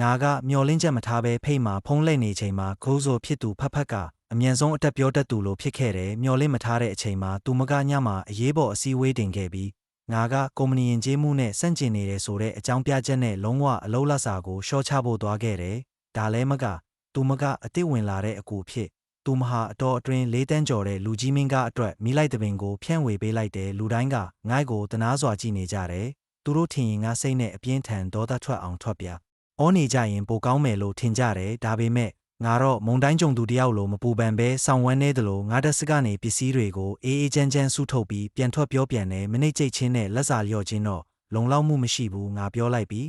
ငါကမျောလင်းချက်မထားဘဲဖိတ်မှာဖုံးလိုက်နေချိန်မှာခိုးဆိုဖြစ်သူဖတ်ဖက်ကအမြန်ဆုံးအတက်ပြောတတ်သူလိုဖြစ်ခဲ့တယ်မျောလင့်မထားတဲ့အချိန်မှာသူမကညမှာအရေးပေါ်အစည်းအဝေးတင်ခဲ့ပြီးငါကကုမ္ပဏီယဉ်ကျေးမှုနဲ့ဆန့်ကျင်နေတယ်ဆိုတဲ့အကြောင်းပြချက်နဲ့လုံးဝအလုံးလက်စာကိုရှော့ချဖို့သွားခဲ့တယ်ဒါလည်းမကသူမကအစ်စ်ဝင်လာတဲ့အကူဖြစ်သူမဟာအတော်အတွင်း၄တန်းကျော်တဲ့လူကြီးမင်းကားအတွက်မိလိုက်တဲ့ပင်ကိုဖြန့်ဝေပေးလိုက်တယ်လူတိုင်းကငိုက်ကိုတနာစွာကြည့်နေကြတယ်သူတို့ထင်ရင်ငါစိတ်နဲ့အပြင်းထန်ဒေါသထွက်အောင်ထွက်ပြအောနေကြရင်ပိုကောင်းမယ်လို့ထင်ကြတယ်ဒါပေမဲ့ငါတော့မုံတိုင်းကြုံသူတယောက်လိုမပူပန်ပဲဆောင်းဝမ်းနေတယ်လို့ငါတက်စကနေပစ္စည်းတွေကိုအေးအေးချမ်းချမ်းစုထုတ်ပြီးပြန်ထွက်ပြောပြန်တယ်မိနစ်ကျိတ်ချင်းနဲ့လက်စာလျော့ချင်းတော့လုံလောက်မှုမရှိဘူးငါပြောလိုက်ပြီ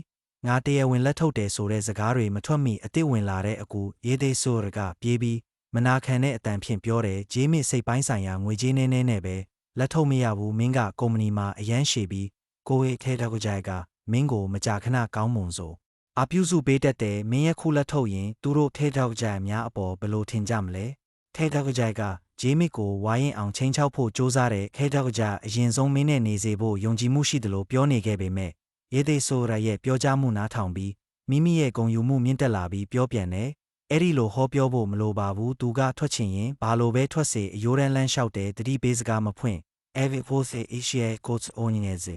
းငါတရားဝင်လက်ထုတ်တယ်ဆိုတဲ့စကားတွေမထွက်မီအစ်စ်ဝင်လာတဲ့အကူရေးသေးဆိုရကပြေးပြီးမနာခံတဲ့အတန်ဖြင့်ပြောတယ်ဂျေးမစ်စိတ်ပိုင်းဆိုင်ရာငွေကြေးနည်းနည်းနဲ့ပဲလက်ထုတ်မရဘူးမင်းကကုမ္ပဏီမှာအရန်ရှည်ပြီးကိုယ်ထဲထောက်ကြိုက်ကမင်းကိုမကြာခဏကောင်းမွန်ဆိုအပြုစုပေးတတ်တယ်မင်းရဲ့ခုလက်ထုတ်ရင်သူတို့ထဲထောက်ကြိုက်များအပေါ်ဘယ်လိုထင်ကြမလဲထဲထောက်ကြိုက်ကဂျေးမစ်ကိုဝိုင်းရင်အောင်ချင်းချောက်ဖို့စ조사တဲ့ထဲထောက်ကြိုက်အရင်ဆုံးမင်းနဲ့နေစေဖို့ယုံကြည်မှုရှိတယ်လို့ပြောနေခဲ့ပေမဲ့ရေးသေးဆိုရရဲ့ပြောကြားမှုနားထောင်ပြီးမိမိရဲ့ဂုဏ်ယူမှုမြင့်တက်လာပြီးပြောပြန်တယ်အဲ့ဒီလိုဟောပြောဖို့မလိုပါဘူးသူကထွက်ချင်ရင်ဘာလို့ပဲထွက်စေအယိုးရန်လန်းလျှောက်တယ်တတိပေးစကားမဖွင့် every force asia coach onions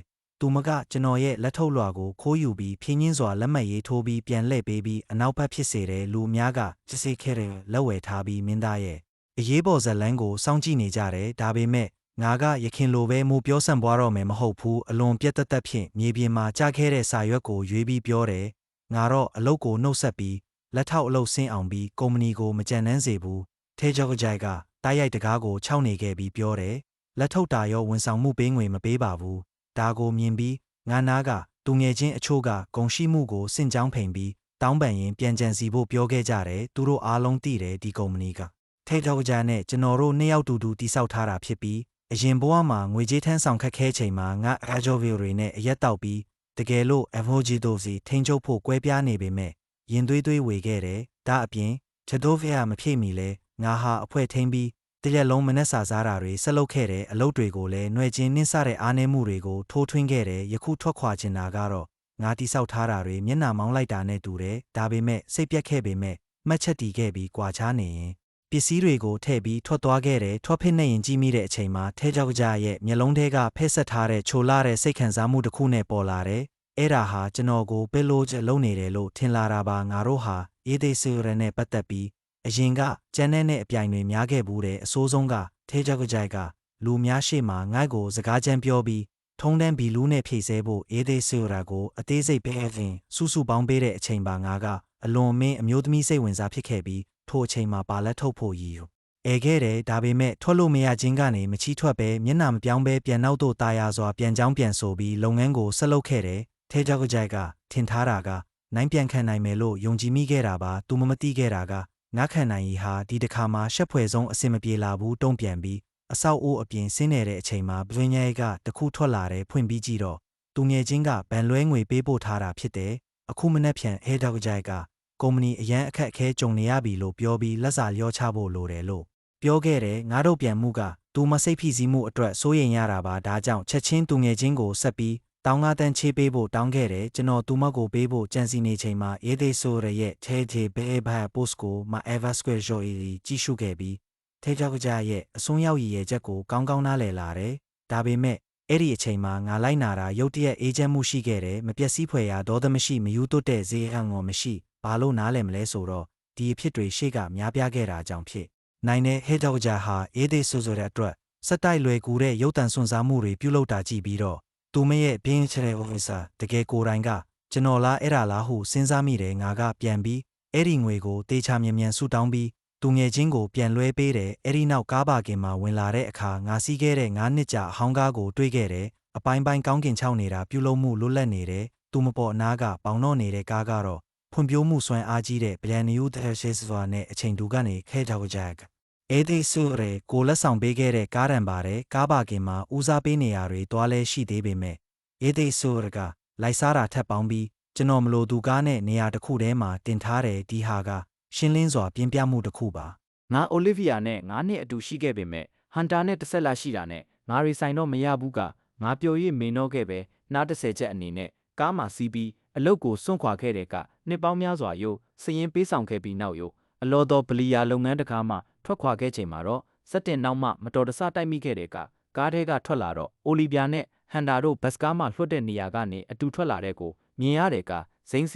သူမကကျွန်တော်ရဲ့လက်ထုတ်လွှာကိုခိုးယူပြီးဖြင်းချင်းစွာလက်မှတ်ရေးထိုးပြီးပြန်လှည့်ပေးပြီးအနောက်ဘက်ဖြစ်စေတဲ့လူအများကချစ်စိတ်ခဲ့တဲ့လက်ဝယ်ထားပြီးမင်းသားရဲ့အရေးပေါ်ဇလန်းကိုစောင့်ကြည့်နေကြတယ်ဒါပေမဲ့ငါကရခင်လိုပဲမိုးပြောဆန့်ပွားတော့မယ်မဟုတ်ဘူးအလွန်ပြတ်သက်ဖြင့်မြေပြင်မှာကြားခဲ့တဲ့စာရွက်ကိုရွေးပြီးပြောတယ်ငါတော့အလုပ်ကိုနှုတ်ဆက်ပြီးလက်ထောက်အလုပ်ဆင်းအောင်ပြီးကုမ္ပဏီကိုမကြံနှမ်းစေဘူးထဲကြောက်ကြိုက်ကတိုက်ရိုက်တကားကိုခြောက်နေခဲ့ပြီးပြောတယ်လက်ထုတ်တာရောဝန်ဆောင်မှုပေးငွေမပေးပါဘူးဒါကိုမြင်ပြီးငါနာကသူငယ်ချင်းအချို့ကဂုံရှိမှုကိုစင့်ကြောင်းဖိန်ပြီးတောင်းပန်ရင်ပြန်ကြံစီဖို့ပြောခဲ့ကြတယ်သူတို့အားလုံးသိတယ်ဒီကုမ္ပဏီကထဲထောက်ကြနဲ့ကျွန်တော်တို့နှစ်ယောက်တူတူတိစောက်ထားတာဖြစ်ပြီးအရင်ဘဝမှာငွေကြေးထမ်းဆောင်ခက်ခဲချိန်မှာငါအဂျိုဗီတွေနဲ့အရက်တောက်ပြီးတကယ်လို့အဗိုဂျီတိုစီထိန်ချုပ်ဖို့ကွဲပြားနေပေမဲ့ရင်သွေးသွေးဝေခဲ့တယ်ဒါအပြင်ချက်တိုးဖျားမဖြည့်မီလဲငါဟာအဖွဲထိန်ပြီးတရက်လုံးမနှက်စာစားတာတွေဆက်လုပ်ခဲ့တယ်အလုပ်တွေကိုလည်းနှွယ်ချင်းနှင်းဆတဲ့အားနည်းမှုတွေကိုထိုးထွင်းခဲ့တယ်ယခုထွက်ခွာချင်တာကတော့ငါတိဆောက်ထားတာတွေမျက်နှာမောင်းလိုက်တာနဲ့တူတယ်ဒါပေမဲ့စိတ်ပြက်ခဲ့ပေမဲ့မှတ်ချက်တည်ခဲ့ပြီးကြွာချနေရင်ပစ္စည်းတွေကိုထည့်ပြီးထွက်သွားခဲ့တယ်ထွက်ဖစ်နေရင်ကြည့်မိတဲ့အချိန်မှာထဲကြောက်ကြရဲ့မျက်လုံးထဲကဖက်ဆက်ထားတဲ့ချိုလာတဲ့စိတ်ခံစားမှုတစ်ခုနဲ့ပေါ်လာတယ်အဲ့ဒါဟာကျွန်တော်ကိုပဲလို့လုံးနေတယ်လို့ထင်လာတာပါငါတို့ဟာအေးသေးစရနဲ့ပတ်သက်ပြီးအရင်ကကျန်းတဲ့အပြိုင်တွေများခဲ့ဘူးတဲ့အစိုးဆုံးကထဲကြောက်ကြိုက်ကလူများရှိမှငိုက်ကိုစကားချမ်းပြောပြီးထုံးတန်းဘီလူးနဲ့ဖြည့်ဆဲဖို့အေးသေးစရကိုအသေးစိတ်ပဲရင်စုစုပေါင်းပေးတဲ့အချိန်ပါငါကအလွန်မင်းအမျိုးသမီးစိတ်ဝင်စားဖြစ်ခဲ့ပြီးထိုအချိန်မှာပါလက်ထုတ်ဖို့ရည်အဲခဲ့တယ်ဒါပေမဲ့ထွက်လို့မရခြင်းကနေမချီးထွက်ပဲမျက်နှာမပြောင်းပဲပြန်နောက်သို့ตายရစွာပြန်ကြောင်းပြန်ဆိုပြီးလုပ်ငန်းကိုဆက်လုပ်ခဲ့တယ်ထဲကြောက်ကြိုက်ကထင်ထားတာကနိုင်ပြန်ခံနိုင်မယ်လို့ယုံကြည်မိခဲ့တာပါသူမသိခဲ့တာကငါခံနိုင်ရီဟာဒီတစ်ခါမှရှက်ဖွယ်ဆုံးအစင်မပြေလာဘူးတုံ့ပြန်ပြီးအဆောက်အိုးအပြင်ဆင်းနေတဲ့အချိန်မှာဘွင်းရဲကတခုထွက်လာတယ်ဖွင့်ပြီးကြည့်တော့သူငယ်ချင်းကဗန်လွဲငွေပေးပို့ထားတာဖြစ်တယ်အခုမနေ့ပြန်ဟဲကြောက်ကြိုက်ကကုမ္ပဏီအရန်အခက်အခဲကြုံနေရပြီလို့ပြောပြီးလက်စာလျော့ချဖို့လိုတယ်လို့ပြောခဲ့တယ်ငါတို့ပြန်မှုကသူမစိတ်ဖိစီးမှုအတွက်စိုးရိမ်ရတာပါဒါကြောင့်ချက်ချင်းသူငယ်ချင်းကိုဆက်ပြီးတောင်းကားတန်းချေးပေးဖို့တောင်းခဲ့တယ်ကျွန်တော်သူမကိုပေးဖို့ကြံစီနေချိန်မှာအေးသေးဆိုရရဲ့ထဲထေဘဲဘဲပို့စ်ကိုမအဗာစကွယ်ဂျိုအီကြည့်ရှုခဲ့ပြီးထဲကြောက်ကြရဲ့အစွန်းရောက်ရည်ရဲ့ချက်ကိုကောင်းကောင်းနားလည်လာတယ်ဒါပေမဲ့အဲ့ဒီအချိန်မှာငါလိုက်နာတာရုတ်တရက်အေးချမ်းမှုရှိခဲ့တယ်မပျက်စီးဖွယ်ရာဒေါသမရှိမယူသွတ်တဲ့ဈေးဟန်ငေါ်မရှိဘာလို့နားလည်မလဲဆိုတော့ဒီအဖြစ်တွေရှေ့ကများပြားခဲ့တာကြောင့်ဖြစ်နိုင်တဲ့ဟဲကြောက်ကြဟာအေးသေးဆိုတဲ့အတွက်စက်တိုက်လွယ်ကူတဲ့ရုပ်တံစွန့်စားမှုတွေပြုလုပ်တာကြည့်ပြီးတော့သူမရဲ့ပြင်းချတဲ့ officer တကယ်ကိုယ်တိုင်ကကျွန်တော်လားအဲ့ဒါလားဟုစဉ်းစားမိတယ်ငါကပြန်ပြီးအဲ့ဒီငွေကိုတေချာမြန်မြန်ဆူတောင်းပြီးသူငယ်ချင်းကိုပြန်လွှဲပေးတယ်အဲ့ဒီနောက်ကားပါကင်မှာဝင်လာတဲ့အခါငါစီးခဲ့တဲ့9နှစ်ကြာအဟောင်းကားကိုတွေ့ခဲ့တယ်အပိုင်းပိုင်းကောင်းကင်ချောင်းနေတာပြုလုပ်မှုလွတ်လပ်နေတယ်သူမပေါ်အနားကပေါင်တော့နေတဲ့ကားကတော့ဖွံ့ဖြိုးမှုစွမ်းအားကြီးတဲ့ဗလန်နီယူသရှေးစွာနဲ့အချိန်တူကနေခဲကြောက်ကြက်အေဒီဆူရဲကိုလက်ဆောင်ပေးခဲ့တဲ့ကားရန်ပါတယ်ကားပါကင်မှာဦးစားပေးနေရတွေတွားလဲရှိသေးပေမဲ့အေဒီဆူရကလိုက်စားတာထပ်ပေါင်းပြီးကျွန်တော်မလို့သူကားနဲ့နေရာတစ်ခုထဲမှာတင်ထားတယ်ဒီဟာကရှင်းလင်းစွာပြင်းပြမှုတစ်ခုပါငါအိုလီဗီယာနဲ့9နှစ်အတူရှိခဲ့ပေမဲ့ဟန်တာနဲ့တစ်ဆက်လာရှိတာနဲ့ငါရီဆိုင်တော့မရဘူးကငါပျော်ရည်မေနောခဲ့ပဲနား30ချက်အနေနဲ့ကားမှာစီးပြီးအလုတ်ကိုစွန့်ခွာခဲ့တဲ့က နှစ်ပေါင်းများစွာယုစရင်ပေးဆောင်ခဲ့ပြီးနောက်ယအလောတော်ဗလီယာလုပ်ငန်းတကားမှထွက်ခွာခဲ့ချိန်မှာတော့စက်တင်နောက်မှမတော်တဆတိုက်မိခဲ့တဲ့ကားထဲကထွက်လာတော့အိုလီဗျာနဲ့ဟန်တာတို့ဘတ်စကားမှလွှတ်တဲ့နေရာကနေအတူထွက်လာတဲ့ကိုမြင်ရတဲ့ကဇိန်းစ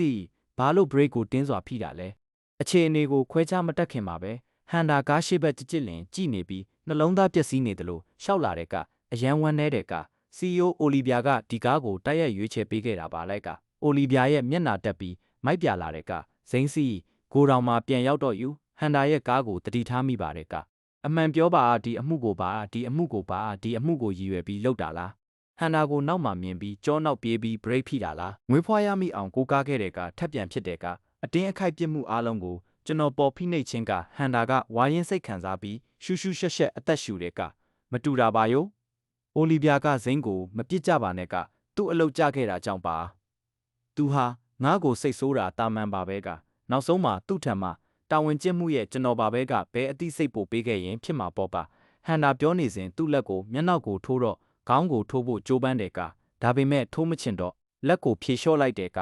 ီဘာလို့ဘရိတ်ကိုတင်းစွာဖိတာလဲအခြေအနေကိုခွဲခြားမတက်ခင်မှာပဲဟန်တာကားရှိဘက်ကြစ်လင်ကြည်နေပြီးနှလုံးသားပျက်စီးနေတယ်လို့ရှောက်လာတဲ့ကအရန်ဝမ်းနေတဲ့ကCEO အိုလီဗျာကဒီကားကိုတိုက်ရိုက်ရွေးချယ်ပေးခဲ့တာပါလိုက်ကအိုလီဗျာရဲ့မျက်နှာတက်ပြီးမိုက်ပြလာတဲ့ကဇိန်းစီဂိုတောင်မှာပြန်ရောက်တော့ယူဟန်တာရဲ့ကားကိုတတိထားမိပါတယ်ကအမှန်ပြောပါဒီအမှုကိုပါဒီအမှုကိုရည်ရွယ်ပြီးလှုပ်တာလားဟန်တာကိုနောက်မှမြင်ပြီးကြောနောက်ပြေးပြီးဘရိတ်ဖိတာလားငွေဖွာရမိအောင်ကိုကားခဲ့တဲ့ကထပ်ပြန်ဖြစ်တဲ့ကအတင်းအခိုက်ပြစ်မှုအားလုံးကိုကျွန်တော်ပေါ်ဖိနှိပ်ခြင်းကဟန်တာကဝါရင်စိတ်ခံစားပြီးရှူးရှူးရှက်ရှက်အသက်ရှူတဲ့ကမတူတာပါယောအိုလီဗျာကဇိန်းကိုမပြစ်ကြပါနဲ့ကသူ့အလုပ်ကြခဲ့တာကြောင့်ပါသူဟာငါ့ကိုစိတ်ဆိုးတာတာမန်ပါပဲကနောက်ဆုံးမှာသူ့ထံမှတာဝန်ကျင့်မှုရဲ့ကျွန်တော်ပါပဲကဘဲအသိစိတ်ပို့ပေးခဲ့ရင်ဖြစ်မှာပေါ့ပါဟန်တာပြောနေစဉ်သူ့လက်ကိုမျက်နှာကိုထိုးတော့ခေါင်းကိုထိုးဖို့ကြိုးပမ်းတယ်ကဒါပေမဲ့ထိုးမချင်တော့လက်ကိုဖြေလျှော့လိုက်တယ်က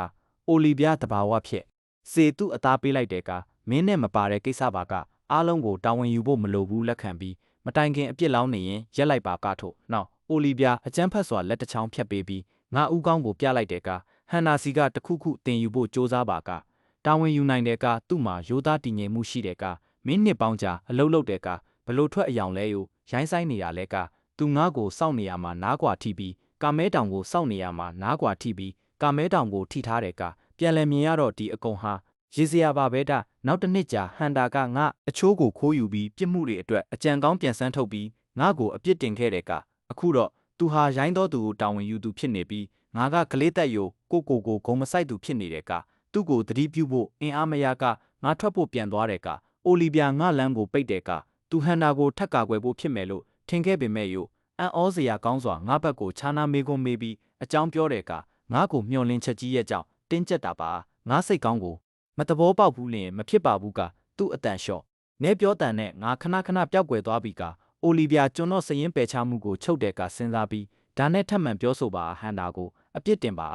အိုလီဗျာတဘာဝဖြစ်စေသူ့အသားပေးလိုက်တယ်ကမင်းနဲ့မပါတဲ့ကိစ္စပါကအားလုံးကိုတာဝန်ယူဖို့မလိုဘူးလက်ခံပြီးမတိုင်ခင်အပြစ်လောင်းနေရင်ရက်လိုက်ပါကထို့နောက်အိုလီဗျာအကျန်းဖတ်စွာလက်တစ်ချောင်းဖြတ်ပေးပြီးငါဥကောင်းကိုပြလိုက်တယ်ကဟန်နာစီကတခုခုတင်ယူဖို့စ조사ပါကတာဝန်ယူနိုင်တဲ့ကသူ့မှာရိုးသားတည်ငြိမ်မှုရှိတဲ့ကမင်းနှစ်ပေါင်းကြာအလုပ်လုပ်တဲ့ကဘလို့ထွက်အယောင်လဲယူရိုင်းဆိုင်နေတာလဲကသူငါ့ကိုစောင့်နေရမှာနားကွာထိပြီးကာမဲတောင်ကိုစောင့်နေရမှာနားကွာထိပြီးကာမဲတောင်ကိုထိထားတဲ့ကပြန်လည်မြင်ရတော့ဒီအကုန်ဟာရေးစရာပါပဲဒါနောက်တစ်နှစ်ကြာဟန်တာကငါအချိုးကိုခိုးယူပြီးပြစ်မှုတွေအတွက်အကြံကောင်းပြန်ဆန်းထုတ်ပြီးငါ့ကိုအပြစ်တင်ခဲ့တဲ့ကအခုတော့သူဟာရိုင်းတော်သူကိုတာဝန်ယူသူဖြစ်နေပြီးငါကကလေးတက်ယိုကိုဂုံမဆိုင်သူဖြစ်နေတဲ့ကသူ့ကိုသတိပြုဖို့အင်အားမရကငါထွက်ဖို့ပြန်သွားတဲ့ကအိုလီဗျာငါလမ်းကိုပိတ်တဲ့ကသူဟန်တာကိုထက်ကာကွယ်ဖို့ဖြစ်မယ်လို့ထင်ခဲ့ပေမဲ့ယိုအံ့ဩစရာကောင်းစွာငါဘက်ကိုခြားနာမေးခွန်းမေးပြီးအကြောင်းပြောတဲ့ကငါ့ကိုမျှော်လင့်ချက်ကြီးရဲ့ကြောင့်တင်းကျပ်တာပါငါစိတ်ကောင်းကိုမတဘောပေါက်ဘူးလင်မဖြစ်ပါဘူးကသူ့အတန်လျှော့နဲပြောတန်နဲ့ငါခဏပျောက်ကွယ်သွားပြီကအိုလီဗျာကျွန်တော်စရင်ပယ်ချမှုကိုချုပ်တဲ့ကစဉ်းစားပြီးဒါနဲ့ထပ်မံပြောဆိုပါဟန်တာကိုအပြစ်တင်ပါ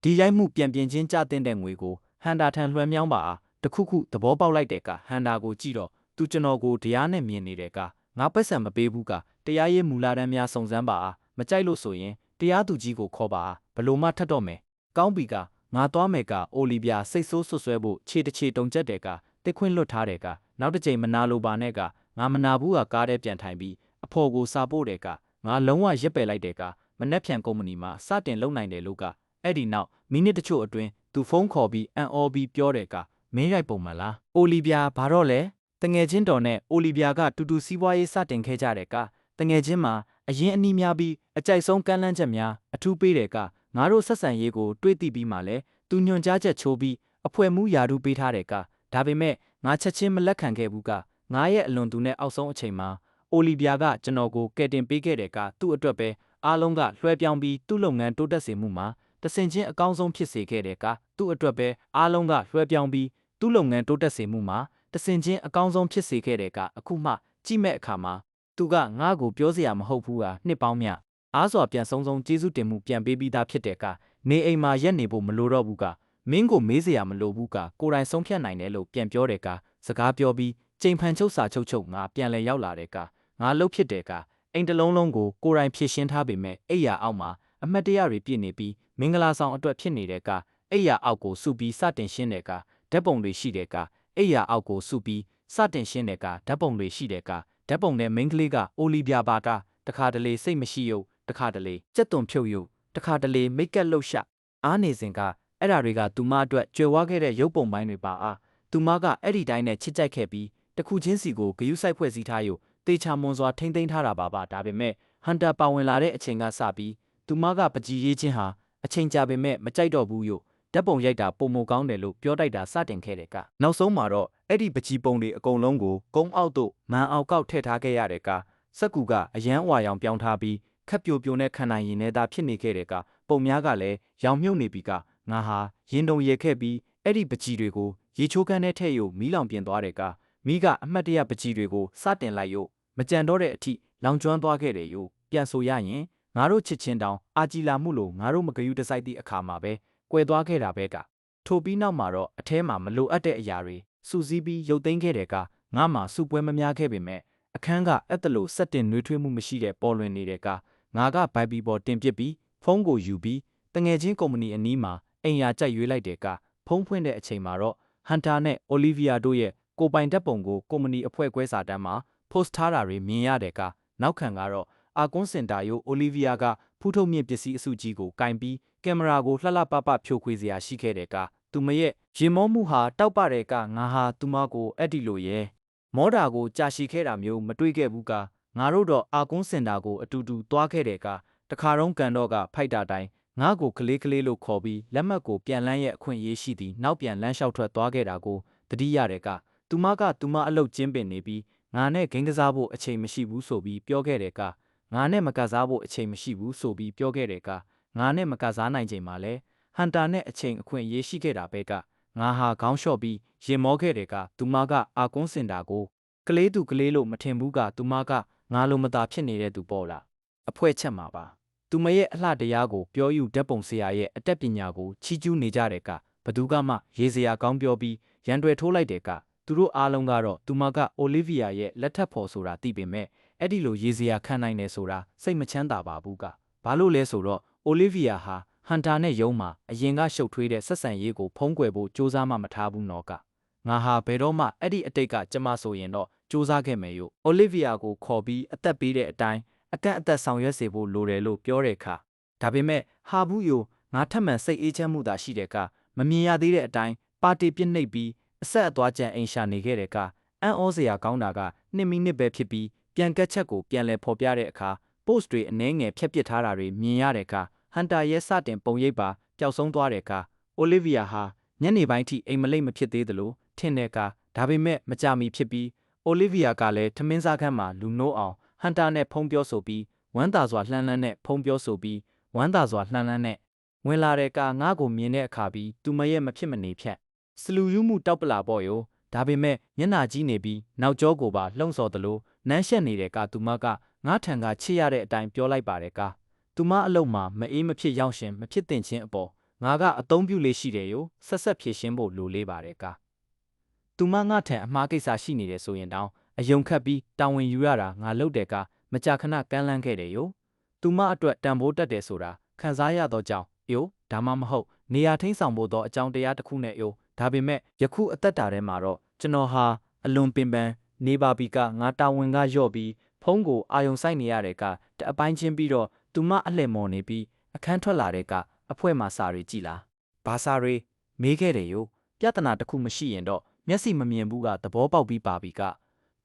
ဒီရိုက်မှုပြန်ပြင်ချင်းကြတဲ့ငွေကိုဟန်တာထံလွှဲမြောင်းပါတခုခုသဘောပေါက်လိုက်တဲ့ကဟန်တာကိုကြည့်တော့သူကျွန်တော်ကိုတရားနဲ့မြင်နေတဲ့ကငါပတ်စံမပေးဘူးကတရားရေးမူလာတန်းများစုံစမ်းပါမကြိုက်လို့ဆိုရင်တရားသူကြီးကိုခေါ်ပါဘလို့မှထပ်တော့မယ်ကောင်းပြီကငါသွားမယ်ကအိုလီဗျာစိတ်ဆိုးဆွဆွဲဖို့ခြေတစ်ချေတုံကျက်တယ်ကတစ်ခွင်းလွတ်ထားတယ်ကနောက်တစ်ချိန်မနာလိုပါနဲ့ကငါမနာဘူးကကားထဲပြန်ထိုင်ပြီးအဖော်ကိုစာပို့တယ်ကငါလုံးဝရက်ပယ်လိုက်တယ်ကမနှက်ဖြန်ကုမ္ပဏီမှာစတင်လုပ်နိုင်တယ်လို့ကအဲ့ဒီနောက်မိနစ်တချို့အတွင်းသူဖုန်းခေါ်ပြီးအန်အော်ပြီးပြောတယ်ကမင်းရိုက်ပုံမှန်လားအိုလီဗျာဘာတော့လဲတငယ်ချင်းတော်နဲ့အိုလီဗျာကတူတူစီးပွားရေးစတင်ခဲ့ကြတယ်ကတငယ်ချင်းမှာအရင်အနီးများပြီးအကြိုက်ဆုံးကမ်းလှမ်းချက်များအထူးပေးတယ်ကငါတို့ဆက်ဆံရေးကိုတွေးသိပြီးမှလဲသူညွန်ကြားချက်ချိုးပြီးအဖွဲ့မှုယာဒူးပေးထားတယ်ကဒါပေမဲ့ငါချက်ချင်းမလက်ခံခဲ့ဘူးကငါရဲ့အလွန်သူနဲ့အောက်ဆုံးအချိန်မှာအိုလီဗျာကကျွန်တော်ကိုကယ်တင်ပေးခဲ့တယ်ကသူ့အတွက်ပဲအားလုံးကလွှဲပြောင်းပြီးသူ့လုပ်ငန်းတိုးတက်စေမှုမှာတဆင်ချင်းအကောင်းဆုံးဖြစ်စေခဲ့တယ်ကသူ့အတွက်ပဲအားလုံးကလွှဲပြောင်းပြီးသူ့လုပ်ငန်းတိုးတက်စေမှုမှာတဆင်ချင်းအကောင်းဆုံးဖြစ်စေခဲ့တယ်ကအခုမှကြည့်မဲ့အခါမှာသူကငါ့ကိုပြောစရာမဟုတ်ဘူးဟာနှစ်ပေါင်းများအားစွာပြန်ဆုံးကျေးဇူးတင်မှုပြန်ပေးပြီးသားဖြစ်တယ်ကနေအိမ်မှာရက်နေဖို့မလိုတော့ဘူးကမင်းကိုမေးစရာမလိုဘူးကကိုယ်တိုင်ဆုံးဖြတ်နိုင်တယ်လို့ပြန်ပြောတယ်ကစကားပြောပြီးချိန်ဖန်ချုပ်စာချုပ်ငါပြန်လဲရောက်လာတယ်ကငါလှုပ်ဖြစ်တယ်ကအိမ်တလုံးလုံးကိုကိုယ်တိုင်ဖြည့်ရှင်းထားပေမဲ့အိယာအောက်မှာအမတ်တရတွေပြည့်နေပြီးမင်္ဂလာဆောင်အတွက်ဖြစ်နေတဲ့ကအိယာအောက်ကိုစုပြီးစတင်ရှင်းတဲ့ကဓာတ်ပုံတွေရှိတဲ့ကအိယာအောက်ကိုစုပြီးစတင်ရှင်းတဲ့ကဓာတ်ပုံတွေရှိတဲ့ကဓာတ်ပုံနဲ့မိန်းကလေးကအိုလီဗျာဘာတာတခါတလေစိတ်မရှိယုတ်တခါတလေကြက်သွန်ဖြုတ်ယုတ်တခါတလေမိတ်ကက်လှုပ်ရှာအားနေစဉ်ကအဲ့ဓာတွေကသူမအတွက်ကြွယ်ဝခဲ့တဲ့ရုပ်ပုံပိုင်းတွေပါသူမကအဲ့ဒီတိုင်းနဲ့ချစ်ကြိုက်ခဲ့ပြီးတခုချင်းစီကိုဂယုစိုက်ဖွဲ့စည်းထားယုတ်တေချာမွန်စွာထိမ့်သိမ်းထားတာပါဒါပေမဲ့ဟန်တာပါဝင်လာတဲ့အချိန်ကစပြီးသူမကပကြီးရေးချင်းဟာအချိန်ကြာပေမဲ့မကြိုက်တော့ဘူးယုတ်ဓာတ်ပုံရိုက်တာပုံမကောင်းတယ်လို့ပြောတိုက်တာစတင်ခဲ့တယ်ကနောက်ဆုံးမှာတော့အဲ့ဒီပကြီးပုံတွေအကုန်လုံးကိုကုန်းအောက်သို့မန်အောက်ကောက်ထည့်ထားခဲ့ရတဲ့ကစက်ကူကအရန်အဝါရောင်ပြောင်းထားပြီးခက်ပြိုပြိုနဲ့ခံနိုင်ရင်နဲ့သာဖြစ်နေခဲ့တဲ့ကပုံများကလည်းရောင်မြုပ်နေပြီကငါဟာရင်တုံရဲခဲ့ပြီးအဲ့ဒီပကြီးတွေကိုရေချိုးခန်းထဲထည့်ယုတ်မီးလောင်ပြင်သွားတဲ့ကမိကအမှတ်တရပကြီးတွေကိုစတင်လိုက်ယုတ်မကြံတော့တဲ့အထိလောင်ကျွမ်းသွားခဲ့တယ်ယုတ်ပြန်ဆိုရရင်ငါတို့ချစ်ချင်းတောင်အာကြည်လာမှုလို့ငါတို့မဂယုတစိုက်သည့်အခါမှာပဲကွယ်သွားခဲ့တာပဲက ထိုပြီးနောက်မှာတော့အထဲမှာမလိုအပ်တဲ့အရာတွေစူးစီးပြီးရုပ်သိမ်းခဲ့တဲ့ကငါမှစုပွဲမများခဲ့ပေမဲ့အခန်းကအဲ့တလို့စက်တင်နှွေးထွေးမှုမရှိတဲ့ပေါ်လွင်နေတဲ့ကငါကဘိုက်ဘီပေါ်တင်ပစ်ပြီးဖုန်းကိုယူပြီးတငယ်ချင်းကုမ္ပဏီအနီးမှာအိမ်ယာကြိုက်ရွေးလိုက်တဲ့ကဖုန်းဖွင့်တဲ့အချိန်မှာတော့ဟန်တာနဲ့အိုလီဗီယာတို့ရဲ့ကိုပိုင်ဓာတ်ပုံကိုကုမ္ပဏီအဖွဲ့ခွဲစာတမ်းမှာ post ထားတာတွေမြင်ရတဲ့ကနောက်ခံကတော့အာကွန်းစင်တာယိုအိုလီဗီယာကဖူးထုတ်မြင့်ပစ္စည်းအစုကြီးကိုကင်ပြီးကင်မရာကိုလှလှပပဖြိုခွေစရာရှိခဲ့တဲ့ကသူမရဲ့ရင်မောမှုဟာတောက်ပတဲ့ကငါဟာသူမကိုအဲ့ဒီလိုရဲ့မောတာကိုကြာရှည်ခဲ့တာမျိုးမတွေ့ခဲ့ဘူးကငါတို့တော့အာကွန်းစင်တာကိုအတူတူသွားခဲ့တဲ့ကတခါတော့ကန်တော့ကဖိုက်တာတိုင်းငါ့ကိုကလေးကလေးလို့ခေါ်ပြီးလက်မှတ်ကိုပြန်လန်းရဲ့အခွင့်အရေးရှိသည်နောက်ပြန်လန်းလျှောက်ထွက်သွားခဲ့တာကိုတတိရတဲ့ကသူမအလုပ်ကျင်းပင်နေပြီးငါနဲ့ဂိမ်းကစားဖို့အချိန်မရှိဘူးဆိုပြီးပြောခဲ့တဲ့ကငါနဲ့မကစားဖို့အချိန်မရှိဘူးဆိုပြီးပြောခဲ့တဲ့ကငါနဲ့မကစားနိုင်ချိန်မှာလဲဟန်တာနဲ့အချိန်အခွင့်အရေးရှိခဲ့တာပဲကငါဟာခေါင်းလျှော့ပြီးရင်မောခဲ့တဲ့ကသူမကအာကွန်းစင်တာကိုကလေးသူကလေးလို့မထင်ဘူးကသူမကငါလိုမသာဖြစ်နေတဲ့သူပေါ့လားအဖွဲချက်မှာပါသူမရဲ့အလှတရားကိုပြောယူဓာတ်ပုံဆရာရဲ့အတက်ပညာကိုချီးကျူးနေကြတဲ့ကဘသူကမှရေစရာကောင်းပြောပြီးရန်တွေထိုးလိုက်တဲ့ကသူတို့အားလုံးကတော့သူမကအိုလီဗီယာရဲ့လက်ထပ်ဖော်ဆိုတာသိပေမဲ့အဲ့ဒီလိုရေစရာခံနိုင်တယ်ဆိုတာစိတ်မချမ်းသာပါဘူးကဘာလို့လဲဆိုတော့အိုလီဗီယာဟာဟန်တာနဲ့ယုံမှာအရင်ကရှုပ်ထွေးတဲ့ဆက်ဆံရေးကိုဖုံးကွယ်ဖို့စ조사မှမထားဘူးနော်ကငါဟာဘယ်တော့မှအဲ့ဒီအတိတ်ကကျမဆိုရင်တော့စ조사ခဲ့မယ်ယိုအိုလီဗီယာကိုခေါ်ပြီးအသက်ပေးတဲ့အတိုင်းအကန့်အသတ်ဆောင်ရွက်စေဖို့လိုတယ်လို့ပြောတဲ့အခါဒါပေမဲ့ဟာဘူးယိုငါထပ်မံစိတ်အေးချမ်းမှုသာရှိတဲ့ကမမြင်ရသေးတဲ့အတိုင်းပါတီပြစ်နှိပ်ပြီးအဆက်အသွားကြံအိမ်ရှာနေခဲ့တဲ့ကအံ့ဩစရာကောင်းတာက2 မိနစ်ပဲဖြစ်ပြီးပြန်ကက်ချက်ကိုပြန်လည်ဖော်ပြတဲ့အခါ post တွေအနှဲငယ်ဖြတ်ပစ်ထားတာတွေမြင်ရတဲ့ကဟန်တာရဲ့စတင်ပုံရိပ်ပါပျောက်ဆုံးသွားတဲ့ကအိုလီဗီယာဟာညနေပိုင်းထိအိမ်မလိမ့်မဖြစ်သေးသလိုထင်တဲ့ကဒါပေမဲ့မကြမီဖြစ်ပြီးအိုလီဗီယာကလည်းထမင်းစားခန်းမှာလူနိုးအောင်ဟန်တာနဲ့ဖုန်းပြောဆိုပြီးဝမ်းသာစွာလှမ်းလန်းနဲ့ဖုန်းပြောဆိုပြီးဝမ်းသာစွာလှမ်းလန်းနဲ့ဝင်လာတဲ့ကငါ့ကိုမြင်တဲ့အခါပြီးသူမရဲ့မဖြစ်မနေဖြတ်စလူယူးမှုတောက်ပလာပေါ့ယောဒါပေမဲ့မျက်နှာကြီးနေပြီးနောက်ကျောကိုပါလှုံ့ဆော်သလိုနမ်းရှက်နေတဲ့ကသူမကငါထံကချစ်ရတဲ့အတိုင်းပြောလိုက်ပါတယ်ကသူမအလုံးမှာမအေးမဖြစ်ရောက်ရှင်မဖြစ်တင်ချင်းအပေါ်ငါကအသုံးပြုလေးရှိတယ်ယောဆက်ဖြည့်ရှင်းဖို့လိုလေးပါတယ်ကသူမငါထံအမှားကိစ္စရှိနေတယ်ဆိုရင်တောင်အယုံခတ်ပြီးတာဝန်ယူရတာငါလုပ်တယ်ကမကြာခဏကမ်းလှမ်းခဲ့တယ်ယောသူမအတွက်တန်ဖိုးတက်တယ်ဆိုတာခံစားရတော့ကြောင်းယောဒါမှမဟုတ်နေရာထိန်းဆောင်ဖို့သောအကြောင်းတရားတစ်ခုနဲ့ယောဒါပေမဲ့ယခုအသက်တာထဲမှာတော့ကျွန်တော်ဟာအလွန်ပင်ပန်းနေပါပြီကငါတာဝန်ကလျော့ပြီးဖုန်းကိုအာယုံဆိုင်နေရတဲ့ကတအပိုင်းချင်းပြီးတော့သူမအလှည့်မော်နေပြီးအခန်းထွက်လာတဲ့ကအဖွဲမှာစာတွေကြည်လားဘာစာတွေမေးခဲ့တယ်ယောပြဿနာတစ်ခုမရှိရင်တော့မျက်စိမမြင်ဘူးကသဘောပေါက်ပြီးပါပြီက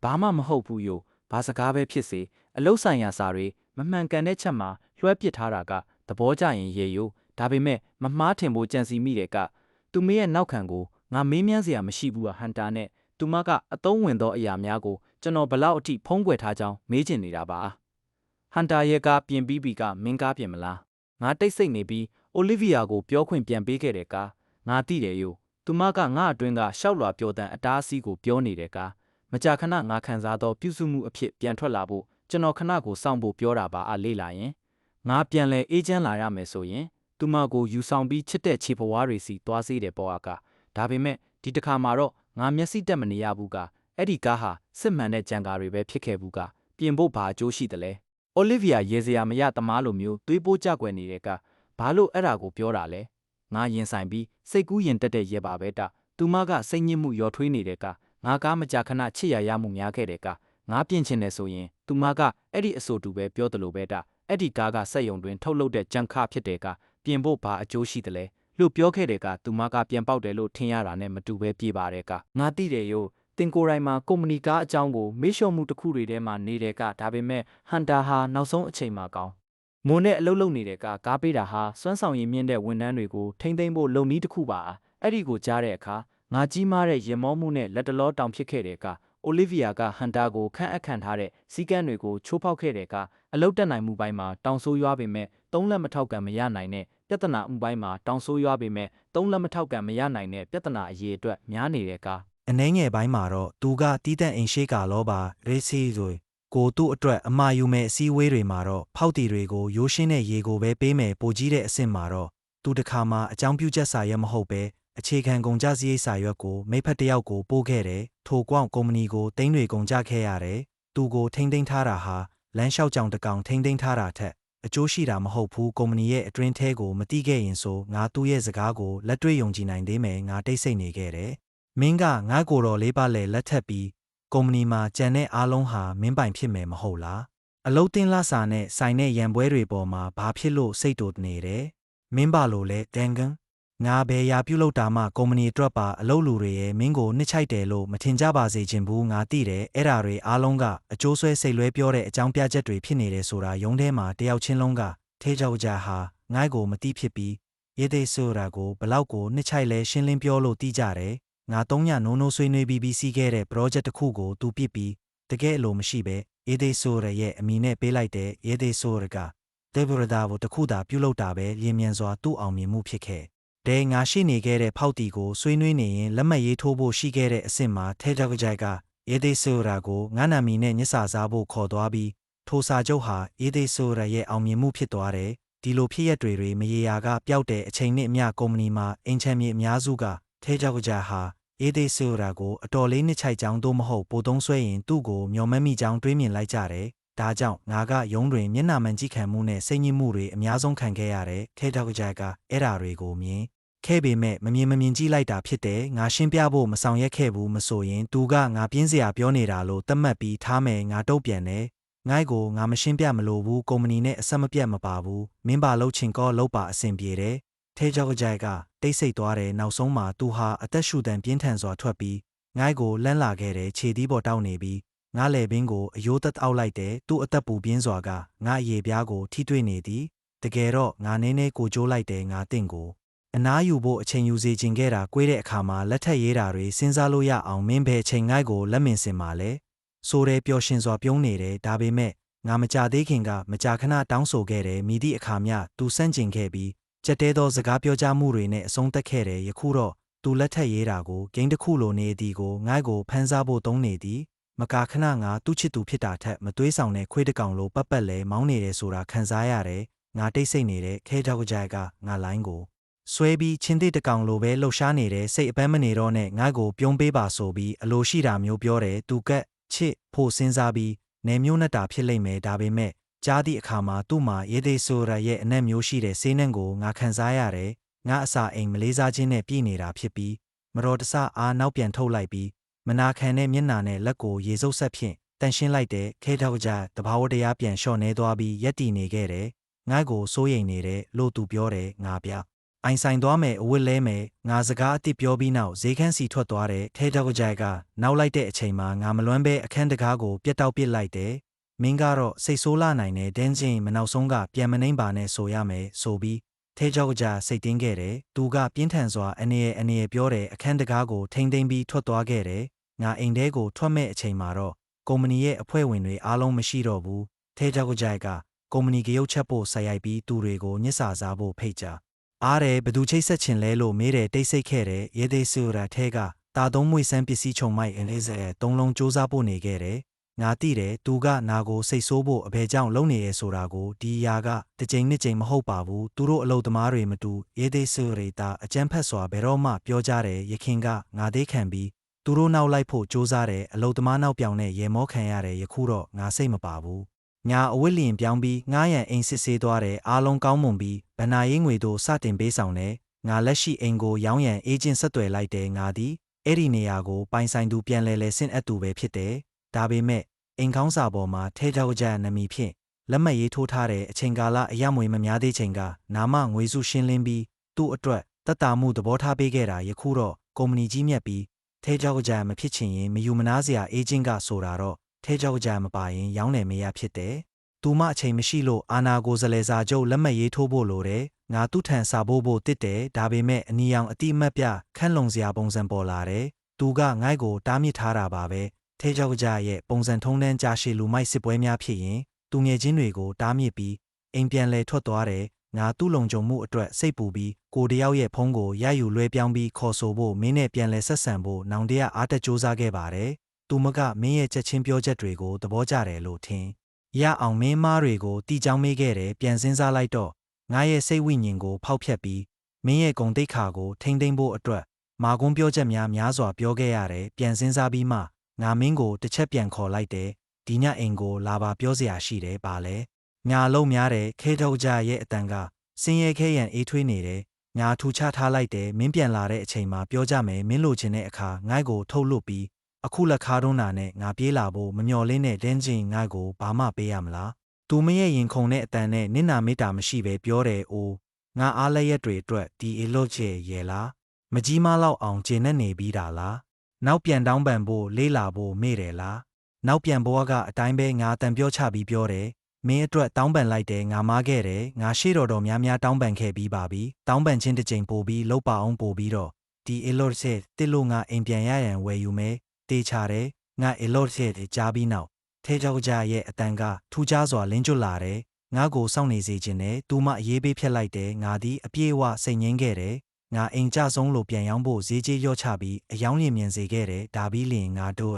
ဘာမှမဟုတ်ဘူးယောဘာစကားပဲဖြစ်စေအလုတ်ဆိုင်ရာစာတွေမမှန်ကန်တဲ့ချက်မှာလွှဲပစ်ထားတာကသဘောကျရင်ရေယောဒါပေမဲ့မမှားထင်ဖို့ကြံစီမိတဲ့ကသူမရဲ့နောက်ခံကိုငါမေးမြန်းစရာမရှိဘူးဟန်တာနဲ့သူမကအသုံးဝင်သောအရာများကိုကျွန်တော်ဘလောက်အထိဖုံးကွယ်ထားကြောင်းမေးချင်နေတာပါဟန်တာရဲ့ကပြင်ပြီးပြီကမင်းကားပြင်မလားငါတိတ်ဆိတ်နေပြီးအိုလီဗီယာကိုပြောခွင့်ပြန်ပေးခဲ့တဲ့ကငါသိတယ်ယောသူမကငါအတွင်းကရှောက်လွှာပြောတန်အတားအဆီးကိုပြောနေတဲ့ကမကြာခဏငါခံစားသောပြုစုမှုအဖြစ်ပြန်ထွက်လာဖို့ကျွန်တော်ခဏကိုစောင့်ဖို့ပြောတာပါလေ့လာရင်ငါပြန်လဲအေးချမ်းလာရမယ်ဆိုရင်သူမကိုယူဆောင်ပြီးချစ်တဲ့ခြေပွားတွေစီသွားစေတယ်ပေါ်ကဒါပေမဲ့ဒီတစ်ခါမှာတော့ငါမျက်စိတက်မနေရဘူးကအဲ့ဒီကားဟာစစ်မှန်တဲ့ကြံကားတွေပဲဖြစ်ခဲ့ဘူးကပြင်ဖို့ဘာအကျိုးရှိသလဲအိုလီဗီယာရေစရာမရသမားလိုမျိုးသွေးပိုးကြွယ်နေတဲ့ကဘာလို့အဲ့ဒါကိုပြောတာလဲငါရင်ဆိုင်ပြီးစိတ်ကူးရင်တက်တဲ့ရဲပါပဲတသူမကစိတ်ညစ်မှုရောထွေးနေတဲ့ကငါကားမကြာခဏချစ်ရမှုများခဲ့တဲ့ကငါပြင်ချင်တယ်ဆိုရင်သူမကအဲ့ဒီအဆိုတူပဲပြောတယ်လို့ပဲတအဲ့ဒီကားကစက်ယုံတွင်ထုတ်လုပ်တဲ့ကြံခဖြစ်တဲ့ကပြင်ဖို့ဘာအကျိုးရှိသလဲလို့ပြောခဲ့တဲ့ကသူမကပြန်ပေါက်တယ်လို့ထင်ရတာနဲ့မတူပဲပြေပါတယ်ကငါသိတယ်ယောတင်ကိုယ်တိုင်မှာကုမ္ပဏီကားအကြောင်းကိုမေ့လျှော့မှုတစ်ခုတွေထဲမှာနေတဲ့ကဒါပေမဲ့ဟန်တာဟာနောက်ဆုံးအချိန်မှာကောင်းမွန်နဲ့အလုပ်လုပ်နေတဲ့ကကားပေးတာဟာစွမ်းဆောင်ရည်မြင့်တဲ့ဝန်ထမ်းတွေကိုထိမ့်သိမ်းဖို့လုပ်နည်းတစ်ခုပါအဲ့ဒီကိုကြားတဲ့အခါငါကြီးမားတဲ့ရင်မောမှုနဲ့လက်တလောတောင်ဖြစ်ခဲ့တဲ့ကအိုလီဗီယာကဟန်တာကိုခန့်အပ်ခံထားတဲ့စီကန်းတွေကိုချိုးဖောက်ခဲ့တဲ့ကအလုပ်တက်နိုင်မှုပိုင်းမှာတောင်ဆိုးရွားပေမဲ့သုံးလက်မထောက်ကန်မရနိုင်တဲ့ပြဿနာမှုပိုင်းမှာတောင်ဆိုးရွားပေမဲ့သုံးလက်မထောက်ကန်မရနိုင်တဲ့ပြဿနာအရေးအတွက်များနေတဲ့ကအနှဲငယ်ပိုင်းမှာတော့သူကတီးတန့်အိမ်ရှိကာလောပါရေးစီတွေကိုသူ့အတွက်အမှားယူမဲ့အစည်းအဝေးတွေမှာတော့ဖောက်တီတွေကိုရိုးရှင်းတဲ့ရေကိုပဲပေးမယ်ပိုကြီးတဲ့အဆင့်မှာတော့သူတခါမှအကြောင်းပြုချက်စာရဲမဟုတ်ပဲ အခြေခံကုန်ကြစည်စာရွက်ကိုမိဖက်တယောက်ကိုပို့ခဲ့တယ်ထိုကွန့်ကုမ္ပဏီကိုတိန်းတွေကုန်ကြခဲ့ရတယ်သူကိုထိမ့်သိမ်းထားတာဟာလမ်းလျှောက်ကြောင်တကောင်ထိမ့်သိမ်းထားတာထက်အကျိုးရှိတာမဟုတ်ဘူးကုမ္ပဏီရဲ့အတွင်းထဲကိုမတိခဲ့ရင်ဆိုငါသူ့ရဲ့စကားကိုလက်တွေ့ယုံကြည်နိုင်သေးမယ်ငါတိတ်ဆိတ်နေခဲ့တယ်မင်းကငါ့ကိုယ်တော်လေးပါလေလက်ထပ်ပြီးကုမ္ပဏီမှာကြံတဲ့အားလုံးဟာမင်းပိုင်ဖြစ်မယ်မဟုတ်လားအလုတ်တင်းလာစာနဲ့ဆိုင်တဲ့ရန်ပွဲတွေပေါ်မှာဘာဖြစ်လို့စိတ်တူနေတယ်မင်းပါလို့လဲတန်ကန်ငါဘယ်ရာပြုလုပ်တာမှကုမ္ပဏီအတွက်ပါအလုပ်လူတွေရဲ့မင်းကိုနှစ်ချိုက်တယ်လို့မထင်ကြပါစေချင်ဘူးငါသိတယ်အဲ့ဓာတွေအားလုံးကအကျိုးဆွဲစိတ်လွဲပြောတဲ့အကြောင်းပြချက်တွေဖြစ်နေတယ်ဆိုတာယုံထဲမှာတယောက်ချင်းလုံးကထဲကြောက်ကြဟာငါ့ကိုမသိဖြစ်ပြီးရေးသေးဆိုတာကိုဘလောက်ကိုနှစ်ချိုက်လဲရှင်းလင်းပြောလို့သိကြတယ်ငါ3ညနိုးနိုးဆွေးနွေးပြီးစီးခဲ့တဲ့ project တစ်ခုကိုသူပြစ်ပြီးတကယ်အလိုမရှိပဲရေးသေးဆိုရရဲ့အမီနဲ့ပေးလိုက်တဲ့ရေးသေးဆိုရကဒေဗရဒါကိုတခုသာပြုလုပ်တာပဲလျင်မြန်စွာသူ့အောင်မြင်မှုဖြစ်ခဲ့တဲ့ငါရှိနေခဲ့တဲ့ဖောက်တီကိုဆွေးနွေးနေရင်လက်မှတ်ရေးထိုးဖို့ရှိခဲ့တဲ့အဆင့်မှာထဲကြောက်ကြိုက်ကရေးသေးဆိုရကိုငါနာမီနဲ့ညစ်စာစားဖို့ခေါ်သွားပြီးထိုစာချုပ်ဟာရေးသေးဆိုရရဲ့အောင်မြင်မှုဖြစ်သွားတယ်ဒီလိုဖြစ်ရက်တွေမရေရာကပျောက်တဲ့အချိန်နဲ့အမျှကုမ္ပဏီမှာအင်ချမ်းမြေအများစုကထဲကြောက်ကြဟာရေးသေးဆိုရကိုအတော်လေးနှစ်ချိုက်ကြောင်းတို့မဟုတ်ပိုသုံးဆွဲရင်သူ့ကိုမျော်မှန်းမိကြောင်းတွေးမြင်လိုက်ကြတယ်ဒါကြောင့်ငါကယုံတွင်မျက်နှာမှန်ကြည့်ခံမှုနဲ့စိတ်ညစ်မှုတွေအများဆုံးခံခဲ့ရတဲ့ထဲကြောက်ကြကအဲ့ဓာတွေကိုမြင်ခဲ့ပေမဲ့မမြင်ကြည့်လိုက်တာဖြစ်တယ်ငါရှင်းပြဖို့မဆောင်ရွက်ခဲ့ဘူးမဆိုရင်သူကငါပြင်းစရာပြောနေတာလို့သတ်မှတ်ပြီးထားမယ်ငါတုတ်ပြန်တယ်ငါ့ကိုငါမရှင်းပြမလို့ဘူးကုမ္ပဏီနဲ့အဆက်မပြတ်မပါဘူးမင်းပါလှုပ်ချင်ကောလှုပ်ပါအဆင်ပြေတယ်ထဲကြောက်ကြကတိတ်ဆိတ်သွားတယ်နောက်ဆုံးမှာသူဟာအသက်ရှူတန်ပြင်းထန်စွာထွက်ပြီးငါ့ကိုလန့်လာခဲ့တယ်ခြေသီးပေါ်တောက်နေပြီးငါလေပင်ကိုအယိုးသက်အောက်လိုက်တယ်သူ့အသက်ပူပြင်းစွာကငါအရေပြားကိုထိတွေ့နေသည်တကယ်တော့ငါနည်းနည်းကိုကြိုးလိုက်တယ်ငါတင့်ကိုအနားယူဖို့အချိန်ယူစေချင်ခဲ့တာ꿰တဲ့အခါမှာလက်ထက်ရေးတာတွေစဉ်းစားလို့ရအောင်မင်းဘယ်အချိန်ငါ့ကိုလက်မင်စင်ပါလဲဆိုရဲပျော်ရှင်စွာပြုံးနေတယ်ဒါပေမဲ့ငါမကြသေးခင်ကမကြာခဏတောင်းဆိုခဲ့တယ်မိသည့်အခါမျှသူစန့်ကျင်ခဲ့ပြီးကြက်တဲသောစကားပြောကြားမှုတွေနဲ့အဆုံးသတ်ခဲ့တယ်ယခုတော့သူလက်ထက်ရေးတာကိုဂိမ်းတစ်ခုလိုနေသည်ကိုငါ့ကိုဖန်စားဖို့သုံးနေသည်မကာခဏငါသူ့ချစ်သူဖြစ်တာထက်မသွေးဆောင်တဲ့ခွေးတစ်ကောင်လိုပတ်လဲမောင်းနေတယ်ဆိုတာခံစားရတယ်ငါတိတ်ဆိတ်နေတဲ့ခဲကြောက်ကြကငါလိုင်းကိုဆွဲပြီးချင်းသေးတကောင်လိုပဲလှုပ်ရှားနေတဲ့စိတ်အပန်းမနေတော့နဲ့ငါ့ကိုပြုံးပေးပါဆိုပြီးအလိုရှိတာမျိုးပြောတယ်သူကချစ်ဖို့စဉ်းစားပြီးနေမျိုးနဲ့တာဖြစ်လိမ့်မယ်ဒါပေမဲ့ကြားသည့်အခါမှာသူ့မှာရေးသေးဆိုရရဲ့အနက်မျိုးရှိတဲ့ဆေးနှံကိုငါခံစားရတယ်ငါအစာအိမ်မလေးစားခြင်းနဲ့ပြည်နေတာဖြစ်ပြီးမတော်တဆအားနောက်ပြန်ထုတ်လိုက်ပြီးမနာခံတဲ့မျက်နှာနဲ့လက်ကိုရေစုပ်ဆက်ဖြင့်တန်ရှင်းလိုက်တဲ့ခဲထောက်ကြတဘာဝတရားပြန်လျှော့နေသွားပြီးရက်တီနေခဲ့တယ်ငါ့ကိုစိုးရိမ်နေတဲ့လို့သူပြောတယ်ငါပြအိုင်ဆိုင်သွားမယ်အဝတ်လဲမယ်ငါစကားအစ်စ်ပြောပြီးနောက်ဈေးခန်းစီထွက်သွားတဲ့ခဲထောက်ကြကနောက်လိုက်တဲ့အချိန်မှာငါမလွမ်းပဲအခန်းတကားကိုပြတ်တောက်ပစ်လိုက်တယ်မင်းကတော့စိတ်ဆိုးလာနိုင်တဲ့ဒင်းချင်းမနောက်ဆုံးကပြန်မနှိမ့်ပါနဲ့ဆိုရမယ်ဆိုပြီးထဲကြောက်ကြစိတ်တင်းခဲ့တယ်သူကပြင်းထန်စွာအနေနဲ့ပြောတယ်အခန်းတကားကိုထိမ့်သိမ်းပြီးထွက်သွားခဲ့တယ်ငါအိမ်ထဲကိုထွက်မဲ့အချိန်မှာတော့ကုမ္ပဏီရဲ့အဖွဲ့ဝင်တွေအားလုံးမရှိတော့ဘူးထဲကြောက်ကြကကုမ္ပဏီကရုတ်ချက်ဖို့ဆက်ရိုက်ပြီးသူတွေကိုညှစ်စာစားဖို့ဖိတ်ကြအားတယ်ဘသူချိတ်ဆက်ချင်လဲလို့မေးတယ်တိတ်ဆိတ်ခဲ့တယ်ရဲသေးဆူရာထဲကတာသုံးမွေဆန်းပစ္စည်းချုံမိုက်အလေးစဲသုံးလုံးစူးစမ်းဖို့နေခဲ့တယ်ငါသိတယ်သူကနာကိုစိတ်ဆိုးဖို့အဘယ်ကြောင့်လုပ်နေရဲဆိုတာကိုဒီຢာကတစ်ကြိမ်နှစ်ကြိမ်မဟုတ်ပါဘူးသူတို့အလုပ်သမားတွေမတူရေးသေးဆူရီတာအကျန်းဖက်စွာဘယ်တော့မှပြောကြတယ်ရခင်ကငါသေးခံပြီးသူတို့နောက်လိုက်ဖို့စူးစမ်းတယ်အလုပ်သမားနောက်ပြောင်နဲ့ရေမောခံရတယ်ယခုတော့ငါစိတ်မပါဘူးညာအဝတ်လျင်ပြောင်းပြီးငားရန်အိမ်စစ်ဆေးသွားတယ်အားလုံးကောင်းမွန်ပြီးဗနာရေးငွေတို့စတင်ပေးဆောင်တယ်ငါလက်ရှိအိမ်ကိုရောင်းရန်အေဂျင့်ဆက်သွယ်လိုက်တယ်ငါသည်အဲ့ဒီနေရာကိုပိုင်ဆိုင်သူပြန်လဲဆင့်အပ်သူပဲဖြစ်တယ်ဒါပေမဲ့အိမ်ကောင်းစာပေါ်မှာထဲကြောက်ကြနမီဖြင့်လက်မှတ်ရေးထိုးထားတဲ့အချိန်ကာလအရမွေမများသေးချိန်ကနာမငွေစုရှင်းလင်းပြီးသူ့အတွက်တက်တာမှုသဘောထားပေးခဲ့တာယခုတော့ကုမ္ပဏီကြီးမြတ်ပြီးထဲကြောက်ကြမဖြစ်ချင်ရင်မယူမနာစရာအေဂျင့်ကဆိုတာတော့ထဲကြောက်ကြမပါရင်ရောင်းတယ်မရဖြစ်တယ်သူမအချိန်မရှိလို့အာနာကိုဇလဲစာချုပ်လက်မှတ်ရေးထိုးဖို့လိုတယ်ငါသူ့ထံစာဖို့တစ်တယ်ဒါပေမဲ့အနီရောင်အတိအမှတ်ပြခန့်လုံစရာပုံစံပေါ်လာတယ်သူကငိုက်ကိုတားမြစ်ထားတာပါပဲထဲကြောက်ကြရဲ့ပုံစံထုံးတမ်းကြာရှည်လူမိုက်စစ်ပွဲများဖြစ်ရင်သူငယ်ချင်းတွေကိုတားမြစ်ပြီးအိမ်ပြန်လဲထွက်သွားတယ်ငါသူ့လုံခြုံမှုအတွက်စိတ်ပူပြီးကိုတယောက်ရဲ့ဖုန်းကိုရယူလွှဲပြောင်းပြီးခေါ်ဆိုဖို့မင်းနဲ့ပြန်လဲဆက်ဆံဖို့နောင်တရအားတက်စူးစမ်းခဲ့ပါတယ်သူမကမင်းရဲ့ချက်ချင်းပြောချက်တွေကိုသဘောကျတယ်လို့ထင်ရအောင်မင်းမားတွေကိုတီချောင်းမေးခဲ့တယ်ပြန်စင်းစားလိုက်တော့ငါရဲ့စိတ်ဝိညာဉ်ကိုဖောက်ဖျက်ပြီးမင်းရဲ့ဂုဏ်သိက္ခာကိုထိမ့်သိမ်းဖို့အတွက် မာကွန်းပြောချက်များစွာပြောခဲ့ရတယ်ပြန်စင်းစားပြီးမှငါမင်းကိုတစ်ချက်ပြန်ခေါ်လိုက်တယ်ဒီညအိမ်ကိုလာပါပြောစရာရှိတယ်ပါလေညာလုံးများတယ်ခဲထုတ်ကြရဲ့အတန်ကစင်းရဲခဲရန်အေးထွေးနေတယ်ညာထူချထားလိုက်တယ်မင်းပြန်လာတဲ့အချိန်မှာပြောကြမယ်မင်းလိုချင်တဲ့အခါငိုက်ကိုထုတ်လွတ်ပြီးအခုလက်ခါတွန်းတာနဲ့ငါပြေးလာဖို့မမျော်လင့်တဲ့ဒင်းချင်းငိုက်ကိုဘာမှပေးရမလားသူမရဲ့ရင်ခုန်တဲ့အတန်နဲ့နင့်နာမေတ္တာမရှိပဲပြောတယ်အိုးငါအားလက်ရက်တွေအတွက်ဒီအလို့ချေရဲ့လားမကြီးမလောက်အောင်ကျင်နဲ့နေပြီးတာလားနောက်ပြန်တောင်းပန်ဖို့လေးလာဖို့မေ့တယ်လားနောက်ပြန်ဘဝကအတိုင်းပဲငါတန်ပြောချပြီးပြောတယ်မင်းအတွက်တောင်းပန်လိုက်တယ်ငါမားခဲ့တယ်ငါရှေ့တော်များတောင်းပန်ခဲ့ပြီးပါပြီတောင်းပန်ခြင်းတစ်ကြိမ်ပို့ပြီးလှုပ်ပါအောင်ပို့ပြီးတော့ဒီအလို့ချေတစ်လို့ငါအိမ်ပြန်ရရန်ဝယ်ယူမယ်တေးချတယ်ငါအလို့ချေကြားပြီးနောက်ထဲကြောက်ကြရဲ့အတန်ကထူးခြားစွာလင်းကျွတ်လာတယ်ငါကိုစောင့်နေစေခြင်းနဲ့သူမအရေးပေးဖြတ်လိုက်တယ်ငါသည်အပြည့်အဝစိတ်ငြင်းခဲ့တယ်ငါအိမ်ကြဆုံးလို့ပြန်ရောင်းဖို့ဈေးကြီးရော့ချပြီးအယောင်းရင်မြင်စေခဲ့တယ်ဒါပြီးလျင်ငါတို့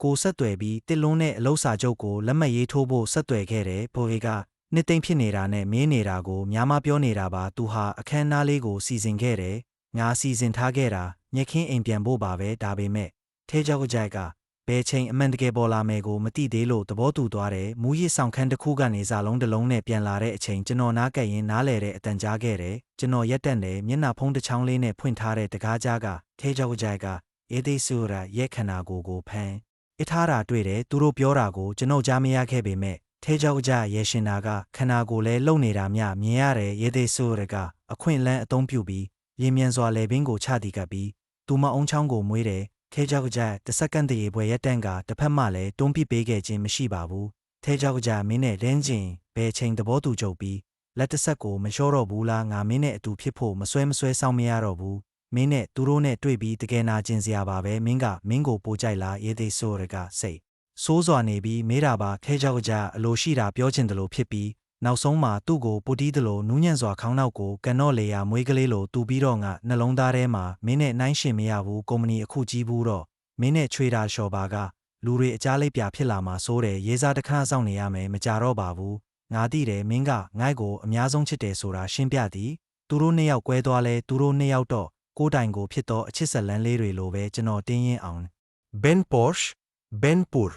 ကိုဆက်သွယ်ပြီးတစ်လုံးနဲ့အလုစာချုပ်ကိုလက်မှတ်ရေးထိုးဖို့ဆက်သွယ်ခဲ့တယ်ဘိုးကနှစ်သိမ့်ဖြစ်နေတာနဲ့မင်းနေတာကိုများမပြောနေတာပါသူဟာအခန်းသားလေးကိုစီစဉ်ခဲ့တယ်ငါစီစဉ်ထားခဲ့တာညက်ခင်းအိမ်ပြန်ဖို့ပါပဲဒါပေမဲ့ထဲကြောက်ကြိုက်ကဘယ်ချိန်အမှန်တကယ်ပေါ်လာမယ်ကိုမသိသေးလို့သဘောတူသွားတယ်မူရစ်ဆောင်ခန်းတစ်ခုကနေစာလုံးတစ်လုံးနဲ့ပြန်လာတဲ့အချိန်ကျွန်တော်နားကပ်ရင်နားလဲတဲ့အတန်ကြားခဲ့တယ်ကျွန်တော်ရက်တက်တယ်မျက်နှာဖုံးတစ်ချောင်းလေးနဲ့ဖွင့်ထားတဲ့တကားကြားကထဲကြောက်ကြိုက်ကအေးသေးဆူရာရဲ့ခန္ဓာကိုယ်ကိုဖမ်းအထားတာတွေ့တယ်သူတို့ပြောတာကိုကျွန်တော်ကြားမရခဲ့ပေမဲ့ထဲကြောက်ကြရဲရှင်နာကခန္ဓာကိုယ်လဲလုံနေတာမြင်ရတယ်ရဲသေးဆူရကအခွင့်လန်းအသုံးပြုပြီးရင်မြန်စွာလေပင်ကိုချတီးကပ်ပြီးသူမအုံချောင်းကိုမွေးတယ်ထဲကြောက်ကြတစ်စက္ကန့်တည်းဘွယ်ရက်တန့်ကတစ်ဖက်မှလည်းတွန်းပစ်ပေးခဲ့ခြင်းမရှိပါဘူးထဲကြောက်ကြမင်းနဲ့လင်းကျင်ဘယ်ချိန်သဘောတူကြပြီးလက်တစ်ဆက်ကိုမလျှော့တော့ဘူးလားငါမင်းနဲ့အတူဖြစ်ဖို့မဆွဲဆောင်မရတော့ဘူးမင်းနဲ့သူတို့နဲ့တွေ့ပြီးတကယ်နာကျင်စရာပါပဲမင်းကမင်းကိုပိုကြိုက်လားရေးသေးဆိုရကစိတ်စိုးစွာနေပြီးမေးတာပါထဲကြောက်ကြအလိုရှိတာပြောချင်တယ်လို့ဖြစ်ပြီးနောက်ဆုံးမှာသူ့ကိုပူတီးတယ်လို့နူးညံ့စွာခေါင်းနောက်ကိုကန်တော့လေယာမွေးကလေးလိုတူပြီးတော့ငါနှလုံးသားထဲမှာမင်းနဲ့နှိုင်းရှင်မရဘူးကုမ္ပဏီအခုကြီးဘူးတော့မင်းနဲ့ချွေတာလျှော်ပါကလူတွေအကြားလိုက်ပြဖြစ်လာမှာစိုးတယ်ရေးစားတစ်ခါစောင့်နေရမယ်မကြတော့ပါဘူးငါသိတယ်မင်းကငိုက်ကိုအများဆုံးချစ်တယ်ဆိုတာရှင်းပြသည်သူတို့နှစ်ယောက်ကွဲသွားလဲသူတို့နှစ်ယောက်တော့ကိုယ်တိုင်ကိုဖြစ်တော့အချစ်ဆက်လန်းလေးတွေလိုပဲကျွန်တော်တင်းရင်အောင် Ben Porsche Ben Pur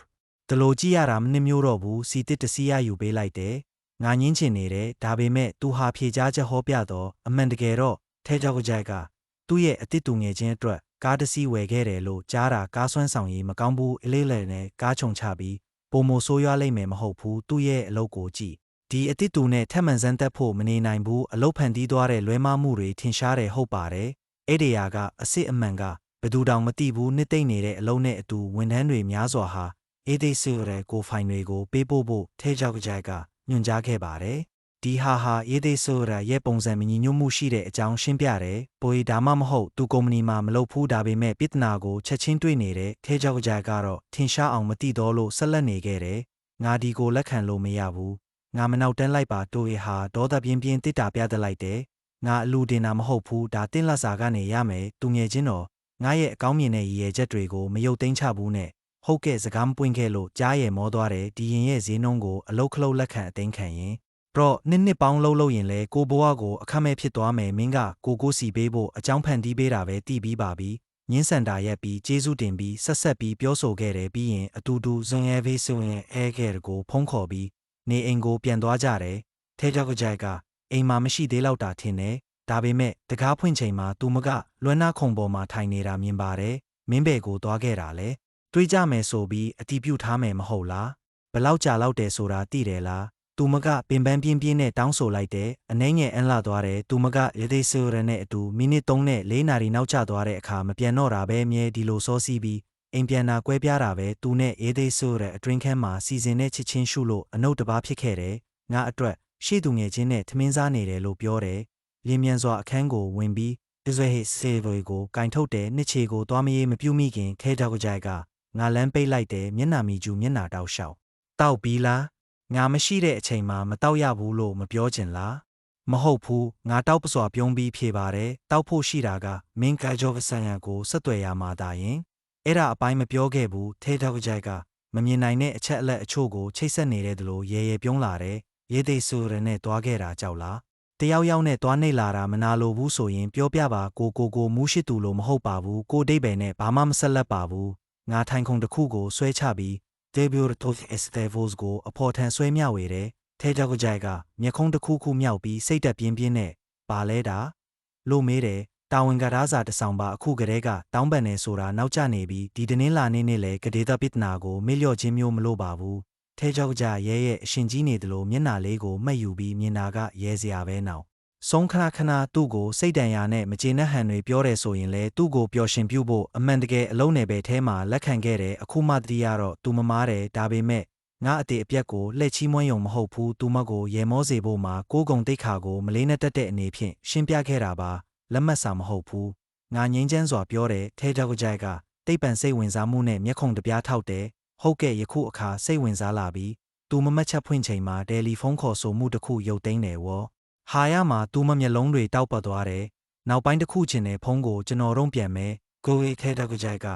တလို့ကြည့်ရတာမနှမျိုးတော့ဘူးစီတစ်တစီရယူပေးလိုက်တယ်ငါညင်းချင်နေတယ်ဒါပေမဲ့သူဟာဖြေကြားချက်ဟောပြတော့အမှန်တကယ်တော့ထဲကြောက်ကကြိုက်ကသူ့ရဲ့အတစ်တူငယ်ချင်းအတွက်ကားတစ်စီးဝယ်ခဲ့တယ်လို့ကြားတာကားဆွမ်းဆောင်ရေးမကောင်းဘူးအလေးလဲနဲ့ကားချုံချပြီးပုံမဆိုးရွားလိမ့်မယ်မဟုတ်ဘူးသူ့ရဲ့အလုပ်ကိုကြည့်ဒီအတစ်တူနဲ့ထက်မှန်စမ်းသက်ဖို့မနေနိုင်ဘူးအလုပ်ဖန်တီးသွားတဲ့လွဲမှားမှုတွေထင်ရှားတယ်ဟုတ်ပါတယ်အဲ့ဒီယာကအစ်စ်အမှန်ကဘယ်သူတောင်မသိဘူးနှစ်သိမ့်နေတဲ့အလုံးနဲ့အတူဝန်ထမ်းတွေများစွာဟာအေးသေးဆူရဲကိုဖိုင်တွေကိုပေးပို့ဖို့ထဲကြောက်ကကြိုက်ကညွှန်ကြားခဲ့ပါတယ်ဒီဟာရေးသေးဆိုရရဲ့ပုံစံမညီညွတ်မှုရှိတဲ့အကြောင်းရှင်းပြတယ်။ပိုဒါမှမဟုတ်သူကုမ္ပဏီမှာမလုပ်ဘူးဒါပေမဲ့ပြဿနာကိုချက်ချင်းတွေ့နေတဲ့ထဲကြောက်ကြကတော့ထင်ရှားအောင်မသိတော့လို့ဆက်လက်နေခဲ့တယ်။ငါဒီကိုလက်ခံလို့မရဘူး။ငါမနောက်တန်းလိုက်ပါတိုးရဟာဒေါသပြင်းပြင်းတစ်တာပြတလိုက်တယ်။ငါအလူတင်တာမဟုတ်ဘူးဒါတင်းလက်စာကနေရမယ်သူငယ်ချင်းတော်ငါရဲ့အကောင်းမြင်တဲ့ရည်ရွယ်ချက်တွေကိုမယုတ်သိမ်းချဘူးနဲ့ဟုတ်ကဲ့စကားမပွင့်ခဲ့လို့ကြားရမောသွားတယ်ဒီရင်ရဲ့ဈေးနှုန်းကိုအလုတ်ခလုတ်လက်ခံအသိမ်းခံရင်တော့နှစ်ပေါင်းလုံးရင်လဲကိုဘွားကိုအခမဲ့ဖြစ်သွားမယ်မင်းကကိုစီပေးဖို့အကြောင်းဖန်တီးပေးတာပဲတည်ပြီးပါပြီညင်းစန်တာရက်ပြီးကျေးဇူးတင်ပြီးဆက်ပြီးပြောဆိုခဲ့တယ်ပြီးရင်အတူတူဇွန်ရဲဖေးဆိုရင်အဲခဲ့ကိုဖုံးခေါ်ပြီးနေအိမ်ကိုပြန်သွားကြတယ်ထဲကြောက်ကကြိုက်ကအိမ်မှာမရှိသေးတော့တာထင်တယ်ဒါပေမဲ့တကားဖွင့်ချိန်မှာသူမကလွမ်းနာခုံပေါ်မှာထိုင်နေတာမြင်ပါတယ်မင်းဘဲကိုသွားခဲ့တာလဲတွေးကြမယ်ဆိုပြီးအတီးပြုတ်ထားမယ်မဟုတ်လားဘလောက်ကြာလောက်တယ်ဆိုတာသိတယ်လားသူမကပင်ပန်းပြင်းပြင်းနဲ့တောင်းဆိုလိုက်တယ်အနှဲငယ်အန်းလာသွားတယ်သူမကရသေးဆူရနဲ့အတူမိနစ်3နဲ့4နာရီနောက်ကျသွားတဲ့အခါမပြန်တော့တာပဲမြဲဒီလိုစောစီးပြီးအိမ်ပြန်တာကွဲပြားတာပဲသူနဲ့ရသေးဆူရအတွင်းခန်းမှာစီစဉ်တဲ့ချစ်ချင်းရှုလို့အနုတ်တပါးဖြစ်ခဲ့တယ်ငါအတွက်ရှေ့သူငယ်ချင်းနဲ့ထမင်းစားနေတယ်လို့ပြောတယ်လင်းမြန်စွာအခန်းကိုဝင်ပြီးဒီဇွဲဟစ်ဆေးတွေကိုကင်ထုတ်တယ်နှစ်ချေကိုသွားမရေးမပြုတ်မိခင်ထဲတောက်ကြိုက်ကငါလမ်းပိတ်လိုက်တယ်မျက်နှာမီကျူမျက်နှာတောက်လျှောက်တောက်ပြီးလားငါမရှိတဲ့အချိန်မှာမတောက်ရဘူးလို့မပြောချင်လားမဟုတ်ဘူးငါတောက်ပစွာပြုံးပြီးဖြေပါတယ်တောက်ဖို့ရှိတာကမင်းကာဂျော့ဆန်ရကိုဆက်သွယ်ရမှာဒါရင်အဲ့ဒါအပိုင်းမပြောခဲ့ဘူးထဲတောက်ကြိုက်ကမမြင်နိုင်တဲ့အချက်အလက်အချို့ကိုချိတ်ဆက်နေတဲ့သူလိုရဲရဲပြုံးလာတယ်ရေးသိဆူရနဲ့တွားခဲ့တာကြောက်လား တယောက်ယောက်နဲ့သွားနေလာတာမနာလိုဘူးဆိုရင်ပြောပြပါကိုမူးရှိသူလိုမဟုတ်ပါဘူးကိုဒိတ်ပဲနဲ့ဘာမှမဆက်လက်ပါဘူးငါထိုင်ခုံတစ်ခုကိုဆွဲချပြီး Debutos Estevos ကိုအဖော်ထန်ဆွဲမြောက်ဝေတယ်ထဲကြောက်ကြိုက်ကမျက်ခုံးတစ်ခုခုမြောက်ပြီးစိတ်တက်ပြင်းပြင်းနဲ့ပါလဲတာလို့မေးတယ်တာဝန်ကရားစာတဆောင်ပါအခုကလေးကတောင်းပန်နေဆိုတာနောက်ကျနေပြီးဒီတင်းလာနေနဲ့လေကဒေတာပစ်နာကိုမေ့လျော့ခြင်းမျိုးမလို့ပါဘူးထဲကြောက်ကြရဲရဲ့အရှင်ကြီးနေတယ်လို့မျက်နာလေးကိုမှတ်ယူပြီးမြင်တာကရဲစရာပဲနောက်ဆုံးခဏသူ့ကိုစိတ်တန်ရာနဲ့မကျေနပ်ဟန်တွေပြောတယ်ဆိုရင်လေသူ့ကိုပျော်ရှင်ပြုဖို့အမှန်တကယ်အလုံးနယ်ပဲထဲမှာလက်ခံခဲ့တယ်အခုမှတတိယတော့သူမမားတယ်ဒါပေမဲ့ငါအတေအပြက်ကိုလှည့်ချီးမွမ်းယုံမဟုတ်ဘူးသူမကိုရေမောစေဖို့မှာကိုကုံတိတ်ခါကိုမလေးနဲ့တက်တဲ့အနေဖြင့်ရှင်းပြခဲ့တာပါလက်မှတ်စာမဟုတ်ဘူးငါငင်းချမ်းစွာပြောတယ်ထဲကြောက်ကြိုက်ကတိတ်ပန်စိတ်ဝင်စားမှုနဲ့မျက်ခုံတပြားထောက်တယ်ဟုတ်ကဲ့ယခုအခါစိတ်ဝင်စားလာပြီးသူမမတ်ချက်ဖွင့်ချိန်မှာတယ်လီဖုန်းခေါ်ဆိုမှုတစ်ခုရုပ်သိမ်းတယ်ဝေါ်ဟာရမှာသူမမျက်လုံးတွေတောက်ပတ်သွားတယ်နောက်ပိုင်းတစ်ခုချင်တဲ့ဖုန်းကိုကျွန်တော်တို့ပြန်မယ်ကိုရီထဲကြောက်ကြိုက်က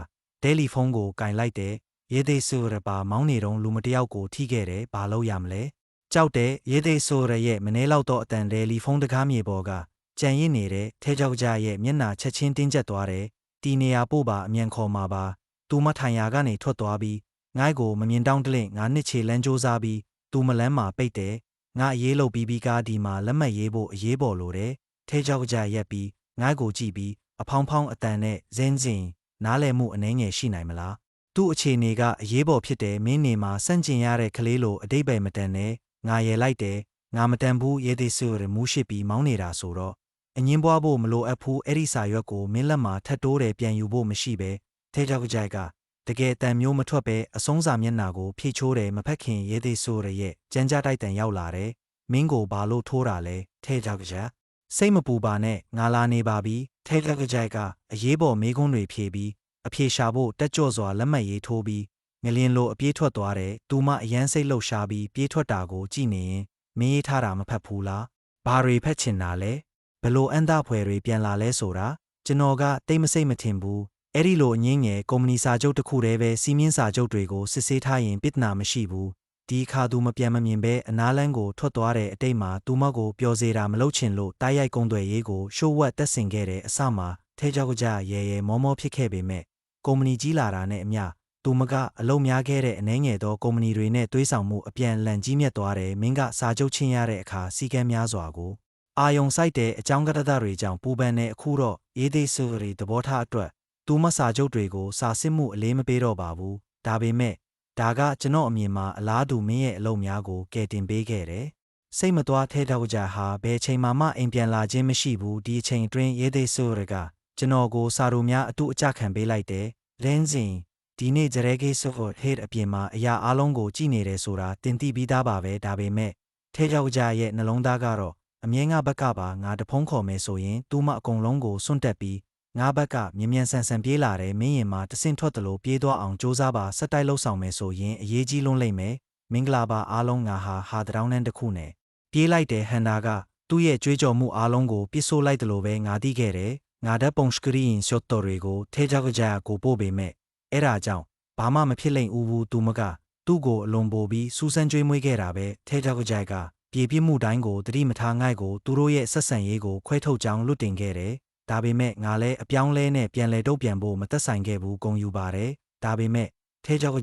တယ်လီဖုန်းကိုကင်လိုက်တယ်ရေသေးဆိုရပါမောင်းနေတော့လူမတယောက်ကိုထိခဲ့တယ်ဘာလို့ရမလဲကြောက်တယ်ရေသေးဆိုရရဲ့မနှဲလောက်တော့အတန်တယ်လီဖုန်းတကားမြေပေါ်ကကြံရစ်နေတဲ့ထဲကြောက်ကြရဲ့မျက်နှာချက်ချင်းတင်းကျပ်သွားတယ်တီနေရာပို့ပါအမြန်ခေါ်မှာပါသူမထိုင်ရာကနေထွက်သွားပြီးငိုင်းကိုမမြင်တောင်းတလင့်ငါနှစ်ချေလန်းစူးစားပြီးသူမလန်းမှာပိတ်တယ်ငါအေးလို့ပြီးကားဒီမှာလက်မှတ်ရေးဖို့အေးပေါ်လို့တယ်ထဲကြောက်ကြရက်ပြီးငိုင်းကိုကြည့်ပြီးအဖောင်းဖောင်းအတန်နဲ့ဇင်းနားလည်မှုအနှဲငယ်ရှိနိုင်မလားသူ့အခြေအနေကအရေးပေါ်ဖြစ်တယ်မင်းနေမှာစန့်ကျင်ရတဲ့ကလေးလိုအတိတ်ပဲမတန်နဲ့ငါရဲလိုက်တယ်ငါမတန်ဘူးရေသေးဆူရမူးရှိပြီးမောင်းနေတာဆိုတော့အငင်းပွားဖို့မလိုအပ်ဘူးအဲ့ဒီစာရွက်ကိုမင်းလက်မှာထပ်တိုးတယ်ပြန်ယူဖို့မရှိပဲထဲကြောက်ကြိုက်ကတကယ်အတန်မျိုးမထွက်ပဲအဆုံးစာမျက်နှာကိုဖြည့်ချိုးတယ်မဖက်ခင်ရေသေးဆူရရဲ့ကြမ်းကြတိုက်တန်ရောက်လာတယ်မင်းကိုဘာလို့ထိုးတာလဲထဲကြောက်ကြစိတ်မပူပါနဲ့ငါလာနေပါပြီထဲကြောက်ကြိုက်ကအရေးပေါ်မေးခွန်းတွေဖြေပြီးအဖြေရှာဖို့တက်ကြော့စွာလက်မှတ်ရေးထိုးပြီးငလင်းလိုအပြေးထွက်သွားတယ်သူမအယမ်းစိတ်လှုပ်ရှားပြီးပြေးထွက်တာကိုကြည့်နေရင်မင်းရေးထားတာမဖတ်ဘူးလားဘာတွေဖက်ချင်တာလဲဘလို့အန်သားဖွယ်တွေပြန်လာလဲဆိုတာကျွန်တော်ကတိတ်မစိတ်မထင်ဘူးအဲ့ဒီလိုအငင်းငယ်ကုမ္ပဏီစာချုပ်တစ်ခုတည်းပဲစီးမြင့်စာချုပ်တွေကိုစစ်ဆေးထားရင်ပြဿနာမရှိဘူးဒီခါသူမပြန်မမြင်ပဲအနားလန်းကိုထွက်သွားတဲ့အတိတ်မှာသူမကိုပျော်စေတာမလုပ်ချင်လို့တိုက်ရိုက်ကုံသွယ်ရေးကိုရှိုးဝက်တက်ဆင်ခဲ့တဲ့အစမှာထဲကြောက်ကြရဲမောဖြစ်ခဲ့ပေမဲ့ကုမ္ပဏီကြီးလာတာနဲ့အမျှသူမကအလုံများခဲ့တဲ့အနေငယ်သောကုမ္ပဏီတွေနဲ့သွေးဆောင်မှုအပြန်လန်ကြီးမြတ်သွားတယ်မင်းကစာချုပ်ချင်းရတဲ့အခါစီကံများစွာကိုအာယုံဆိုင်တဲ့အကြောင်းကတ္တတွေကြောင့်ပူပန်တဲ့အခုတော့ရေးသေးဆိုရီသဘောထားအတွက်သူမစာချုပ်တွေကိုစာစစ်မှုအလေးမပေးတော့ပါဘူးဒါပေမဲ့ဒါကကျွန်တော်အမြင်မှာအလားတူမင်းရဲ့အလုပ်များကိုကယ်တင်ပေးခဲ့တယ်စိတ်မသွားထဲတော့ကြဟာဘယ်ချိန်မှအိမ်ပြန်လာခြင်းမရှိဘူးဒီအချိန်အတွင်းရေးသေးဆိုရကကျွန်တော်ကိုစာတို့များအတူအကျခံပေးလိုက်တယ်လင်းစင်ဒီနေ့ဂျရဲကေဆိုဟက်အပြင်မှာအရာအလုံးကိုကြည့်နေတယ်ဆိုတာတင်သိပြီးသားပါပဲဒါပေမဲ့ထဲကြောက်ကြရဲ့နှလုံးသားကတော့အမြဲငါဘက်ကပါငါတဖုံးခေါ်မယ်ဆိုရင်သူမအကုန်လုံးကိုစွန့်တက်ပြီးငါဘက်ကမြ мян ဆန်ပြေးလာတယ်မင်းရင်မှာတဆင့်ထွက်တယ်လို့ပြေးသွားအောင်စ조사ပါစက်တိုက်လှုပ်ဆောင်မယ်ဆိုရင်အရေးကြီးလွန်းလိမ့်မယ်မင်္ဂလာပါအားလုံးငါဟာတရောင်းနှန်းတစ်ခုနဲ့ပြေးလိုက်တဲ့ဟန်နာကသူ့ရဲ့ကြွေးကြော်မှုအားလုံးကိုပစ်ဆိုးလိုက်တယ်လို့ပဲငါသိခဲ့တယ်ငါဓာတ်ပုံစကရီရင်ရှော့တော်တွေကိုထဲကြောက်ကြကိုပို့ပေမဲ့အဲ့ဒါကြောင့်ဘာမှမဖြစ်လိမ့်ဘူးသူမကသူ့ကိုအလွန်ပိုပြီးစူးစမ်းကြွေးမွေးခဲ့တာပဲထဲကြောက်ကပြေပြစ်မှုတိုင်းကိုတတိမထားငိုက်ကိုသူတို့ရဲ့ဆက်ဆံရေးကိုခွဲထုတ်ကြောင်းလွတ်တင်ခဲ့တယ်ဒါပေမဲ့ငါလည်းအပြောင်းလဲနဲ့ပြန်လဲတုတ်ပြန်ဖို့မသက်ဆိုင်ခဲ့ဘူးဂုံယူပါတယ်ဒါပေမဲ့ထဲကြောက်က